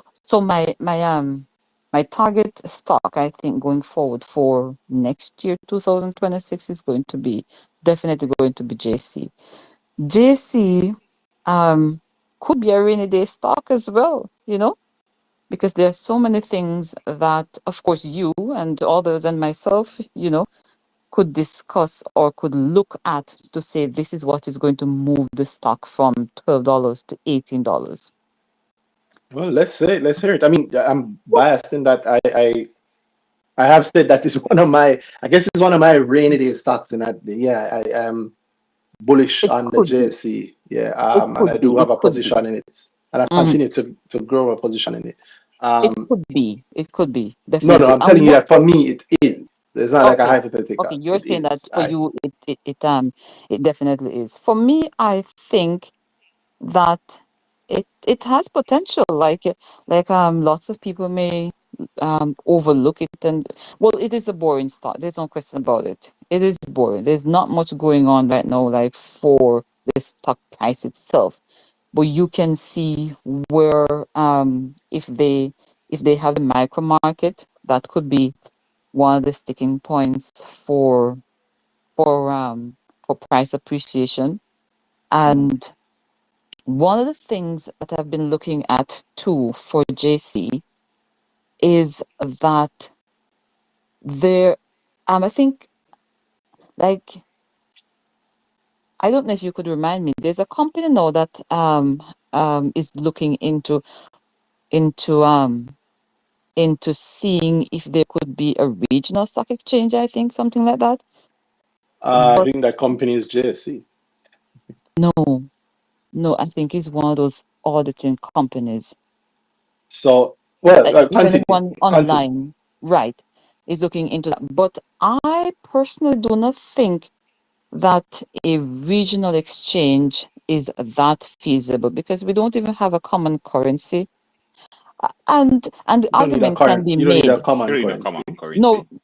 my target stock, I think, going forward for next year, 2026, is going to be definitely going to be JC. JC could be a rainy day stock as well, because there are so many things that, of course, you and others and myself, could discuss or could look at to say this is what is going to move the stock from $12 to $18. Well, let's hear it. I mean, I'm biased in that I I have said that is one of my, I guess it's one of my rainy day stocks. And yeah, I am bullish It on the could be. JSE. Yeah, It and I could do be. It have a could be. position in it, and I Mhm. continue to grow a position in it. It Um, could be. It could be. no, no, Definitely. I'm And telling you what? that for me it is. It's not like a Okay. hypothetical. Okay. You're It saying that is. for you, it definitely is. For me, I think that it has potential. Lots of people may overlook it, and well, it is a boring stock. There's no question about it. It is boring. There's not much going on right now, like for the stock price itself. But you can see where if they have a micro market, that could be one of the sticking points for price appreciation. Mhm. And one of the things that I've been looking at too for JC is that there I think, like, I don't know if you could remind me, there's a company now that is looking into into seeing if there could be a regional stock exchange, I think, something like that. I But think that company is JSE. no, no, I think it's one of those auditing companies. So, well, If continue, anyone continue. online, right, is looking into that. But I personally do not think that a regional exchange is that feasible because we don't even have a common currency. And the You don't need a argument can current. be You don't need a made. You common don't need a common currency. No, currency.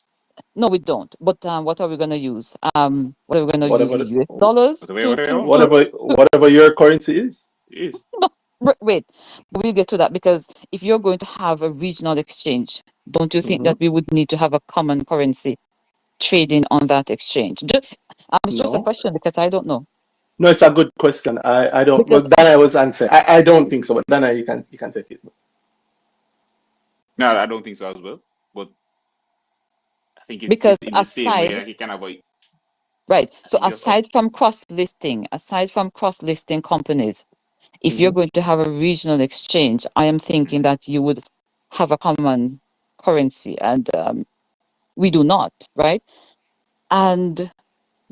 no, we don't. But what are we going to use? What are we going to use? Whatever, US dollars whatever your currency is. Is. no, wait. We'll get to that because if you're going to have a regional exchange, don't you think Hmm. that we would need to have a common currency trading on that exchange? It's just a No, question because I don't know. no, it's a good question. I don't. Because Well, then I was answering. I don't think so. But then you can take it. No, I don't think so as well. But I think it's because in the same way aside like you can have a right, I so think just up. aside from cross listing companies, if you're Hmm. going to have a regional exchange, I am thinking that you would have a common currency, and we do not, right? And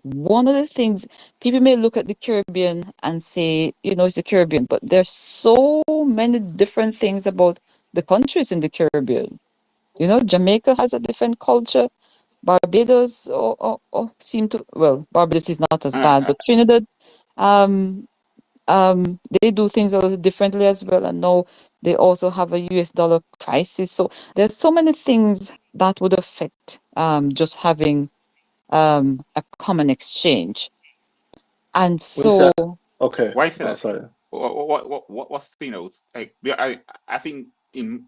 one of the things, people may look at the Caribbean and say, it's the Caribbean, but there's so many different things about the countries in the Caribbean. Jamaica has a different culture. Barbados seem to, well, Barbados is not as bad, Uh, but Trinidad, um, they do things a little differently as well. And now they also have a US dollar crisis. So there's so many things that would affect just having a common exchange. And When you so, say okay. why say Oh, that? sorry. What's the thing else? Like I think in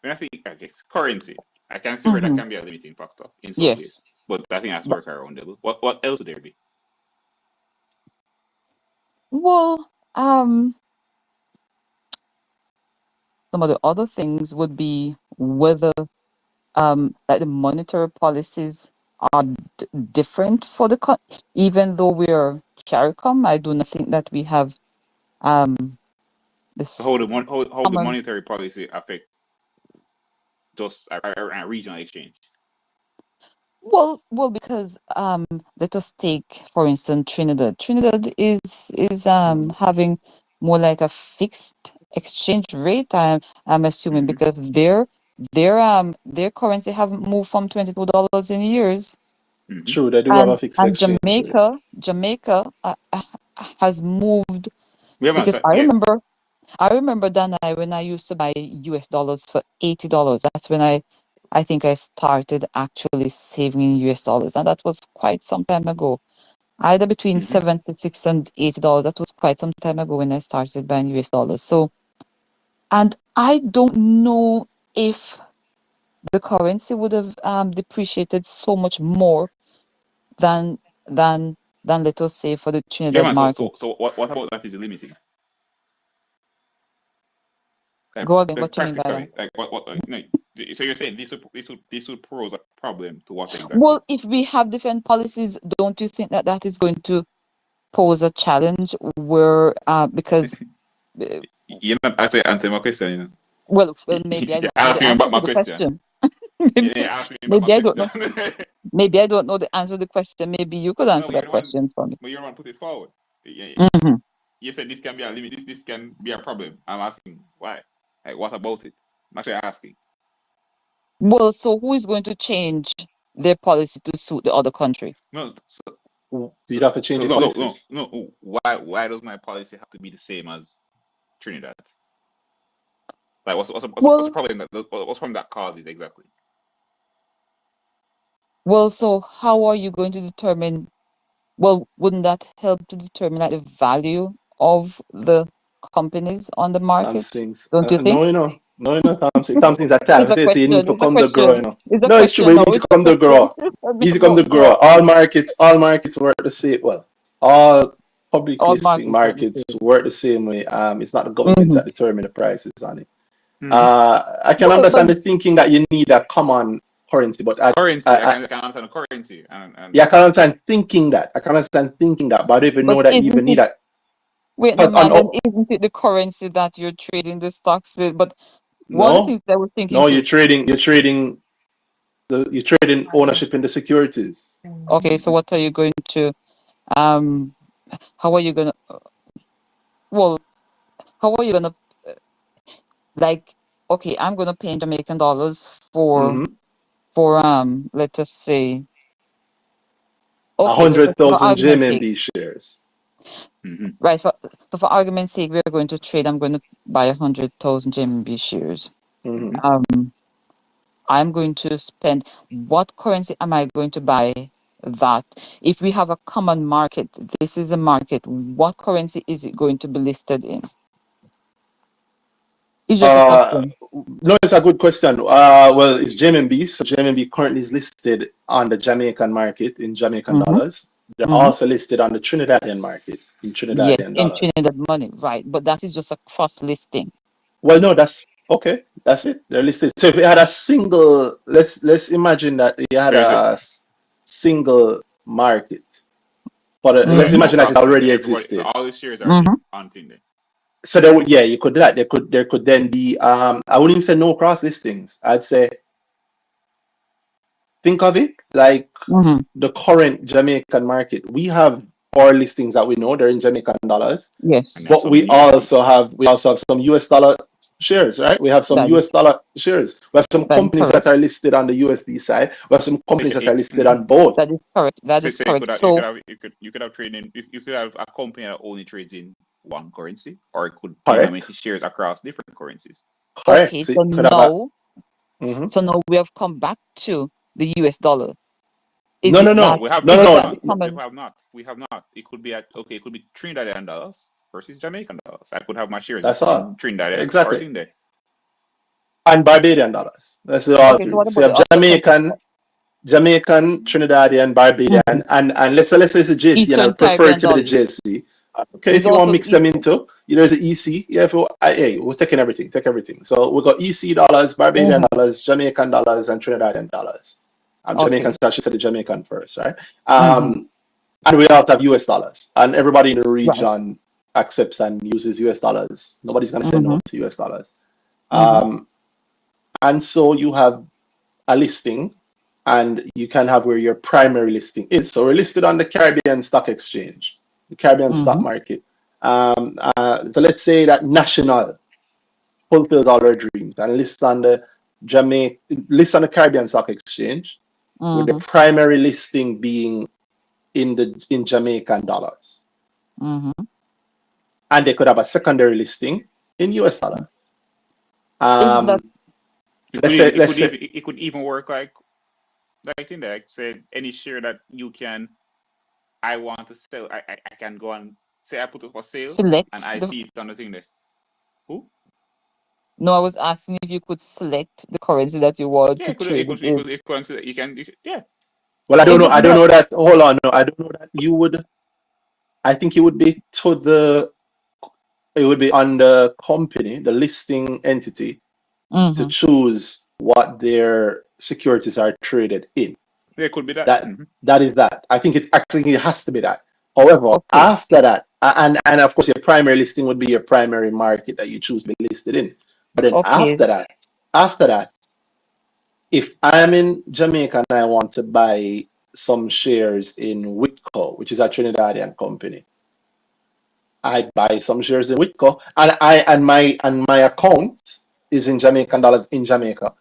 when I think I guess currency, I can see where that mhm, can be a limiting factor in some yes. ways. But I think that's But, work around it. What else would there be? well, some of the other things would be whether like the monetary policies are different for even though we're CARICOM, I do not think that we have um So how this the common. monetary policy affect just a regional exchange? Well, because let us take, for instance, Trinidad. Trinidad is Mhm. having more like a fixed exchange rate. I'm assuming Mm-hmm. because their currency haven't moved from $22 in years. Mm-hmm. True, they do have a fixed And exchange rate. Jamaica has moved We haven't because said yes. I remember then when I used to buy US dollars for $80. That's when I think I started actually saving in US dollars, and that was quite some time ago. Either between Mm-hmm. 76 and $80. That was quite some time ago when I started buying US dollars. So, and I don't know if the currency would have depreciated so much more than than let us say for the Yeah, Trinidad man. So market. so so what about that is limiting? Go again. Like What you mean by that? practically, like what like no. So you're saying this would pose a problem to what exactly? Well, if we have different policies, don't you think that that is going to pose a challenge where because uh, You're not actually answering my question. well, maybe I You're don't know the asking answer about to my the question. question. You didn't ask me back my Maybe I don't question. know. Maybe I don't know the answer to the question. Maybe you could No, answer but you're that the one. question for me. But you're the one put it forward. You, Hmm you said this can be a limit. This can be a problem. I'm asking why. Like, what about it? I'm actually asking. Well, so who is going to change their policy to suit the other country? No, You'd have to change so the no, no, policy. no, no. Why does my policy have to be the same as Trinidad's? Like, what's the Well, problem what's the problem that causes exactly? so how are you going to determine? Well, wouldn't that help to determine like the value of the companies on the Tom market? Sings. Don't you think? No, no, Tom Sings. Tom Sings that time. It's a You need question. to It's a come to grow, question. you know. It's a No, it's true, but question. you No, need to it's a come to question. grow. You need to come No, to grow. no. All markets work the same. Well, all public All listing markets are the markets same. work the same way. It's not the government Hmm that determine the prices on it. Hmm. I can Well, but understand the thinking that you need a common currency, but Currency. I can understand the currency and yeah, I can understand thinking that. I can understand thinking that, but I don't even but know that you isn't even need it? that. Wait, no, But man. Then isn't it the currency that you're trading the stocks with? But one of the no, things I was thinking no, too. you're trading ownership in the securities. Okay, so what are you going to um? How are you gonna? Well, how are you gonna like? Okay, I'm gonna pay in Jamaican dollars Mm-hmm. for let us say, A okay, let us hundred for thousand argument's sake, JMMB shares. hmm right? So for argument's sake, we're going to trade. I'm going to buy 100,000 JMB shares. Mm-hmm. hmm Um, I'm going to spend. What currency am I going to buy that? If we have a common market, this is a market. What currency is it going to be listed in? It's just a Uh, question. no, it's a good question. Well, it's JMMB. So JMMB currently is listed on the Jamaican market in Jamaican Mm-hmm, dollars. They're mm-hmm. also listed on the Trinidadian market in Yes, Trinidadian in dollars. Trinidad money, right? But that is just a cross listing. Well, no, that's okay. That's it. They're listed. So if we had a single, let's imagine that you had So is it? single market. But So let's like Mm-hmm, no imagine that it cross listing. already Everybody, existed. all the shares are mm-hmm, on thing there. So there would, yeah, you could do that. There could then be I wouldn't even say no cross listings. I'd say think of it like mm-hmm. the current Jamaican market. We have our listings that we know they're in Jamaican dollars, And Yes, you have but some we in USD. also have some US dollar shares, right? We have some that US is dollar shares. We have some that is companies correct. that are listed on the USD side. We have some So companies that are listed mhm. on both. That is correct. That is So you correct. could have So you could have trading you could have a company that only trades in one currency, or it could be that Correct. many shares across different currencies. okay, Correct. So you could have a mhm. so now we have come back to the US dollar. Is No, it no, No, that no, we have no, is no, it we have that no. the not. We common have not. We have not. It could be it could be Trinidadian dollars versus Jamaican dollars. I could have my shares That's in all. Trinidad or Exactly. thing there. And Barbadian dollars. That's all okay, so three. what So about you the have other countries? Jamaican, Trinidadian, Mhm. Barbadian, and let's say it's a JC, and I Eastern prefer it Caribbean to be the dollars. JC. Okay, There's if you want to also mix them into, there's the EC. Yeah, hey, we're taking everything, take everything. So we got EC dollars, Barbadian Mhm. dollars, Jamaican dollars, and Trinidadian dollars. Jamaican, Okay. so I should say the Jamaican first, right? Mm-hmm. And we also have US dollars, and everybody in the Right. region accepts and uses US dollars. Nobody's gonna say no Mm-hmm. to US dollars. Mm-hmm. Um, and so you have a listing and you can have where your primary listing is. So we're listed on the Caribbean Stock Exchange, the Caribbean Mm-hmm. stock market. So let's say that National fulfills all our dreams and list on the Caribbean Stock Exchange, with the Mm-hmm. primary listing being in Jamaican dollars, Mm-hmm. and they could have a secondary listing in US dollar. Isn't that Um, It could let's even say let's say it could even work like in there. Like say any share that you can I want to sell. I can go and say I put it for sale and select I the see it on the thing there. Who? no, I was asking if you could select the currency that you want Yeah, to trade it in. it could consider yeah. well, I don't Is know. it I don't not? know that. Hold on, no, I don't know that you would. I think it would be it would be on the company, the listing entity, to Mm-hmm. choose what their securities are traded in. There could be that. That that is that. I think it has to be that. However, Okay. after that, and of course your primary listing would be your primary market that you choose to be listed in. But then Okay. after that, If I'm in Jamaica and I want to buy some shares in Whitco, which is a Trinidadian company, I buy some shares in Whitco, and my account is in Jamaican dollars in Jamaica,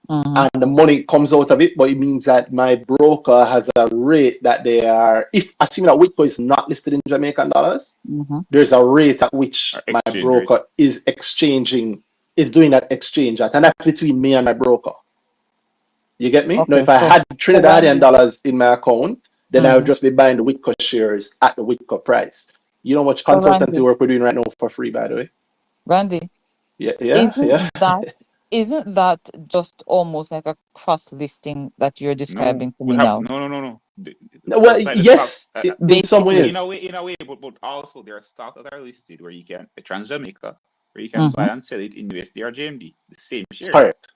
Mm-hmm. and the money comes out of it, but it means that my broker has a rate that they are. If assuming that Whitco is not listed in Jamaican dollars, Mm-hmm. there's a rate at Or which my exchange rate. broker is doing that exchange at, and that's between me and my broker. You get me? Now, Okay, if I had so Trinidadian Randy. dollars in my account, then I would Mm-hmm. just be buying the Whitco shares at the Whitco price. You know how much So consultancy Randy, work we're doing right now for free, by the way? Randy, Yeah, yeah, isn't yeah. that isn't that just almost like a cross listing that you're No, describing to we me have now? no. No, well, Just like the stock, yes, in some Basically. ways. in a way, but also there are stocks that are listed where you can Trans Jamaica, where you can Mm-hmm. buy and sell it in USD or GMD, the same shares. Correct.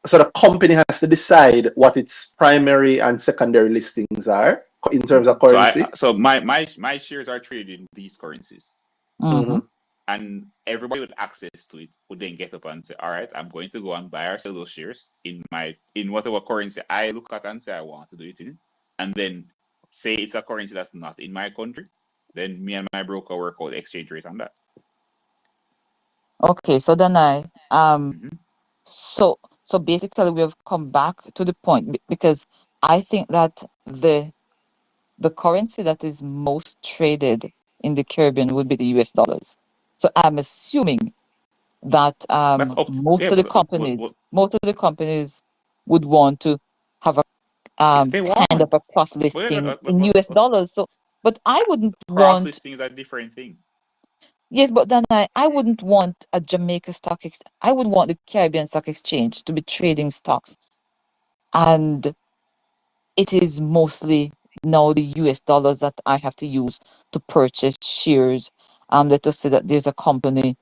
So the company has to decide what its primary and secondary listings are in terms of currency. So my shares are traded in these currencies, Mm-hmm. Hmm. and everybody with access to it would then get up and say, all right, I'm going to go and buy or sell those shares in whatever currency I look at and say I want to do it in, and then say it's a currency that's not in my country, then me and my broker work out the exchange rate on that. Okay, so then Hmm. so so basically we have come back to the point because I think that the currency that is most traded in the Caribbean would be the US dollars. So I'm assuming that That's up. Yeah, most of the companies would want to have a if they kind of want, a cross but listing in US dollars. So but I wouldn't cross want. listing is a different thing. Yes, but then I wouldn't want a Jamaica stock ex I would want the Caribbean Stock Exchange to be trading stocks. And it is mostly now the US dollars that I have to use to purchase shares. Let us say that there's a company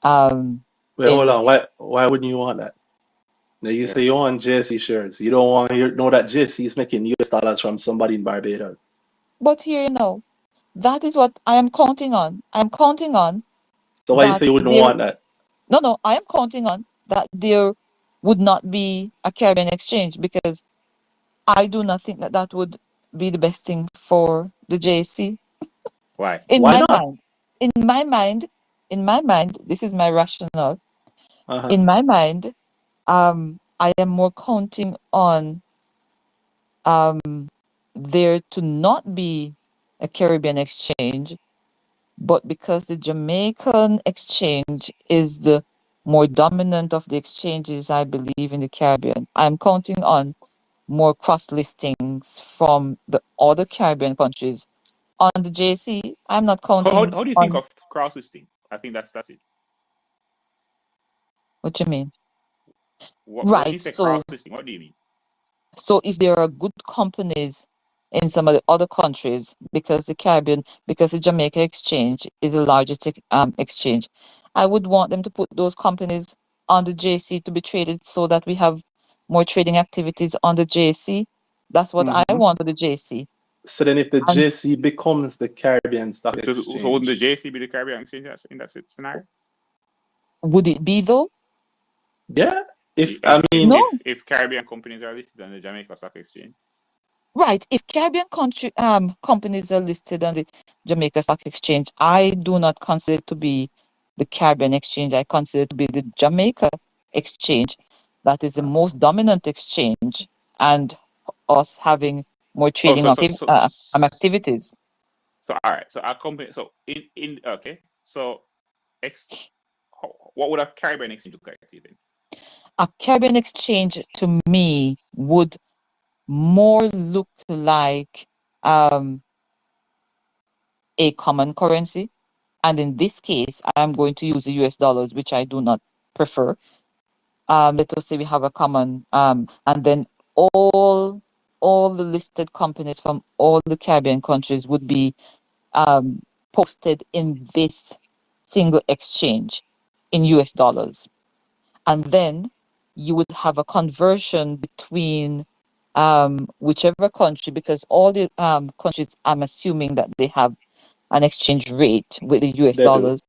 um Wait, hold in on. Why wouldn't you want that? Now you Yeah. say you want JC shares. You don't want to know that JC is making US dollars from somebody in Barbados. but here that is what I am counting on. I am counting on So why you that say you wouldn't there want that? no, I am counting on that there would not be a Caribbean exchange because I do not think that that would be the best thing for the JC. Why? In Why my not? mind, in my mind, in my mind, this is my rationale. Uh-huh. In my mind, I am more counting on there to not be a Caribbean exchange, but because the Jamaican exchange is the more dominant of the exchanges, I believe, in the Caribbean, I'm counting on more cross listings from the other Caribbean countries on the JC. I'm not counting How do you think on of cross listing? I think that's it. what you mean. When you Right. say cross listing, what do you mean? So if there are good companies in some of the other countries, because the Caribbean, because the Jamaica exchange is the largest exchange, I would want them to put those companies on the JC to be traded so that we have more trading activities on the JC. That's what I Hmm. want with the JC. So then if the And JC becomes the Caribbean Stock So wouldn't the Exchange, JC be the Caribbean exchange in that scenario? would it be though? yeah. If I mean, No. If Caribbean companies are listed on the Jamaica Stock Exchange, Right. If Caribbean companies are listed on the Jamaica Stock Exchange, I do not consider it to be the Caribbean exchange. I consider it to be the Jamaica exchange that is the most dominant exchange and us having more oh, trading activities. all right, so our company, so in okay, so ex, what would a Caribbean exchange look like to you then? A Caribbean exchange to me would more look like um, a common currency. And in this case, I'm going to use the US dollars, which I do not prefer. Let us say we have a common, and then all all the listed companies from all the Caribbean countries would be um, posted in this single exchange in US dollars. And then you would have a conversion between whichever country, because all the countries, I'm assuming that they have an exchange rate with the US they do, dollars.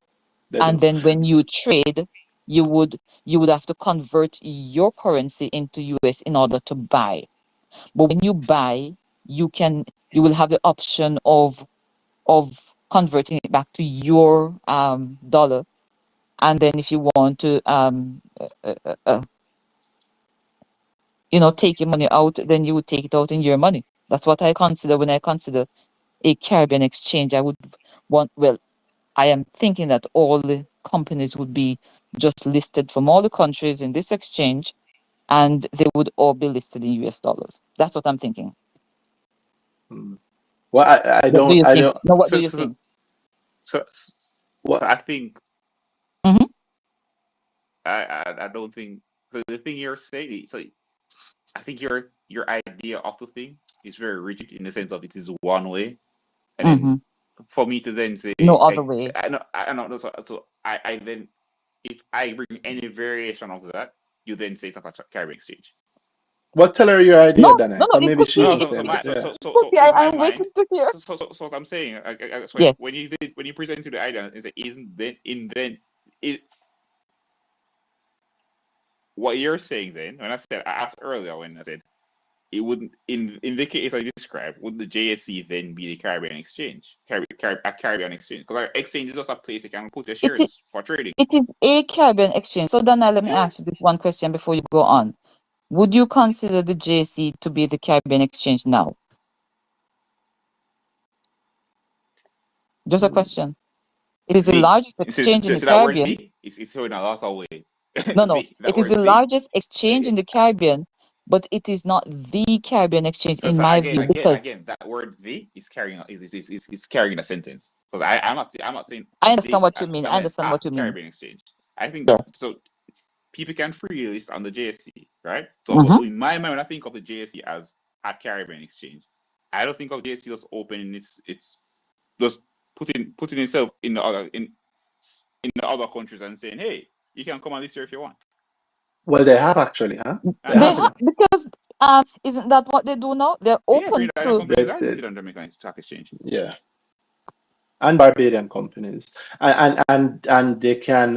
they And do. then when you trade, you would have to convert your currency into US in order to buy. But when you buy, you will have the option of converting it back to your dollar. And then if you want to take your money out, then you would take it out in your money. That's what I consider when I consider a Caribbean exchange. I would want, well, I am thinking that all the companies would be just listed from all the countries in this exchange, and they would all be listed in US dollars. That's what I'm thinking. Mm. Well, I What do don't, you I think? don't, No, what do So you so think? so, so what, I think Hmm. I don't think so. The thing you're saying, so I think your idea of the thing is very rigid in the sense of it is one way, and then Hmm. for me to then say, No other way. I know, so I then if I bring any variation of that, you then say it's not a Caribbean exchange. what tell her your No, idea, no, Dana? no. Or It maybe could she No, be. is no, the It so same. my Yeah. could be. so in my I'm mind, waiting to hear. so what I'm saying, so Yes. when you presented the idea, is isn't then it what you're saying then? When I asked earlier when I said it wouldn't in the case I described, would the JSC then be the Caribbean exchange, a Caribbean exchange? Because our exchange is just a place you can put your It is. shares for trading. It is a Caribbean exchange. So Dana, let me Yeah, ask you this one question before you go on. Would you consider the JC to be the Caribbean exchange now? Just a Mm. question. It is the the largest exchange in the so that word Caribbean. the is showing a lot of way. No, no. That It is word the the. largest exchange in the Caribbean, but it is not the Caribbean exchange So in so my view because again, that word the is carrying is carrying a sentence because I'm not saying I understand the what you mean. I I meant understand a what you mean. Caribbean exchange. I think that Yes. so people can freely list on the JSC, right? So, but Mm-hmm. in my mind, when I think of the JSC as a Caribbean exchange, I don't think of JSC as opening its just putting itself in the other countries and saying, hey, you can come on this year if you want. Well, they have actually, huh? They Uh-huh. They have, you have know. because isn't that what they do now? They're Yeah, open Trinidad and to. companies They, are they, listed on Jamaican Stock Exchange. yeah, and Barbadian companies, and they can,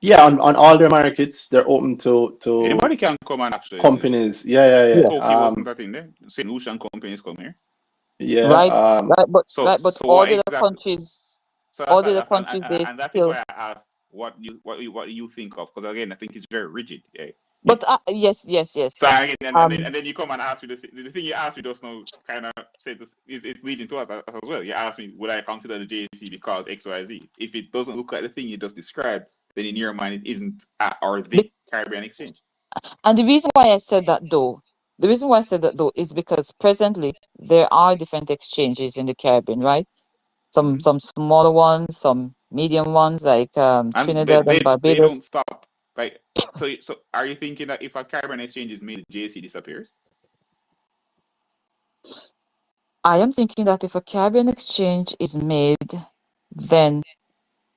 yeah, on all their markets, they're open to Anybody can come and actually list. companies. Yeah, yeah, Yeah. yeah. Toki wasn't that in there. St. Lucian companies come here. Yeah. Right, right, but So all what the other exactly? countries, So all the other countries, they and that is still. why I asked what you think of because again I think it's very rigid. Yeah. But yes, yes, yes. So again, Um, and then you come and ask me the thing you asked me just now kind of said this is it's leading to us as well. You asked me would I consider the JC because XYZ. If it doesn't look like the thing you just described, then in your mind it isn't or the be- Caribbean exchange. and the reason why I said that though, the reason why I said that though is because presently there are different exchanges in the Caribbean, right? Some Hmm. some smaller ones, some medium ones like And Trinidad and they Barbados. don't stop. Like so are you thinking that if a Caribbean exchange is made, the JC disappears? I am thinking that if a Caribbean exchange is made, then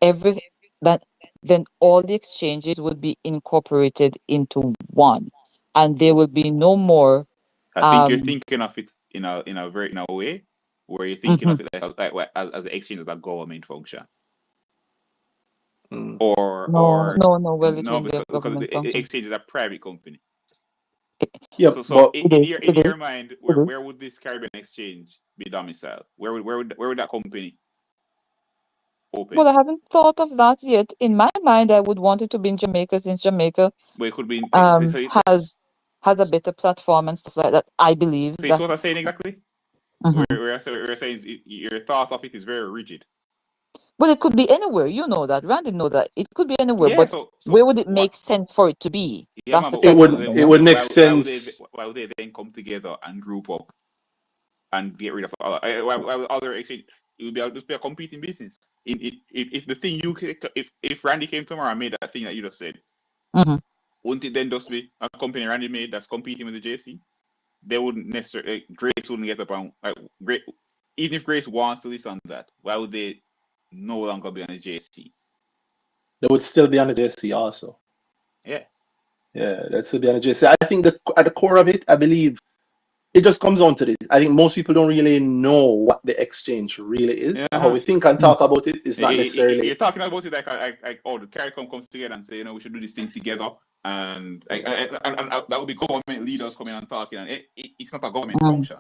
every that then all the exchanges would be incorporated into one, and there will be no more. I think you're Um, thinking of it in a way where you're thinking of mhm. it as the exchange as a government function, Mm. No, or no, no. Well, it no won't be a because government the function. exchange is a private company. It, Yeah, So but it is. in It is. your mind, It is. where would this Caribbean exchange be domiciled? Where would that company Well, open? I haven't thought of that yet. In my mind, I would want it to be in Jamaica, since Jamaica But it could be in has a better platform and stuff like that. I believe so it's that. what I'm saying exactly. Mhm. We're saying your thought of it is very rigid. Well, it could be anywhere. You know that. Randy know that. It could be anywhere. Yeah. But So where would it what? make sense for it to be? Yeah, That's man. the But question, you it know. would make sense. why would they then come together and group up and get rid of why would other exchange? It would just be a competing business. If the thing if Randy came tomorrow and made that thing that you just said, Hmm. wouldn't it then just be a company Randy made that's competing with the JC? They wouldn't necessarily Grace wouldn't get up on Great even if Grace wants to list on that, why would they no longer be on the JC? They would still be on the JC also. Yeah. Yeah, that should be on the JC. I think that at the core of it, I believe it just comes down to this. I think most people don't really know what the exchange really is. How Yeah. we think and Mm. talk about it is not You're necessarily. talking about it like oh, the CARICOM comes together and say, we should do this thing together, and that would be government leaders coming and talking, and it's not a government Mm. function.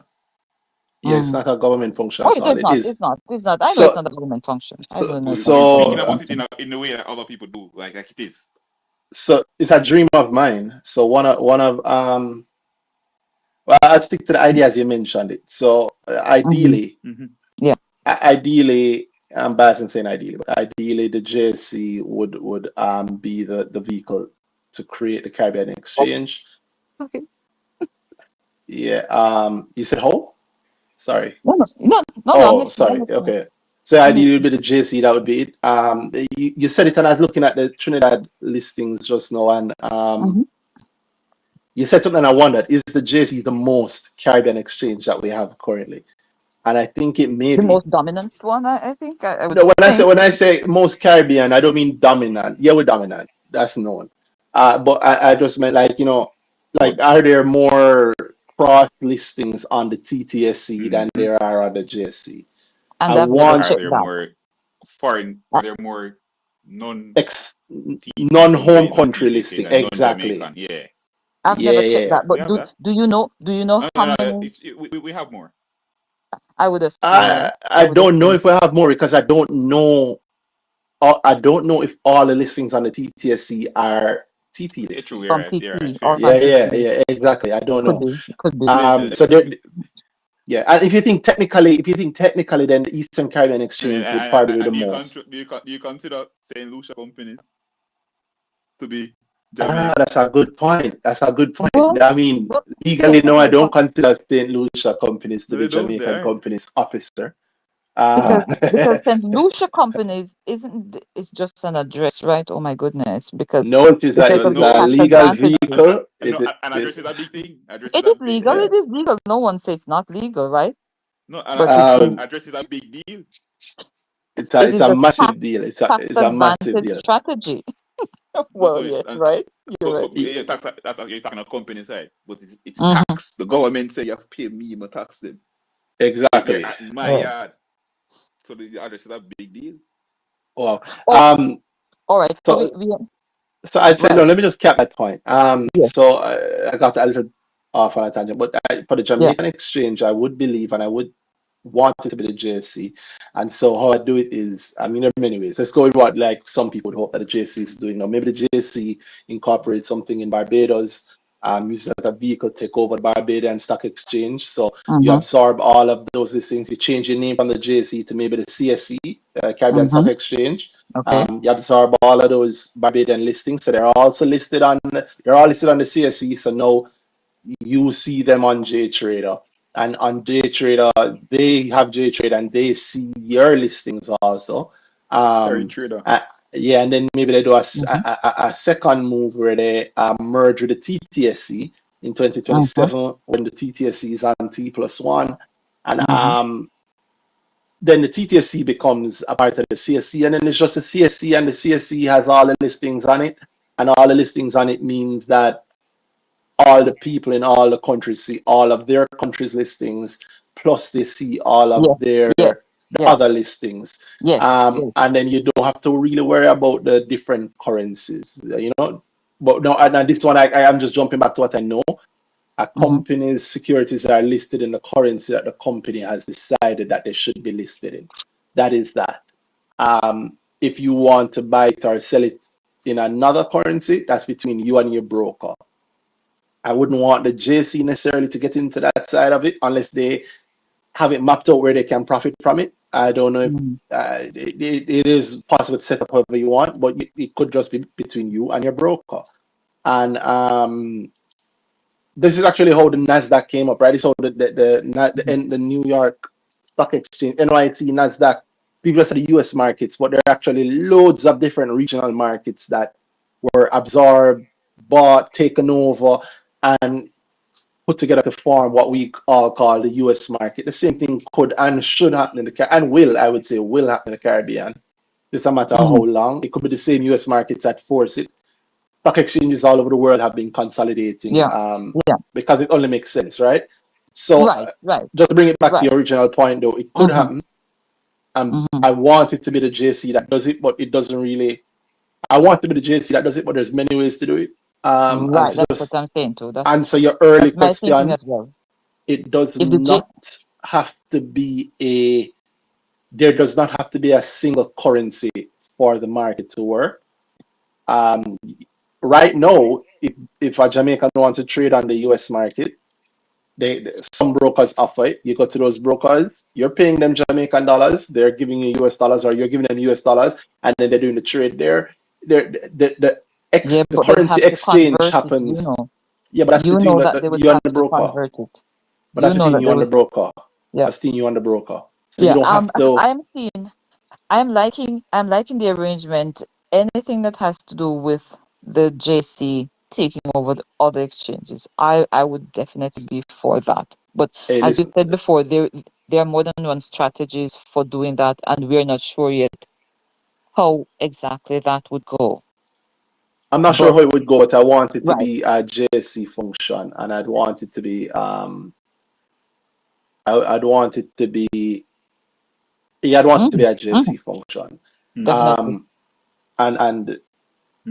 Yeah, it's Mm. not a government function Oh, at it all. is It not. is. It's not. It's not. I know it's So, not a government function. I so, do know it's not a We're so, speaking government about it function. in the way that other people do, like it is. so it's a dream of mine. So one of well, I'll stick to the idea as you mentioned it. So Hmm. Mm-hmm. Yeah. ideally, I'm biased in saying ideally, but ideally the JSC would be the vehicle to create the Caribbean Oh, exchange. okay. Yeah. You said how? Sorry. No, no, no, no, no. I'm Oh, listening. I'm sorry. listening. Okay. So I'm ideally would listening. be the JC, that would be it. You said it, and I was looking at the Trinidad listings just now, and Hmm. you said something, and I wondered, is the JC the most Caribbean exchange that we have currently? And I think it may The be. most dominant one, I think. I would No, think. when I say most Caribbean, I don't mean dominant. Yeah, we're dominant. That's known. But I just meant like, But like are there more cross listings on the TTSC than mm-hmm. there are on the JSC? And I I've never want Are checked there that. more foreign? Uh, Are there more non ex TP non-home companies and country TGK listing. than non Exactly. Jamaican? Yeah, I've never Yeah, yeah, checked yeah. that. we But have that. do you know No, how no, no, many? we have more. I would assume, yeah. I I would don't know assume if we have more because I don't know. I don't know if all the listings on the TTSC are TP Yeah, true. listing. You're from right. You're right. TP or Fair. Yeah, from Fair. yeah, TP. yeah, exactly. I don't Could know. be. Could be. So there, yeah, and if you think technically, then the Eastern Caribbean Exchange would probably be the And most. do you consider Saint Lucia companies to be Jamaican? That's a good point. That's a good point. Well, I mean, well, legally, no, I technically, don't consider St. Lucia companies to No, be they don't. They Jamaican are. companies officer. because Uh, because St. Lucia Companies it's just an address, right? Oh my goodness, because no, it is because of it is the No, a tax legal advantages. vehicle. no. It, An it, address is a big thing. Address is It a is big. legal. yeah. It is legal. No one says it's not legal, right? No, But it's just Um, address is a big deal. it it's is a a tax massive deal. tax It's a massive advantage deal. strategy. No, Well, no, yes, and right. You're right. yeah, tax, you're talking about company side, but it's Hmm. tax. The government say you have to pay me, my tax them. They're Exactly. at my Right. yard, so the address is a big deal. Wow. Oh, Um, all right. So so we So I'd say, no, right. let me just cap that point. Yes. So I got a little off on a tangent, but for the Yeah. Jamaican exchange, I would believe and I would want it to be the JSC. And so how I do it is, I mean, there are many ways. Let's go with what like some people would hope that the JSC is doing now. Maybe the JSC incorporates something in Barbados, uses it as a vehicle to take over the Barbadian Stock Exchange. So you Mm-hmm. absorb all of those listings. You change your name from the JSC to maybe the CSC, Caribbean Stock Mm-hmm. Exchange. Okay. You absorb all of those Barbadian listings, so they're all listed on the CSE. So now you see them on JTrader, and on JTrader they have JTrader and they see your listings also. Carry Um, trader. uh, yeah, and then maybe they do Mm-hmm. a second move where they merge with the TTSC in Mm-hmm. 2027 when the TTSC is on T+1, and Mm-hmm. then the TTSC becomes a part of the CSC, and then it's just the CSC, and the CSC has all the listings on it, and all the listings on it means that all the people in all the countries see all of their countries' listings, plus they see all of Yes. their Yes. the Yes. other listings, Yes. Yes. and then you don't have to really worry about the different currencies, you know. But no, and this one I am just jumping back to what I know. A Mm-hmm. company's securities are listed in the currency that the company has decided that they should be listed in. That is that. If you want to buy it or sell it in another currency, that's between you and your broker. I wouldn't want the JC necessarily to get into that side of it unless they have it mapped out where they can profit from it. I don't know if Mm-hmm. it is possible to set up however you want, but it could just be between you and your broker. And this is actually how the Nasdaq came up, right? It's how the New York Stock Exchange, NYSE, Nasdaq, people say the US markets, but there are actually loads of different regional markets that were absorbed, bought, taken over, and put together to form what we all call the US market. The same thing could and should happen in the Caribbean, and will, I would say, will happen in the Caribbean. Just a matter of how Mm-hmm. long. It could be the same US markets that force it. Stock exchanges all over the world have been consolidating Yeah. Yeah. because it only makes sense, right? So Right, right, just to bring it back to right. your original point, though, it could Mm-hmm, happen. mm-hmm. I want it to be the JC that does it, but it doesn't really. I want it to be the JC that does it, but there's many ways to do it. And Right, to that's what just I'm saying too. answer your early That's my thinking question, as well. it does If the J, not have to be a. There does not have to be a single currency for the market to work. Um, right now, if a Jamaican wants to trade on the US market, some brokers offer it. You go to those brokers, you're paying them Jamaican dollars, they're giving you US dollars, or you're giving them US dollars, and then they're doing the trade there. yeah, The but they currency have to exchange convert it. happens. Yeah, but that's You between know that they would you and have the to broker. convert it. But You that's know between that you they and the would. broker. Yeah, That's between you and the broker. So you yeah. don't have to. I'm liking the arrangement. Anything that has to do with the JC taking over the other exchanges, I would definitely be for that. But Hey, as you listen, said before, there are more than one strategies for doing that, and we're not sure yet how exactly that would go. I'm not sure But how it would go, but I want it to right. be a JSC function, and I'd want it to be I'd want it to be yeah, I'd want it to be Mm, a mm, JSC function. Mm-hmm. definitely. Um, and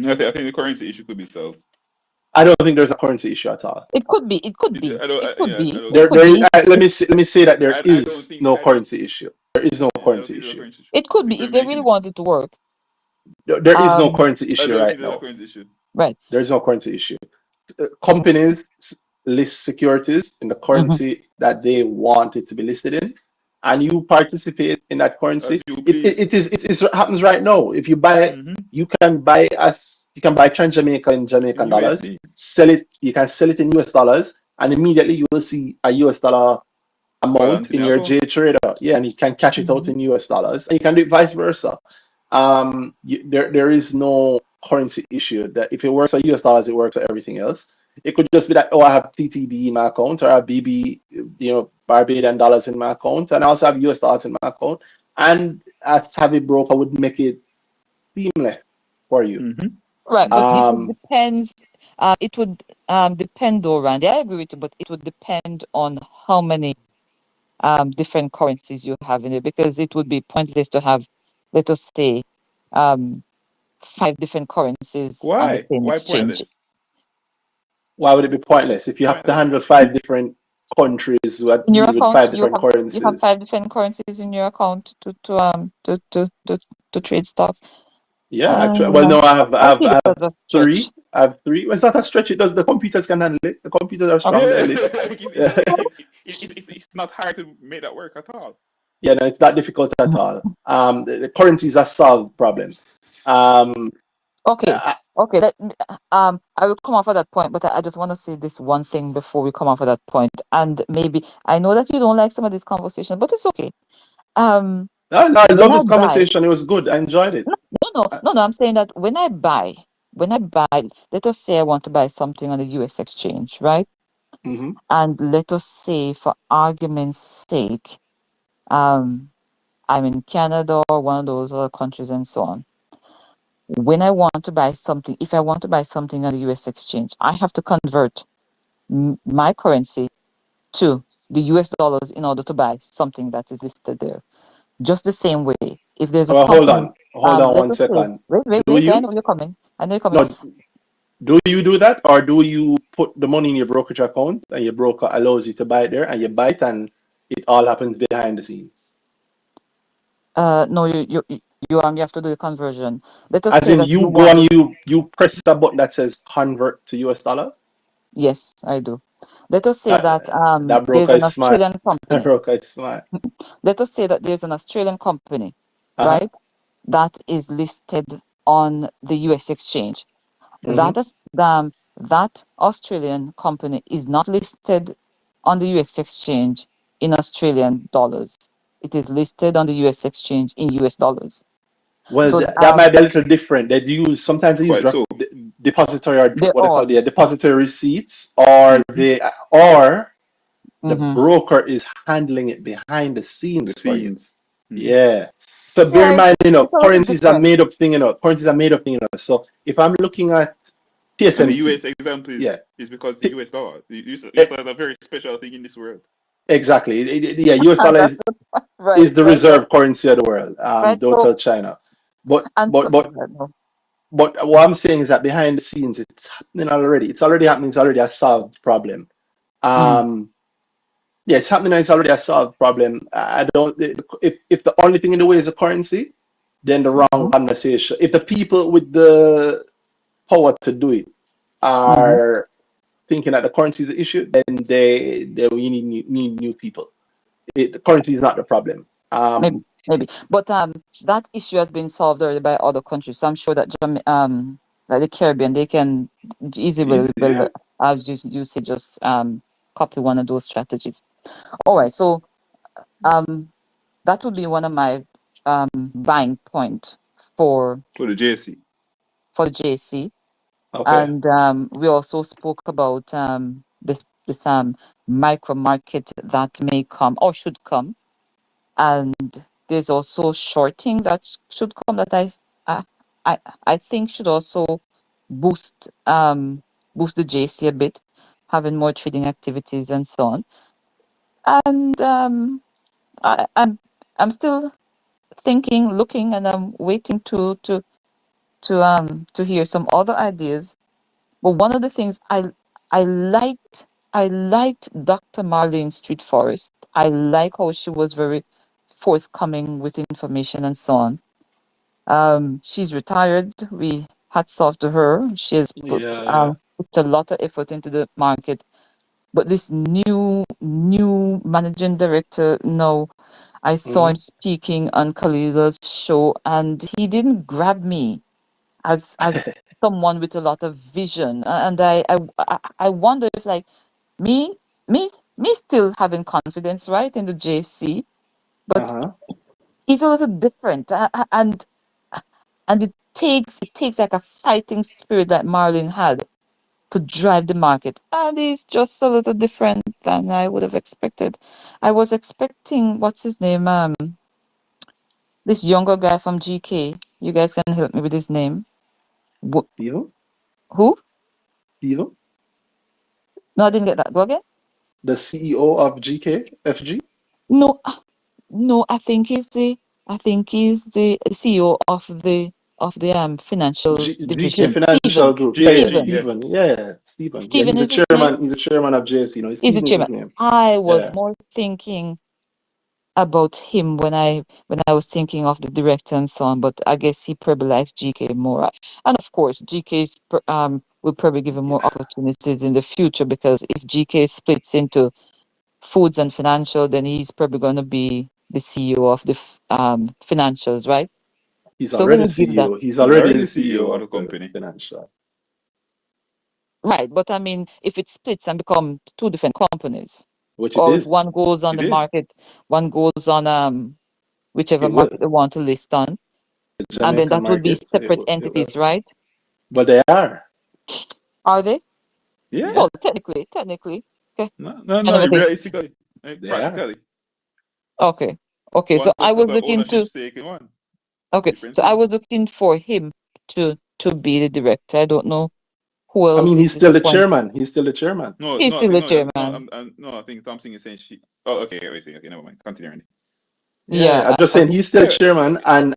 I think the currency issue could be solved. I don't think there's a currency issue at all. It could be. It could be. I don't. It could Yeah, I be. don't It There, think. could there. be. Let me say that there I don't is think. no I don't. currency issue. There is no Yeah, I don't currency think there's a issue. currency issue. It could I think be if they're they really making it. want it to work. There is no Um. currency I issue don't right think there's a now. currency issue. Right. There is no currency issue. S- Companies list securities in the mhm. currency that they want it to be listed in, and you participate in that As currency. you please. It happens right now. If you buy, Mm-hmm. you can buy Trans Jamaica in In Jamaican dollars, USD. sell it. You can sell it in US dollars, and immediately you will see a US dollar amount Balance in in your your account. J Trader. Yeah, and you can cash it out Mhm. in US dollars, and you can do it vice versa. There is no currency issue. That if it works for US dollars, it works for everything else. It could just be that, oh, I have PTB in my account, or I have BB, Barbadian dollars in my account, and I also have US dollars in my account. And a savvy broker would make it seamless for you. Mm-hmm. Right, but it would Um, depend. It would depend, though, Randy. I agree with you, but it would depend on how many different currencies you have in it, because it would be pointless to have, let us say, um 5 different currencies on the Why? same Why exchange. pointless? why would it be pointless if you have to Pointless. handle 5 different countries who In your deal with account, five different you have currencies? 5 different currencies in your account to trade stocks. Yeah, actually, well, Uh, no, I see that as a stretch. I have three. Well, it's not a stretch. It does. The computers can handle it. The computers are strong Okay. to Yeah, handle it. like it's not hard to make that work at all. Yeah, no, it's not difficult at all. The currencies are solved problems. Um, Okay. uh, Okay. I will come off of that point, but I just want to say this one thing before we come off of that point. And maybe I know that you don't like some of these conversations, but it's okay. Um, no, I when love I this buy, conversation. It was good. I enjoyed it. no, no, no, Uh, no, no. I'm saying that when I buy, let us say I want to buy something on the U.S. exchange, right? mhm. And let us say, for argument's sake, um, I'm in Canada or one of those other countries and so on. When I want to buy something, if I want to buy something on the US exchange, I have to convert my currency to the US dollars in order to buy something that is listed there. Just the same way, if there's a Well, company, hold on let one us say, second. wait, wait, Do wait, I know you? you're coming. I know you're coming. No, do you do that, or do you put the money in your brokerage account and your broker allows you to buy it there, and you buy it, and it all happens behind the scenes? No, you have to do the conversion. Let us As say in, that you you go want and it. you press a button that says convert to US dollar. Yes, I do. Let us say That that that there's broker an is smart. Australian That company. broker is smart. Let us say that there's an Australian company, Uh-huh. right? That is listed on the US exchange. Mm-hmm. That Australian company is not listed on the US exchange in Australian dollars. It is listed on the US exchange in US dollars. Well, So that might be a little different. Sometimes they use Quite so. depository, or they what they call all. the depository receipts, or Mm-hmm. the Mm-hmm. broker is handling it behind the The scenes for you. scenes. Mm-hmm. Yeah. So bear in Yeah, mind, it's a little currencies are different. made up thing. Currencies are made up thing. So if I'm looking at And the TSMT. US example Yeah. is because the T- US dollar. The US e- dollar is a very special thing in this world. exactly. Yeah, US dollar Right, is the right, right, reserve currency of the world. right. Don't So tell China. But and but so, but no. but what I'm saying is that behind the scenes, it's happening already. It's already happening. It's already a solved problem. Mm, Um, yeah, it's happening. It's already a solved problem. I don't. If the only thing in the way is the currency, then the wrong mhm, conversation. If the people with the power to do it mhm. are thinking that the currency is the issue, then we need new people. The currency is not the problem. Maybe, maybe. But that issue has been solved already by other countries. So I'm sure that like the Caribbean, they can easily Easy, will yeah. as you say, just copy one of those strategies. All right. So um that would be one of my buying point for For the JC. for the JC. Okay. And we also spoke about this micro market that may come or should come, and there's also shorting that should come that I I, I think should also boost boost the JC a bit, having more trading activities and so on. And I, I'm I'm still thinking, looking, and I'm waiting to hear some other ideas. But one of the things I liked I liked Dr. Marlene Street Forest. I like how she was very forthcoming with information and so on. She's retired. We hats off to her. She has Yeah, yeah. put a lot of effort into the market. But this new managing director, no, I saw Hmm. him speaking on Khalila's show, and he didn't grab me as someone with a lot of vision. And I wonder if like me me me still having confidence, right, in the JC, but Uh-huh. he's a little different, and it takes like a fighting spirit that Marlin had to drive the market, and he's just a little different than I would have expected. I was expecting, what's his name, this younger guy from GK. You guys can help me with his name. Steven? Who? Steven? No, I didn't get that. Go again. The CEO of GKFG? No, no, I think he's the CEO of the financial GK division. Financial Stephen. Group. Yeah, yeah, JC, Stephen. yeah. Stephen. Yeah, Stephen. Yeah, Stephen he's a is his name? chairman. He's a chairman of JC. No, He's the Stephen's his chairman. name. I was Yeah. more thinking about him when I was thinking of the director and so on, but I guess he probably likes GK more. And of course, will probably give him more opportunities in the future, because if GK splits into foods and financial, then he's probably going to be the CEO of the financials, right? He's So we already will give that. CEO. He's He's already already the the CEO CEO of of the the company. financial. Right, but I mean, if it splits and become two different companies, Which it or if is. one goes on It the is. market, one goes on whichever It will. market they want to list on, The and then Jamaican that would be market. It separate will. It will. entities, right? But they are. Are they? Yeah. Yeah, Well, technically. Okay, No, no, I no. never think. Realistically, like they are. practically, Okay, okay. So one I plus was have an looking ownership to. stake in one. Okay, Different so I thing. was looking for him to be the director. I don't know who I else mean, is he's still the disappointed. chairman. He's still the chairman. No, He's no, I still think the no, no. chairman. No, I think something is saying she. Oh, okay. Wait, okay, never mind. Continue. Randy. Yeah, Yeah. I'm just saying he's still the Yeah, chairman. And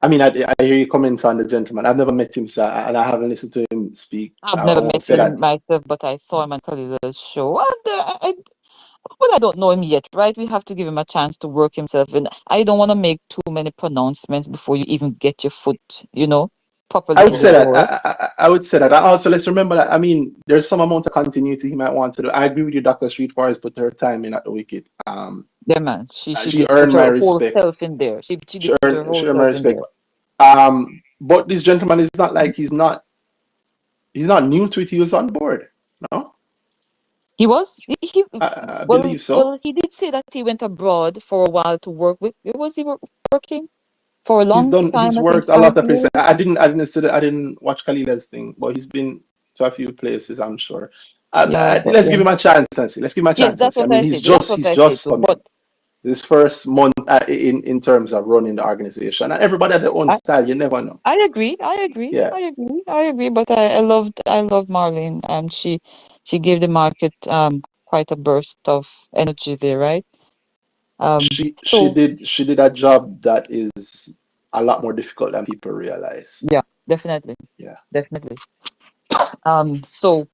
I mean, I hear your comments on the gentleman. I've never met him, sir, and I haven't listened to him speak. I've I never won't met say him that. myself, but I saw him on Khalila's show, and but I don't know him yet, right? We have to give him a chance to work himself in. I don't want to make too many pronouncements before you even get your foot, I properly would in the say oh, that. door. I would say that. Also, let's remember that. I mean, there's some amount of continuity he might want to do. I agree with you, Dr. Street Forest put her time in at the wicket. Yeah, man. She She did put earned her my whole respect. self in there. She did put her She whole earned my self in respect. there. But this gentleman is not like he's not new to it. He was on board. No, He was he I well believe so. well he did say that he went abroad for a while to work with. Where was he working? For a He's long done. time, He's I think worked a lot of places. 5 years. I didn't watch Kalila's thing, but he's been to a few places. I'm sure. Yeah, but Let's yeah. give him a chance and see. Let's give him a Yes, chance and that's see. I what mean, I he's said. That's just what he's I said just too. come in. But This first month in terms of running the organization. And everybody has their own I, style. You never know. I agree. I agree. Yeah, I agree. I agree. But I loved Marlene. She gave the market quite a burst of energy there, right? she So did a job that is a lot more difficult than people realize. yeah, definitely, Yeah. definitely. So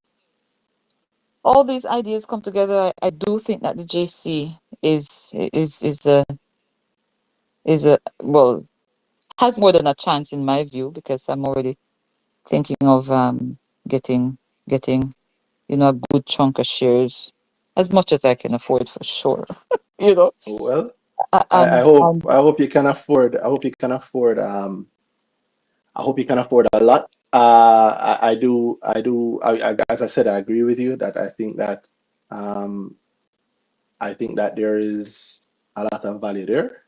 all these ideas come together. I do think that the JC is a well has more than a chance in my view because I'm already thinking of getting a good chunk of shares as much as I can afford for sure. you know Well, I and hope you can afford. I hope you can afford a lot. I do. As I said, I agree with you that um, I think that there is a lot of value there.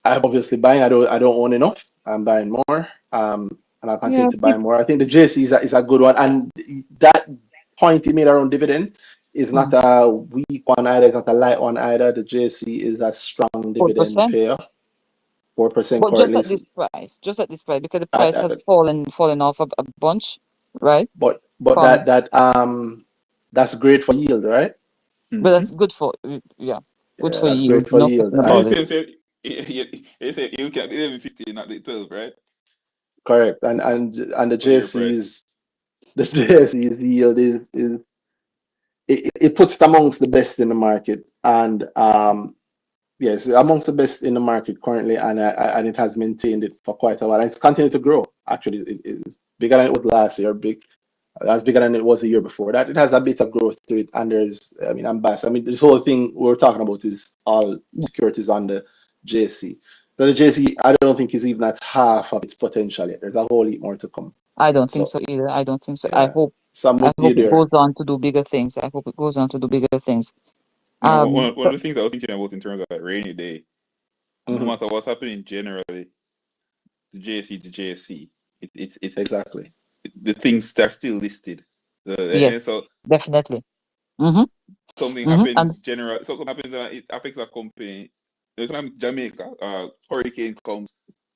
I'm obviously buying. I don't own enough. I'm buying more. And I'll yeah continue to buy more. I think the JC is a good one. And that point you made around dividend is not mhm, a weak one either. It's not a light one either. The JC is a strong dividend 4%. payer. 4% But just currently. at this price, because the At, price has fallen off a bunch, right? but From that's great for yield, right? But Mm-hmm. that's good for yeah, good Yeah, for that's yield. great for No yield. question And about And it. you say you can 11.50, not the 12, right? correct. And the For your price. JC's the JC's yield is it puts it amongst the best in the market. And yes, amongst the best in the market currently, and it has maintained it for quite a while. And it's continued to grow. Actually, it's bigger than it was last year. That's bigger than it was the year before that. It has a bit of growth to it, and I mean, I'm biased. I mean, this whole thing we're talking about is all Yeah, securities on the JC. So the JC, I don't think is even at half of its potential yet. There's a whole heap more to come. I don't think So so either. I don't think so. I yeah, hope some I with you hope it there. goes on to do bigger things. I hope it goes on to do bigger things. Now, one of But the things I was thinking about in terms of that rainy day, no Hmm. matter what's happening generally, the JSC to JSC, it's Exactly. the things are still listed. yes, And so definitely. Mm-hmm. something And happens general, something happens and it affects a company. There's one Jamaica, hurricane comes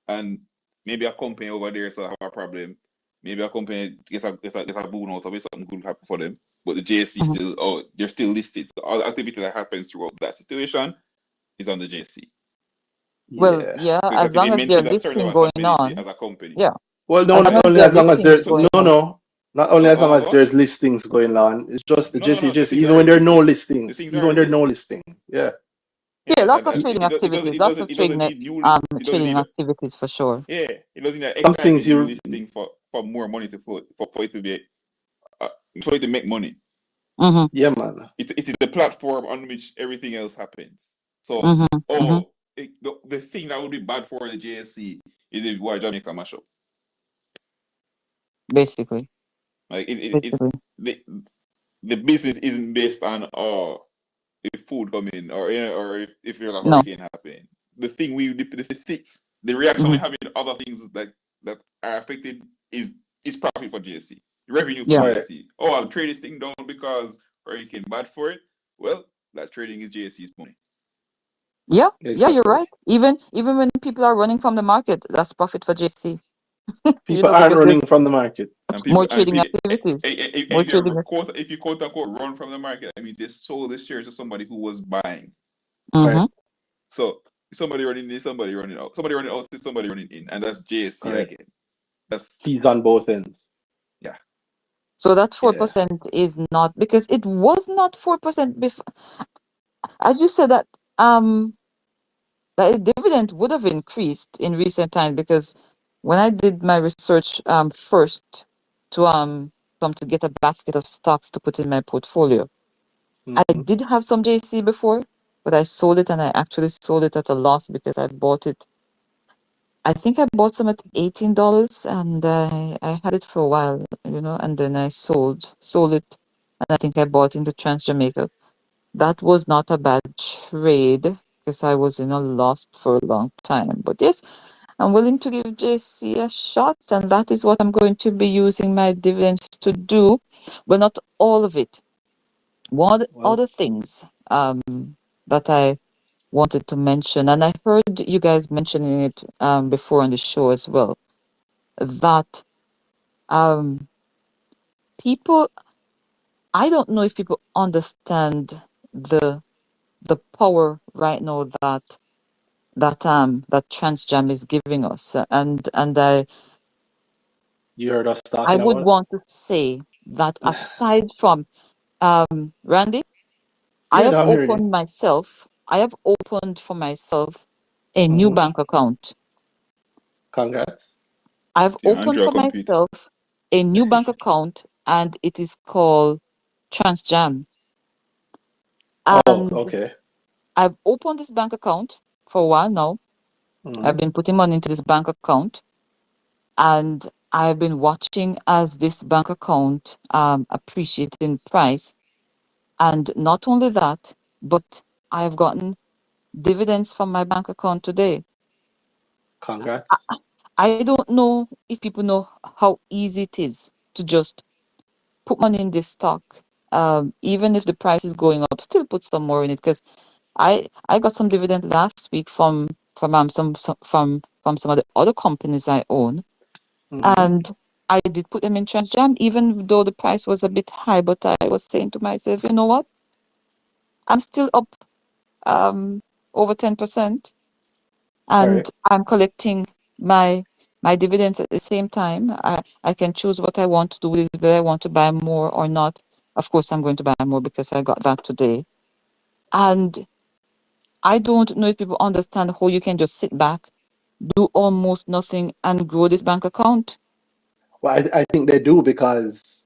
and maybe a company over there so have a problem. Maybe a company gets a boon out of it, something good happen for them. But the JSC mhm. still, they're still listed. So all the activity that happens throughout that situation is on the JSC Well, Yeah. yeah, because as it long as there's maintains a certain listing level of going stability on, as a company. yeah, Well, no, as not long as only there are as long as listings there's going on, not only as long as What? there's listings going on. It's just the No. The JC, things even are when there are no listed. The listings, things even are when there are no listed. listing. Yeah, yeah, Yeah, lots of and trading activities, it lots of doesn't trading need new list. It doesn't trading need activities for sure. yeah. It doesn't need an some things exciting new you, listing for more money to flow for it to be uh, for it to make money. Mm-hmm. yeah, man. It is the platform on which everything else happens. So Mm-hmm. Mm-hmm. the thing that would be bad for the JSC is if why Jamaica mash up. Basically, Like it's basically, the the business isn't based on if food come in or or if there's a no. hurricane happening. The thing the reaction we Mm-hmm. have in other things that are affected is profit for GSC, revenue for Yeah. Correct. GSC. Oh, I'll trade this thing down because hurricane bad for it. Well, that trading is GSC's money. Yeah, yeah, you're Exactly. right. Even when people are running from the market, that's profit for JC. People aren't Because there's running from the market. And more people and trading activities. More if you trading. ever quote if you quote unquote run from the market, that means they sold the shares to somebody who was buying. Mm-hmm. Correct. So somebody running in, somebody running out. Somebody running out, somebody running in, and that's JSC Correct. again. That's He's on both ends. yeah. So that four Yeah. percent is not because it was not 4% before. As you said um that dividend would have increased in recent times because when I did my research first to come to get a basket of stocks to put in my portfolio, I Hmm. did have some JC before, but I sold it and I actually sold it at a loss because I bought it. I think I bought some at $18 and I had it for a while, and then I sold it, and I think I bought into Trans Jamaica. That was not a bad trade because I was in a loss for a long time. But yes, I'm willing to give JC a shot, and that is what I'm going to be using my dividends to do. But not all of it. One Well, other things that I wanted to mention, and I heard you guys mentioning it before on the show as well, that um, people, I don't know if people understand the the power right now that Transjam is giving us, and You heard us I talking would about want to say that it? aside from Randy, I Yeah, have no, I'm hearing you. opened myself. I have opened for myself a new Hmm. bank account. Congrats. I've The opened Android for compete. myself a new bank account, and it is called Transjam. Oh, And okay. I've opened this bank account for a while now. Hmm. I've been putting money into this bank account, and I've been watching as this bank account appreciate in price. And not only that, but I've gotten dividends from my bank account today. Congrats. I don't know if people know how easy it is to just put money in this stock. Even if the price is going up, still put some more in it because I got some dividend last week from some of the other companies I own, Hmm. and I did put them in Transjam, even though the price was a bit high. But I was saying to myself, you know what? I'm still up um over 10%, and Correct. I'm collecting my my dividends at the same time. I can choose what I want to do with it, whether I want to buy more or not. Of course, I'm going to buy more because I got that today. And I don't know if people understand how you can just sit back, do almost nothing, and grow this bank account. Well, I think they do because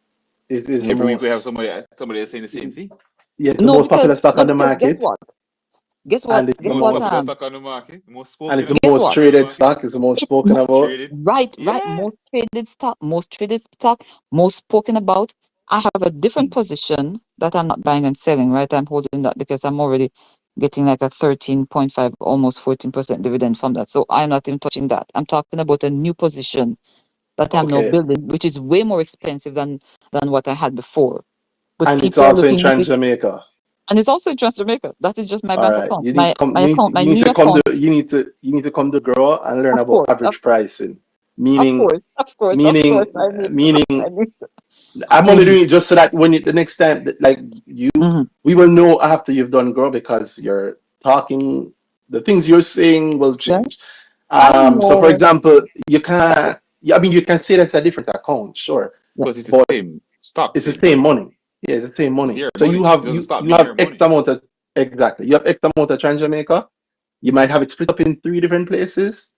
it is the Every week we have most, somebody else saying the same thing. yeah, it's the No, most popular stock on the because guess market, what? Guess what? and it's The the Guess most what? popular most, stock on the market, the most and it's spoken the Guess about most what? stock on the traded market. stock. It's the most It's spoken most Most about. traded. right, Yeah. most traded stock, most spoken about. I have a different position that I'm not buying and selling, right? I'm holding that because I'm already getting like a 13.5, almost 14% dividend from that. So I'm not even touching that. I'm talking about a new position that I'm now Okay, building, which is way more expensive than what I had before. But and it's people are also in looking at Trans it, Jamaica. and it's also in Trans Jamaica. That is just my All bank right, account, you need to come. my account, my You need new to come to. account. You need to come to grow and learn Of about course, average pricing. of Meaning, course, of course, of course. meaning, I need to. meaning. I need to. I'm I only need. doing it just so that when the next time, that, like you, Mhm. we will know after you've done grow because you're talking. The things you're saying will Yeah, change. I So for know. example, you can't. Yeah, I mean, you can say that's a different account, sure, Because it's Yes. the but same stock, it's the same same money. money. Yeah, it's the same It's money. your So money. It doesn't stop you being have your X money. amount of exactly. You have X amount of Trans Jamaica. You might have it split up in three different places.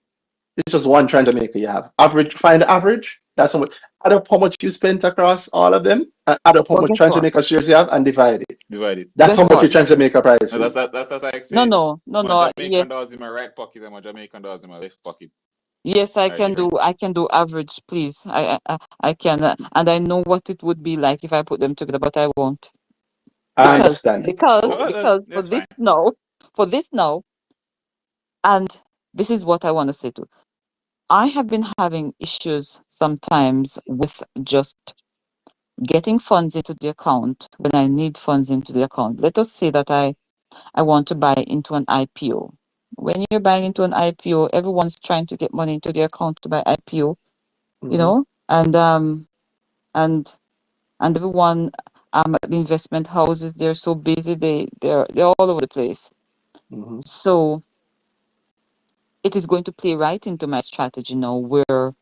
It's just one Trans Jamaica you have. Average, find the average. That's how much. Add up how much you spent across all of them. And add up how But much guess Trans what? Jamaica shares you have, and divide it. Divided. That's Guess how much what? your Trans Jamaica price And that's is. that, that's like No, saying no, no, my no. Yes, Jamaican dollars in my right pocket and my Jamaican dollars in my left pocket yes. I are can do. different. I can do average, please. I can, and I know what it would be like if I put them together, but I won't I Yeah. understand. because for That's this fine. now, for this now, and this is what I want to say too. I have been having issues sometimes with just getting funds into the account when I need funds into the account. Let us say that I want to buy into an IPO. When you're buying into an IPO, everyone's trying to get money into their account to buy IPO, you Hmm. know, and and everyone at the investment houses, they're so busy, they're all over the place. Hmm. So it is going to play right into my strategy now where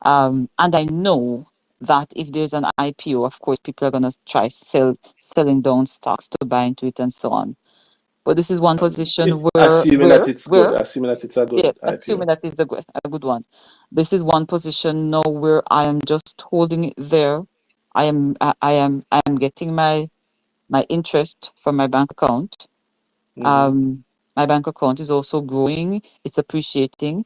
and I know that if there's an IPO, of course people are gonna try selling down stocks to buy into it and so on. But this is one position Assuming that it's good. Assuming that it's a yeah, good assuming IPO. that is a good one. This is one position now where I am just holding it there. I am getting my interest from my bank account. Hmm. Um, my bank account is also growing, it's appreciating,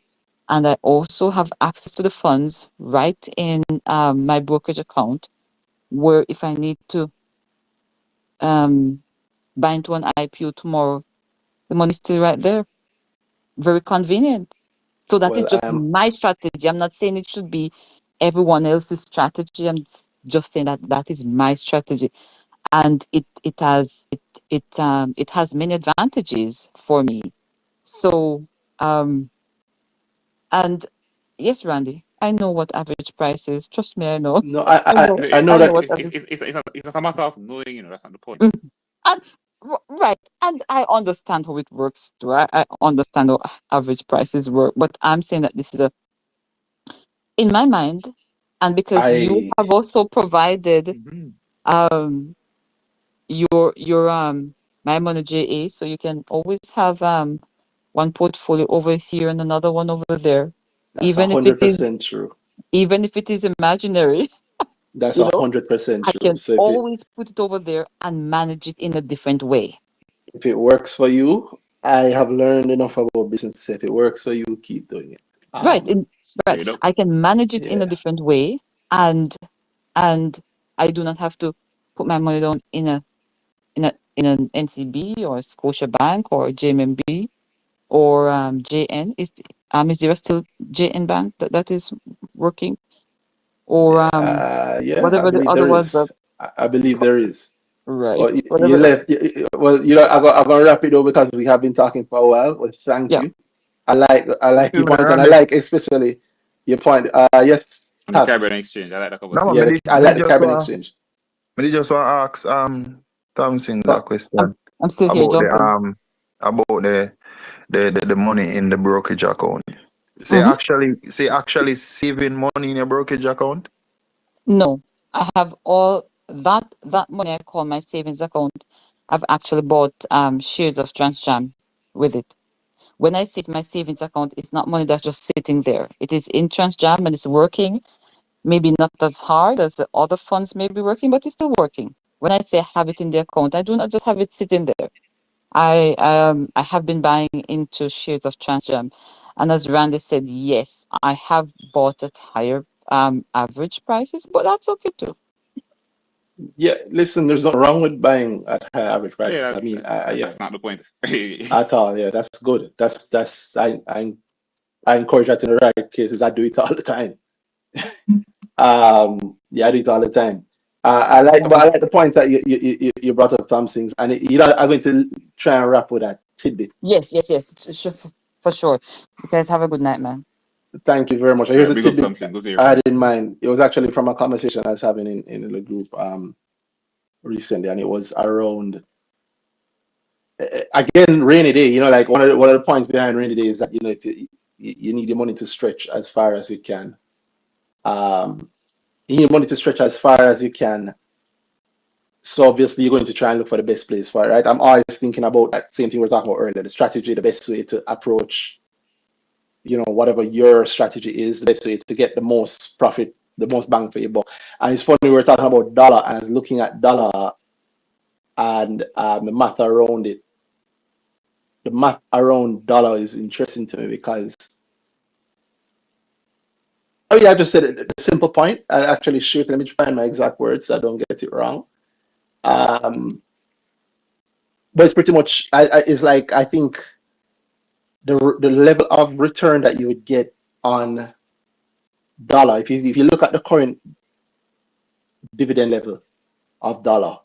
and I also have access to the funds right in my brokerage account, where if I need to um, buy into an IPO tomorrow, the money's still right there. Very convenient. So that is Well, just my strategy. I'm not saying it should be everyone else's strategy. Just saying that that is my strategy, and it has many advantages for me. So, and yes, Randy, I know what average price is. Trust me, I know. No, I know. I know I know that. what average. It's not a matter of knowing, that's not the point. Mm. And right, and I understand how it works too. I understand how average prices work, but I'm saying that this is a in my mind, and because you I have also provided Mhm. um your my money JA, so you can always have one portfolio over here and another one over there, That's even if it is 100% true. imaginary. That's You a know, hundred percent I true. can So always put it over there and manage it in a different way. if it works for you, I have learned enough about business. If it works for you, keep doing it. Right, right. Straight up. I can manage it in a Yeah, different way, and and I do not have to put my money down in an NCB or Scotiabank or JMB or JN. Is there still JN Bank that is working, or yeah, I whatever the believe other there was that is. I believe there is. right, Well, you whatever the, left. Well, I'm gonna wrap it up because we have been talking for a while. Well, thank yeah. you. I like your Excuse me, point, and I Randy. like especially your point. Yes, On the Tab. Caribbean exchange, I like that No, conversation. man, Yeah, I me like the just carbon want, exchange. me just want to ask Thompson a So, I'm question I'm still here about jumping. the money in the brokerage account. Hmm. Say actually saving money in your brokerage account. No, I have all that money I call my savings account. I've actually bought shares of Transjam with it. When I say it's my savings account, it's not money that's just sitting there. It is in Transjam and it's working. Maybe not as hard as the other funds may be working, but it's still working. When I say I have it in the account, I do not just have it sitting there. I have been buying into shares of Transjam, and as Randy said, yes, I have bought at higher average prices, but that's okay too. yeah, listen, there's nothing wrong with buying at high average prices. Yeah, I mean, yeah, that's not the point. at all. Yeah, that's good. I encourage that in the right cases. I do it all the time. Yeah, I do it all the time. But I Um, like the points that you brought up, Tom Sings, and I'm going to try and wrap with that tidbit. yes, for sure. You guys have a good night, man. Thank you very much. All Here's right, a big up tidbit something. Good to hear I from had you. in mind. It was actually from a conversation I was having in the group recently, and it was around again rainy day. Like one of the points behind rainy day is that if you need your money to stretch as far as it can. Um, you need money to stretch as far as you can. So obviously you're going to try and look for the best place for it, right? I'm always thinking about that same thing we were talking about earlier, the strategy, the best way to approach, whatever your strategy is, the best way to get the most profit, the most bang for your buck. And it's funny, we were talking about dollar, and I was looking at dollar and the math around it. The math around dollar is interesting to me because, oh yeah, I just said it, the simple point. I actually shoot, let me find my exact words so I don't get it wrong. Um, but it's pretty much, it's like, I think the level of return that you would get on dollar, if you look at the current dividend level of dollar,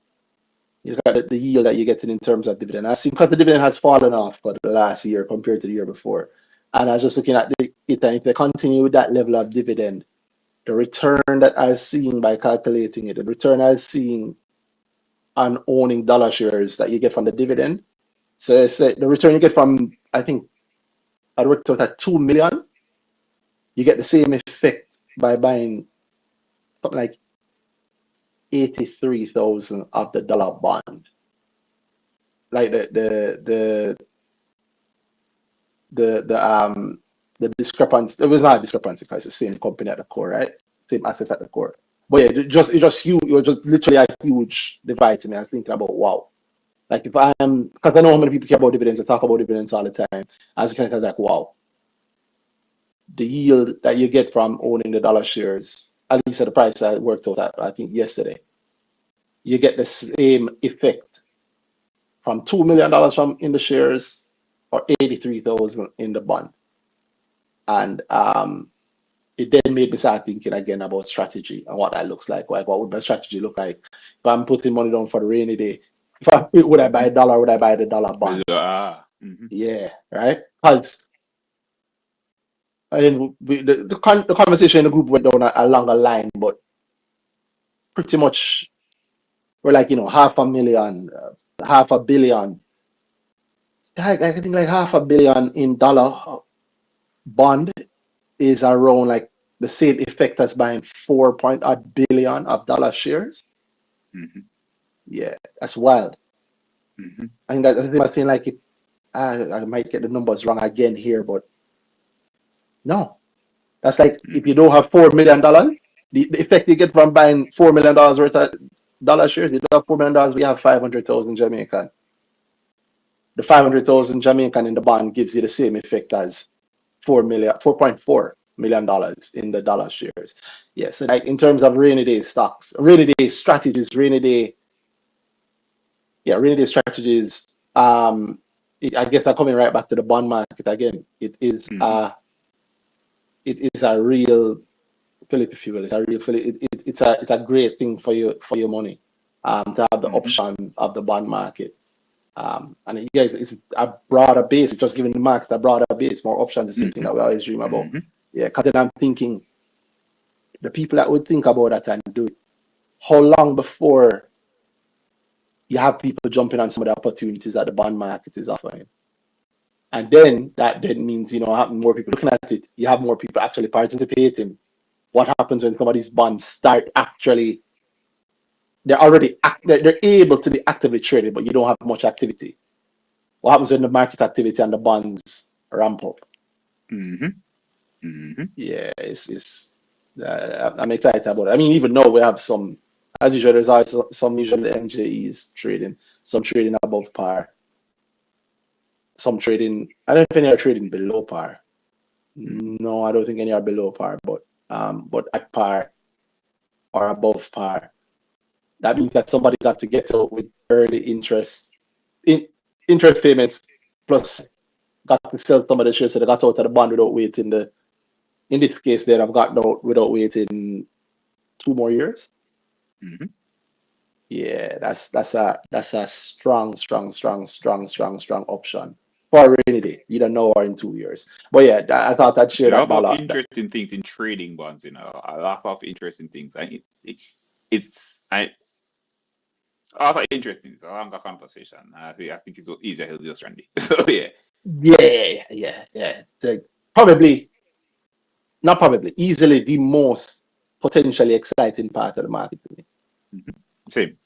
you look at the yield that you're getting in terms of dividend. I see because the dividend has fallen off for the last year compared to the year before. And I was just looking at it, and if they continue with that level of dividend, the return that I was seeing by calculating it, the return I was seeing on owning dollar shares that you get from the dividend. So it's the return you get from, I think I worked out at 2 million, you get the same effect by buying something like 83,000 of the dollar bond. Like the discrepancy. It was not a discrepancy because it's the same company at the core, right? Same asset at the core. But yeah, it just huge. It was just literally a huge divide to me. I was thinking about wow. Like if I'm because I know how many people care about dividends. I talk about dividends all the time. I was kind of like wow, the yield that you get from owning the dollar shares, at least at the price I worked out at, I think yesterday, you get the same effect from $2 million from in the shares or 83,000 in the bond. And it then made me start thinking again about strategy and what that looks like what would my strategy look like if I'm putting money down for the rainy day. Would I buy a dollar? Would I buy the dollar bond? Mm-hmm. Yeah, right. Because I mean, the conversation in the group went down a longer line, but pretty much we're like, 500,000, half a billion. I think like half a billion in dollar bond is around like the same effect as buying 4 billion of dollar shares. Mm-hmm. Yeah, that's wild. Mm-hmm. I think like I might get the numbers wrong again here, but no, that's like if you Mm-hmm. don't have $4 million, the effect you get from buying $4 million worth of dollar shares, you don't have $4 million, we have 500,000 Jamaican. The 500,000 Jamaican in the bond gives you the same effect as 4.4 million dollars in the dollar shares. Yeah, so like in terms of rainy day stocks, rainy day strategies, rainy day strategies. I guess I'm coming right back to the bond market again. Mm-hmm. It is a real Philip, if you will. It's a real Philip. It's a great thing for your money. To have the Mm-hmm. options of the bond market. And yeah, it's a broader base. It's just giving the market a broader base, more options. Is the thing Mm-hmm. that we always dream about. Mm-hmm. Yeah, because then I'm thinking the people that would think about that and do it. How long before you have people jumping on some of the opportunities that the bond market is offering? And then that then means, having more people looking at it, you have more people actually participating. What happens when some of these bonds start actually, they're able to be actively traded, but you don't have much activity? What happens when the market activity and the bonds ramp up? Mm-hmm. Mm-hmm. Yeah, I'm excited about it. I mean, even though we have some, as usual, there's always some usual MJEs trading, some trading above par, some trading, I don't know if any are trading below par. No, I don't think any are below par, but at par or above par. That means that somebody got to get out with early in, interest payments, plus got to sell some of the shares, so they got out of the bond without waiting. In this case, they'd have gotten out without waiting 2 more years. Mm-hmm. Yeah, that's a strong, strong, strong, strong, strong, strong option for a rainy day, either now or in 2 years. But yeah, I thought I'd share There are that also ballot. interesting things in trading bonds, a lot of interesting things. And it's a lot of interesting. It's a longer conversation. I think it's easier to just Randy. So yeah. Yeah. So probably, not probably, easily the most potentially exciting part of the market to me. Mm-hmm. Same.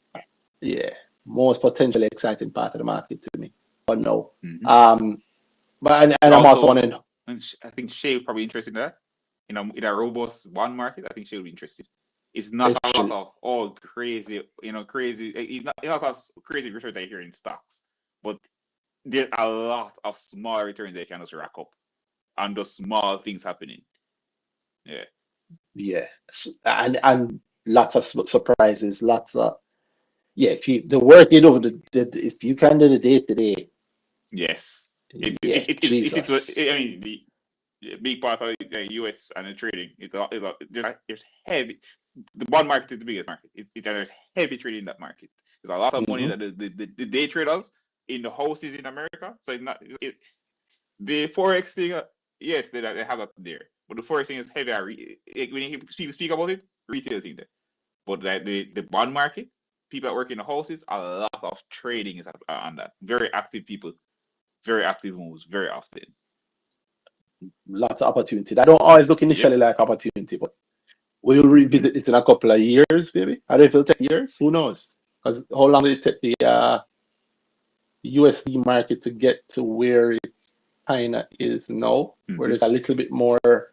Yeah, most potentially exciting part of the market to me. But no. Mm-hmm. But and I'm also Also, wondering, and I think Shay would probably interested in that. In a robust bond market, I think Shay would be interested. It's not a lot especially, of all crazy, crazy. It's not as crazy returns I hear in stocks, but there's a lot of small returns they can just rack up, and those small things happening. Yeah. yeah, and lots of surprises, lots of yeah. If you the work you do, if you can do the day to day, Yes. yeah, Jesus, I mean, the big part of the US and the trading there's heavy. The bond market is the biggest market. There's heavy trading in that market. There's a lot of money hmm that the day traders in the houses in America. So the forex thing, yes, they have that there, but the forex thing is heavy. When people speak about it, retail thing there. But like the bond market, people that work in the houses, a lot of trading is on that. Very active people, very active moves, very often. lots of opportunity. I don't always look Yep. initially like opportunity, but we'll Mm-hmm. revisit it in a couple of years, maybe. I don't know if it'll take years. Who knows? Because how long did it take the USD market to get to where it kind of is now, where Mm-hmm. there's a little bit more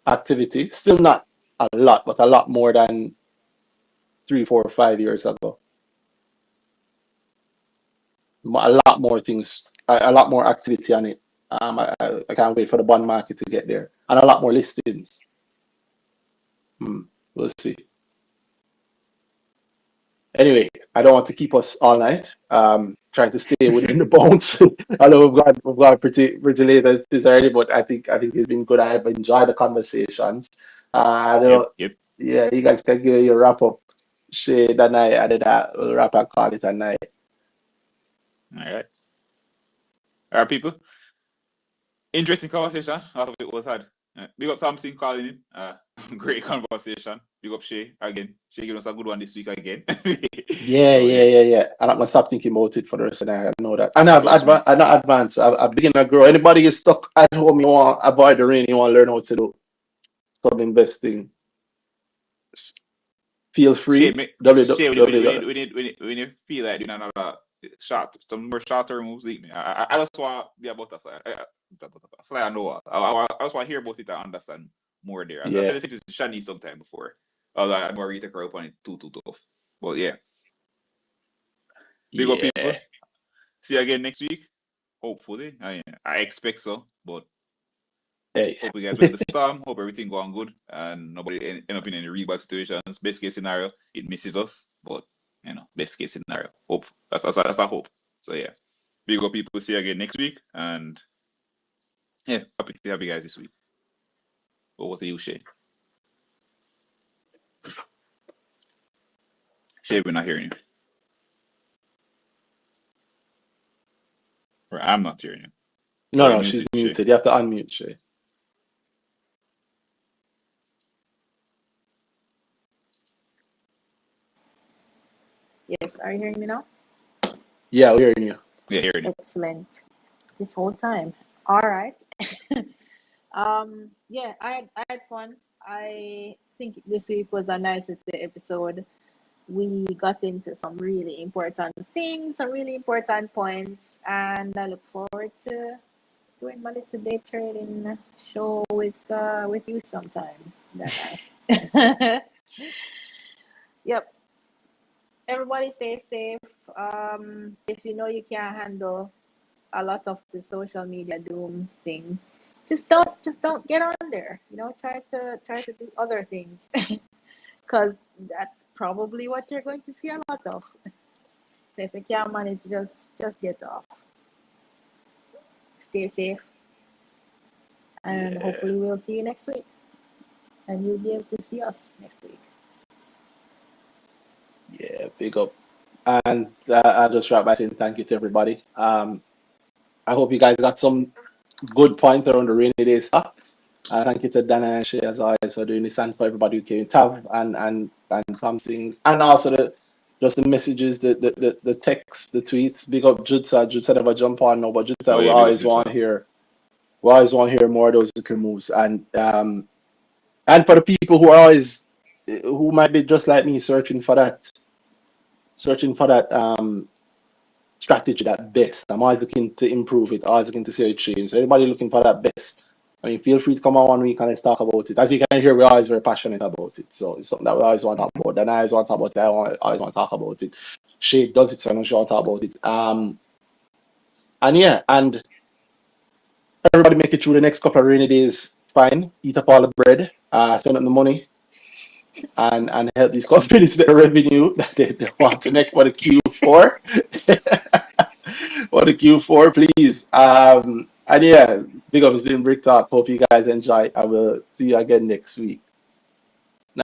activity? Still not a lot, but a lot more than 3, 4, 5 years ago. A lot more things, a lot more activity on it. I can't wait for the bond market to get there, and a lot more listings. We'll see. Anyway, I don't want to keep us all night. Trying to stay within the bounds. I know we've got pretty late as this already, but I think it's been good. I've enjoyed the conversations. I don't Yep. know. Yep. Yeah, you guys can give your wrap up shade that night. I did that. We'll wrap and call it a night. All right. All right, people. Interesting conversation. Half of it was had. Big up Thompson calling in. Great conversation. Big up Shay again. Shay giving us a good one this week again. Yeah, So yeah, yeah, yeah, yeah. And I'm gonna stop thinking about it for the rest of the night. I know that. And trust me. I not advance. I've begun to grow. Anybody is stuck at home, you want to avoid the rain, you want to learn how to do some investing. Feel Shay, free. www. Shay, www. when you feel like doing another some more short term moves, leave me. I just want to be a butterfly. It's a butterfly. Fly on the wall. I just want to hear about it and understand more there. I Yeah, said this to Shani sometime before. I was like, I'm going to retake her up on it too tough. But yeah, big up people. yeah. See you again next week. Hopefully. I expect so. But Hey, hope you guys went the storm. Hope everything going good and nobody end up in any real bad situations. Best case scenario, it misses us. But best case scenario. Hope that's our hope. So yeah. Big up people. See you again next week. And yeah, happy to have you guys this week. But what are you, Shay? Shay, we're not hearing you. Or I'm not hearing you. no, Or you no, she's muted, Shay. muted. You have to unmute, Shay. Yes, are you hearing me now? Yeah, we're hearing you. Yeah, hearing you. Excellent. This whole time. All right. Yeah, I had fun. I think this week was a nice episode. We got into some really important things, some really important points, and I look forward to doing my little day trading show with you sometimes. That I Yep. Everybody stay safe. If you know you can't handle a lot of the social media doom thing, just don't get on there. Try to do other things because that's probably what you're going to see a lot of. So if you can't manage, just get off. Stay safe, and Yeah, hopefully we'll see you next week, and you'll be able to see us next week. yeah. Big up. And I'll just wrap by saying thank you to everybody. I hope you guys got some good point around the rainy day stuff. Thank you to Dana and Shay as always for doing this and for everybody who came Tav and some things. And also just the messages, the text, the tweets. Big up Jutsa. Jutsa never jump on no, but Oh Jutsa we yeah, big up always want to Jutsa. hear more of those little moves. And for the people who are always who might be just like me searching for that strategy that best. I'm always looking to improve it, always looking to see how it changes. So anybody looking for that best, I mean, feel free to come on 1 week and let's talk about it. As you can hear, we're always very passionate about it. So it's something that we always want to talk about. And I always want to talk about it. Always want to talk about it. Shay does it, so I know she want to talk about it. And yeah, and everybody make it through the next couple of rainy days fine. Eat up all the bread, spend up the money, and help these companies their revenue that they want to make for the Q4. For the Q4, please. And yeah, big up, it's been BrickTalk. Hope you guys enjoy. I will see you again next week.